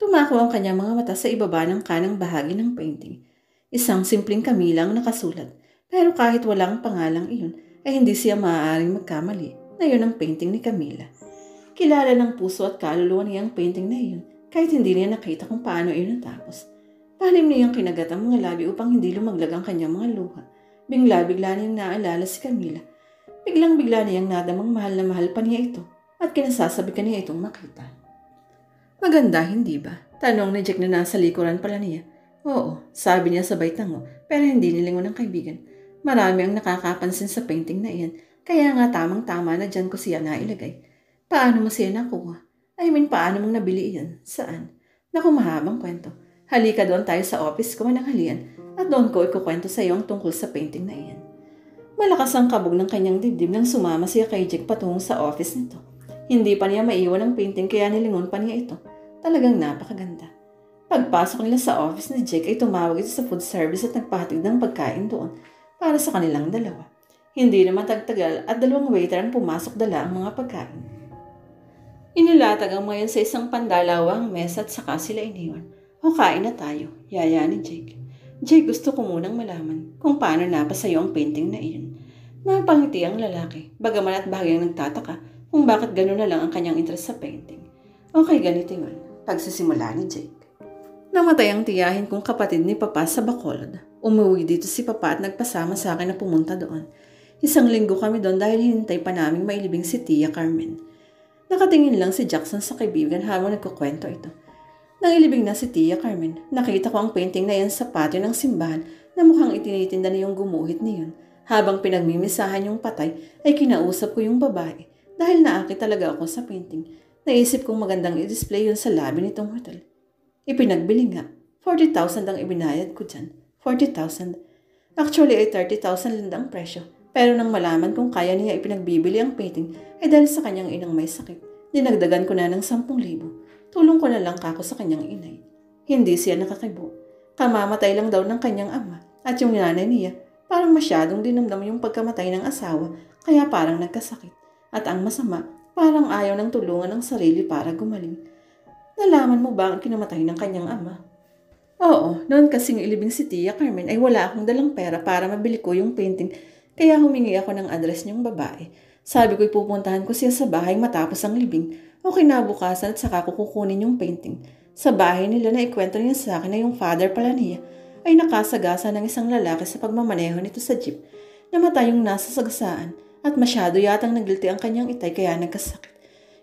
Tumako ang kanyang mga mata sa ibaba ng kanang bahagi ng painting. Isang simpleng Camila ang nakasulat. Pero kahit walang pangalang iyon, ay hindi siya maaaring magkamali na yun ang painting ni Camila. Kilala ng puso at kaluluwa niya ang painting na iyon, kahit hindi niya nakita kung paano iyon natapos. Palim niyang kinagat ang mga labi upang hindi lumaglag ang kanyang mga luha. Bigla niyang naalala si Camila. Bigla niyang nadamang mahal na mahal pa niya ito at kinasasabi ka niya itong makita. Maganda, hindi ba? Tanong ni Jack na nasa likuran pala niya. Oo, sabi niya sabay tango, pero hindi nilingon ng kaibigan. Marami ang nakakapansin sa painting na iyan, kaya nga tamang-tama na dyan ko siya nailagay. Paano mo siya nakuha? Paano mong nabili iyan? Saan? Naku, mahabang kwento. Halika doon tayo sa office ko ng halian at doon ko ikukwento sa iyo ang tungkol sa painting na iyan. Malakas ang kabog ng kanyang dibdib nang sumama siya kay Jack patungo sa office nito. Hindi pa niya maiwan ang painting kaya nilingon pa niya ito. Talagang napakaganda. Pagpasok nila sa office ni Jake ay tumawag ito sa food service at nagpahatid ng pagkain doon para sa kanilang dalawa. Hindi naman tagtagal at 2 waiter ang pumasok dala ang mga pagkain. Inilatag ang mga yan sa isang pandalawang mesa at saka sila iniwan. O kain na tayo, yaya ni Jake. Jake, gusto ko munang malaman kung paano napasayo ang painting na iyon. Napangiti ang lalaki, bagaman at bahagyang nagtataka kung bakit gano'n na lang ang kanyang interest sa painting. Okay, ganito yun. Pagsisimula ni Jake. Namatay ang tiyahin kong kapatid ni Papa sa Bacolod. Umuwi dito si Papa at nagpasama sa akin na pumunta doon. 1 linggo kami doon dahil hinintay pa naming mailibing si Tia Carmen. Nakatingin lang si Jackson sa kaibigan habang nagkukwento ito. Nang ilibing na si Tia Carmen, nakita ko ang painting na yan sa patio ng simbahan na mukhang itinitinda na yung gumuhit niyon. Habang pinagmimisahan yung patay, ay kinausap ko yung babae dahil naakit talaga ako sa painting. Naisip kong magandang i-display yun sa labi nitong hotel. Ipinagbili nga. 40,000 ang ibinayad ko dyan. 40,000. Actually ay 30,000 lang ang presyo. Pero nang malaman kung kaya niya ipinagbibili ang painting ay dahil sa kanyang inang may sakit. Dinagdagan ko na ng 10,000. Tulong ko na lang kako sa kanyang inay. Hindi siya nakakibo. Kamamatay lang daw ng kanyang ama. At yung nanay niya, parang masyadong dinamdam yung pagkamatay ng asawa kaya parang nagkasakit. At ang masama, parang ayaw ng tulungan ng sarili para gumaling. Nalaman mo ba ang kinamatay ng kanyang ama? Oo, noon kasing ilibing si Tia Carmen ay wala akong dalang pera para mabili ko yung painting kaya humingi ako ng address niyong babae. Sabi ko'y pupuntahan ko siya sa bahay matapos ang libing o kinabukasan at saka ko kukunin yung painting. Sa bahay nila na ikwento niya sa akin na yung father pala niya ay nakasagasa ng isang lalaki sa pagmamaneho nito sa jeep. Namatay yung nasa sagasaan at masyado yatang nagliti ang kanyang itay kaya nagkasakit.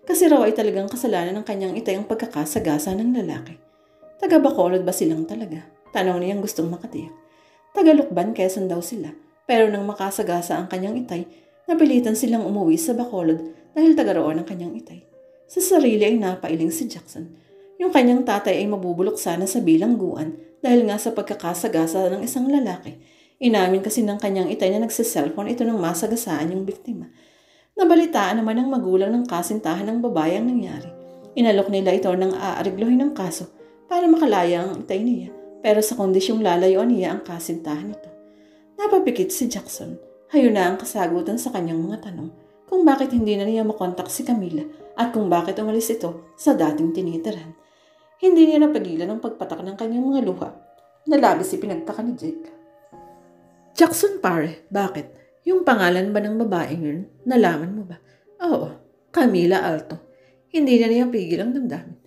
Kasi raw ay talagang kasalanan ng kanyang itay ang pagkakasagasa ng lalaki. Taga Bacolod ba silang talaga? Tanong niyang gustong makatiyak. Taga Lukban, Quezon daw sila. Pero nang makasagasa ang kanyang itay, napilitan silang umuwi sa Bacolod dahil taga roon ang kanyang itay. Sa sarili ay napailing si Jackson. Yung kanyang tatay ay mabubulok sana sa bilangguan dahil nga sa pagkakasagasa ng isang lalaki. Inamin kasi ng kanyang itay na nagsiselfone ito nang masagasaan yung biktima. Nabalitaan naman ng magulang ng kasintahan ng babae ang nangyari. Inalok nila ito ng aariglohin ng kaso para makalaya ang itay niya pero sa kondisyong lalayuan niya ang kasintahan nito. Napapikit si Jackson. Hayo na ang kasagutan sa kanyang mga tanong kung bakit hindi na niya makontak si Camila at kung bakit umalis ito sa dating tinitirahan. Hindi niya napagilan ang pagpatak ng kanyang mga luha na labis ipinagtaka ni Jake. Jackson pare, bakit? Yung pangalan ba ng babaeng yun? Nalaman mo ba? Oo, Camila Alto. Hindi na niya pigil ang damdamin.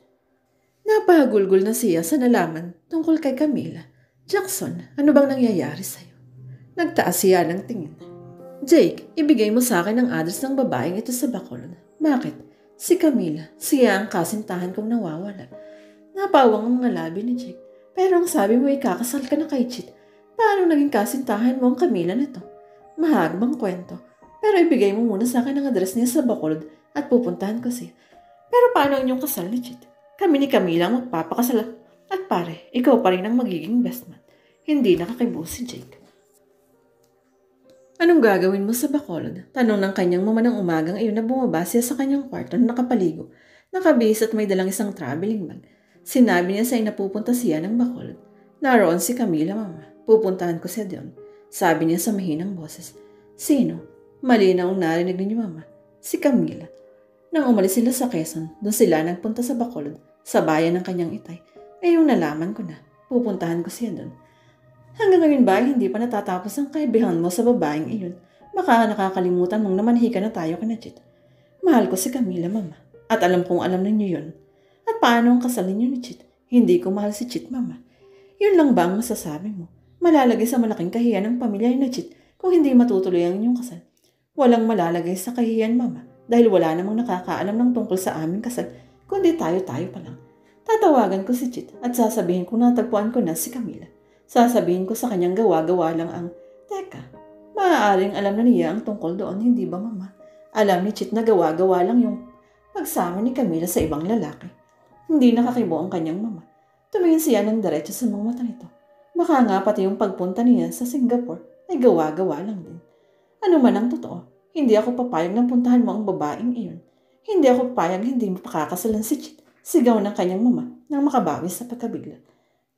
Napahagulgol na siya sa nalaman tungkol kay Camila. Jackson, ano bang nangyayari sa'yo? Nagtaas siya ng tingin. Jake, ibigay mo sa akin ang address ng babaeng ito sa Bacolod. Bakit? Si Camila, siya ang kasintahan kong nawawala. Napawang ang mga labi ni Jake. Pero ang sabi mo ay kakasal ka na kay Chit. Paano naging kasintahan mo ang Camila nito? Mahagbang kwento. Pero ibigay mo muna sa akin ang address niya sa Bacolod at pupuntahan ko siya. Pero paano ang inyong kasal ni Chit? Kami ni Camila ang magpapakasal. At pare, ikaw pa rin ang magiging best man. Hindi nakakibo si Jake. Anong gagawin mo sa Bacolod? Tanong ng kanyang mama ng umagang iyon na bumaba siya sa kanyang kwarto na nakapaligo. Nakabihis at may dalang isang traveling bag. Sinabi niya sa inapupunta siya ng Bacolod. Naroon si Camila, mama. Pupuntahan ko siya doon. Sabi niya sa mahinang boses. Sino? Malinaw ang narinig niyo, mama. Si Camila. Nang umalis sila sa Quezon, doon sila nagpunta sa Bacolod, sa bayan ng kanyang itay. Yung nalaman ko na. Pupuntahan ko siya doon. Hanggang ngayon ba hindi pa natatapos ang kaibihan mo sa babaeng iyon? Baka nakakalimutan mong namanhika na tayo kina Chit. Mahal ko si Camila, mama. At alam kong alam ninyo yun. At paano ang kasal ninyo ni Chit? Hindi ko mahal si Chit, mama. Yun lang ba ang masasabi mo? Malalagay sa malaking kahiyan ng pamilya ni Chit kung hindi matutuloy ang inyong kasal. Walang malalagay sa kahiyan, mama. Dahil wala namang nakakaalam ng tungkol sa aming kasal, kundi tayo-tayo pa lang. Tatawagan ko si Chit at sasabihin ko na tagpuan ko na si Camila. Sasabihin ko sa kanyang gawa-gawa lang ang, teka, maaaring alam na niya ang tungkol doon, hindi ba mama? Alam ni Chit na gawa-gawa lang yung pagsama ni Camila sa ibang lalaki. Hindi nakakibo ang kanyang mama. Tumingin siya ng diretso sa mga mata nito. Baka nga pati yung pagpunta niya sa Singapore ay gawa-gawa lang din. Ano man ang totoo, hindi ako papayag na puntahan mo ang babaeng iyon. Hindi ako papayag hindi mo pakakasalan si Chit. Sigaw ng kanyang mama nang makabawi sa pagkabigla.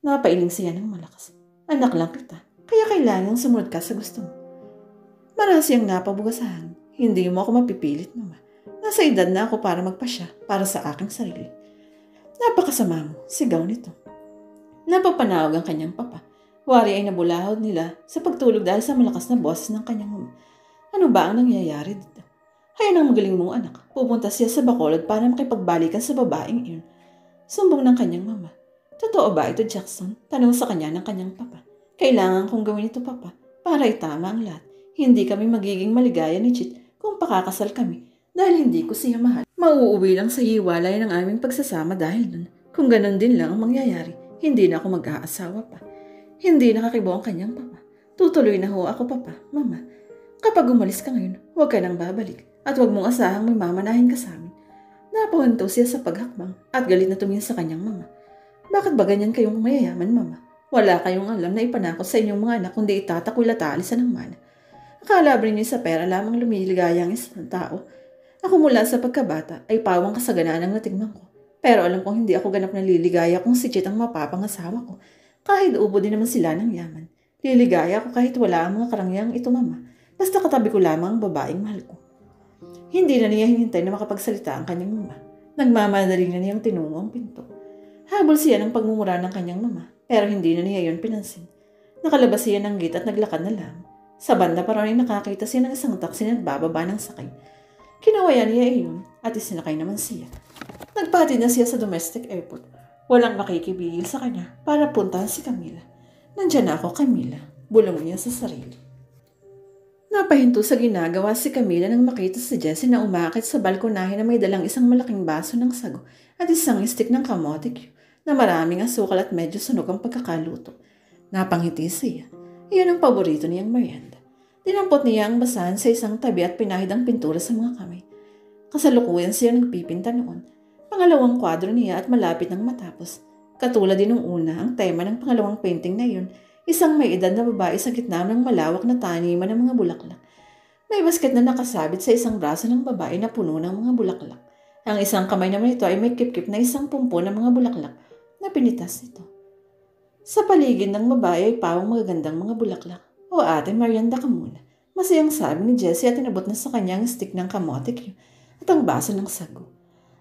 Napailing siya ng malakas. Anak lang kita, kaya kailangang sumunod ka sa gusto mo. Marasi ang napabugasahan. Hindi mo ako mapipilit, mama. Nasa edad na ako para magpasya para sa aking sarili. Napakasama mo, sigaw nito. Napapanawag ang kanyang papa. Wari ay nabulahod nila sa pagtulog dahil sa malakas na boses ng kanyang mama. Ano ba ang nangyayari dito? Hayaan ang magaling mong anak. Pupunta siya sa Bacolod para makipagbalikan sa babaeng iyon. Sumbong ng kanyang mama. Totoo ba ito, Jackson? Tanong sa kanya ng kanyang papa. Kailangan kong gawin ito, papa, para itama ang lahat. Hindi kami magiging maligaya ni Chit kung pakakasal kami dahil hindi ko siya mahal. Mauuwi lang sa hiwalay ng aming pagsasama dahil dun. Kung ganon din lang ang mangyayari, hindi na ako mag-aasawa pa. Hindi nakakibo ang kanyang papa. Tutuloy na ho ako, papa, mama. Kapag umalis ka ngayon, huwag ka nang babalik at huwag mong asahang may mamanahin ka sa amin. Napahanto siya sa paghakbang at galit na tumingin sa kanyang mama. Bakit ba ganyan kayong mayayaman, mama? Wala kayong alam na ipanakot sa inyong mga anak kundi itatakwil at aalisan ng mana. Akala ba ninyo sa pera lamang lumiligaya ang isang tao? Ako mula sa pagkabata ay pawang kasaganaan ang natigman ko. Pero alam kong hindi ako ganap na liligaya kung si Chit ang mapapangasawa ko. Kahit ubo din naman sila ng yaman. Liligaya ako kahit wala ang mga karangyang ito, mama. Basta katabi ko lamang ang babaeng mahal ko. Hindi na niya hinintay na makapagsalita ang kanyang mama. Nagmamadaling na niyang tinungo ang pinto. Habol siya ng pagmumura ng kanyang mama, pero hindi na niya yon pinansin. Nakalabas siya ng gate at naglakad na lang. Sa banda pa rin nakakita siya ng isang taxi na nagbababa ng sakay. Kinawayan niya iyon at isinakay naman siya. Nagpatid na siya sa domestic airport. Walang makikibigil sa kanya para puntahan si Camila. Nandiyan na ako, Camila. Bulong niya sa sarili. Napahinto sa ginagawa si Camila nang makita si Jessie na umakit sa balkonahe na may dalang isang malaking baso ng sago at isang stick ng kamote Q na maraming asukal at medyo sunog ang pagkakaluto. Napangiti siya. Iyon ang paborito niyang merienda. Dinampot niya ang basahan sa isang tabi at pinahid ang pintura sa mga kamay. Kasalukuyan siya nagpipinta noon. Pangalawang kwadro niya at malapit nang matapos. Katulad din ng una, ang tema ng pangalawang painting na iyon, isang may edad na babae sa gitna ng malawak na taniman ng mga bulaklak. May basket na nakasabit sa isang braso ng babae na puno ng mga bulaklak. Ang isang kamay naman ito ay may kip-kip na isang pumpo ng mga bulaklak na pinitas nito. Sa paligid ng babae ay pawang magagandang mga bulaklak. O ate, merienda ka muna. Masayang sabi ni Jessie at inabot na sa kanya ang stick ng kamote Q at ang baso ng sago.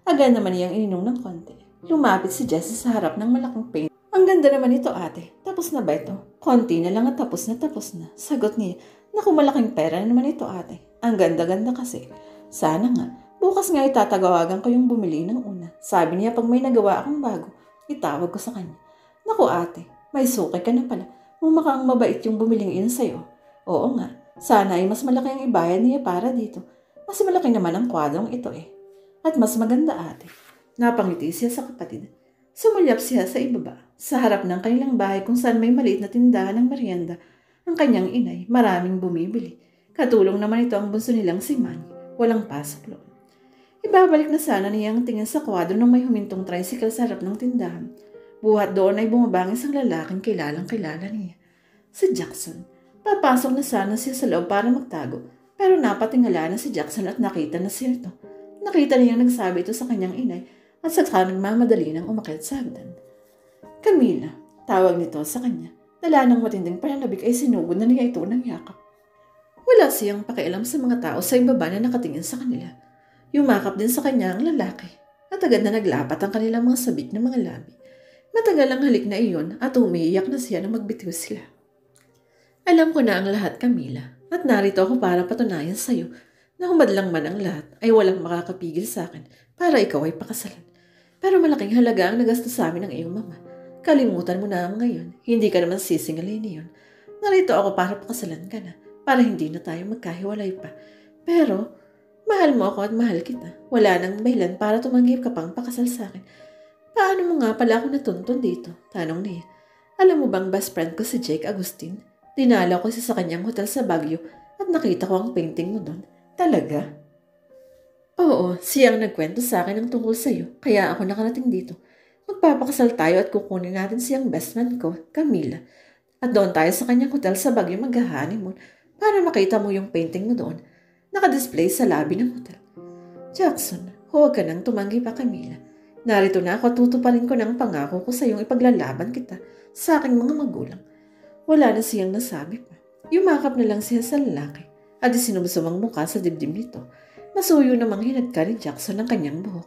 Agad naman niyang ininom ng konti. Lumapit si Jessie sa harap ng malaking paint. Ang ganda naman ito ate. Tapos na ba ito? Konti na lang at tapos na. Sagot niya. Naku, malaking pera na naman ito ate. Ang ganda-ganda kasi. Sana nga. Bukas nga itatagawagan ko yung bumili ng una. Sabi niya pag may nagawa akong bago, itawag ko sa kanya. Naku ate, may suki ka na pala. Mukhang mabait yung bumiling iyon sa'yo. Oo nga. Sana ay mas malaki ang ibayad niya para dito. Mas malaki naman ang kwadrong ito eh. At mas maganda ate. Napangiti siya sa kapatid. Sumulyap siya sa ibaba. Sa harap ng kanilang bahay kung saan may maliit na tindahan ng merienda. Ang kanyang inay, maraming bumibili. Katulong naman ito ang bunso nilang si Manny. Walang pasok loob. Ibabalik na sana niya ang tingin sa kwadro nang may humintong tricycle sa harap ng tindahan. Buhat doon ay bumabang isang lalaking kilalang-kilala niya. Si Jackson. Papasok na sana siya sa loob para magtago, pero napatingala na si Jackson at nakita na siya ito. Nakita niyang nagsabi ito sa kanyang inay at saka nagmamadali nang umakyat sa hagdan. Camila, tawag nito sa kanya. Dala ng matinding pananabik ay sinugod na niya ito ng yakap. Wala siyang pakialam sa mga tao sa ibaba na nakatingin sa kanila. Yumakap din sa kanya ang lalaki at agad na naglapat ang kanilang mga sabik na mga labi. Matagal ang halik na iyon at umiiyak na siya nang magbitiw sila. Alam ko na ang lahat, Camila, at narito ako para patunayan sa iyo na humadlang man ang lahat ay walang makakapigil sa akin para ikaw ay pakasalan. Pero malaking halaga ang nagastos sa amin ng iyong mama. Kalimutan mo na ngayon, hindi ka naman sisingalin niyon. Narito ako para pakasalan ka na, para hindi na tayo magkahiwalay pa. Pero, mahal mo ako at mahal kita. Wala nang dahilan para tumanggip ka pang pakasal sa akin. Paano mo nga pala ako natuntun dito? Tanong niya. Alam mo bang best friend ko si Jake Agustin? Dinala ko siya sa kanyang hotel sa Baguio at nakita ko ang painting mo doon. Talaga? Oo, siya ang nagkwento sa akin ng tungkol sa iyo, kaya ako nakarating dito. Magpapakasal tayo at kukunin natin siyang best friend ko, Camila. At doon tayo sa kanyang hotel sa Baguio mag-honeymoon para makita mo yung painting mo doon. Nakadisplay sa lobby ng hotel. Jackson, huwag ka nang tumanggi pa, Camila. Narito na ako at tutuparin ko ng pangako ko sa iyong ipaglalaban kita sa aking mga magulang. Wala na siyang nasabi pa. Yumakap na lang siya sa lalaki at isinubsob ang mukha sa dibdib nito. Masuyo namang hinagka ni Jackson ang kanyang buhok.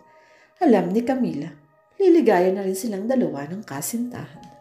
Alam ni Camila, liligaya na rin silang dalawa ng kasintahan.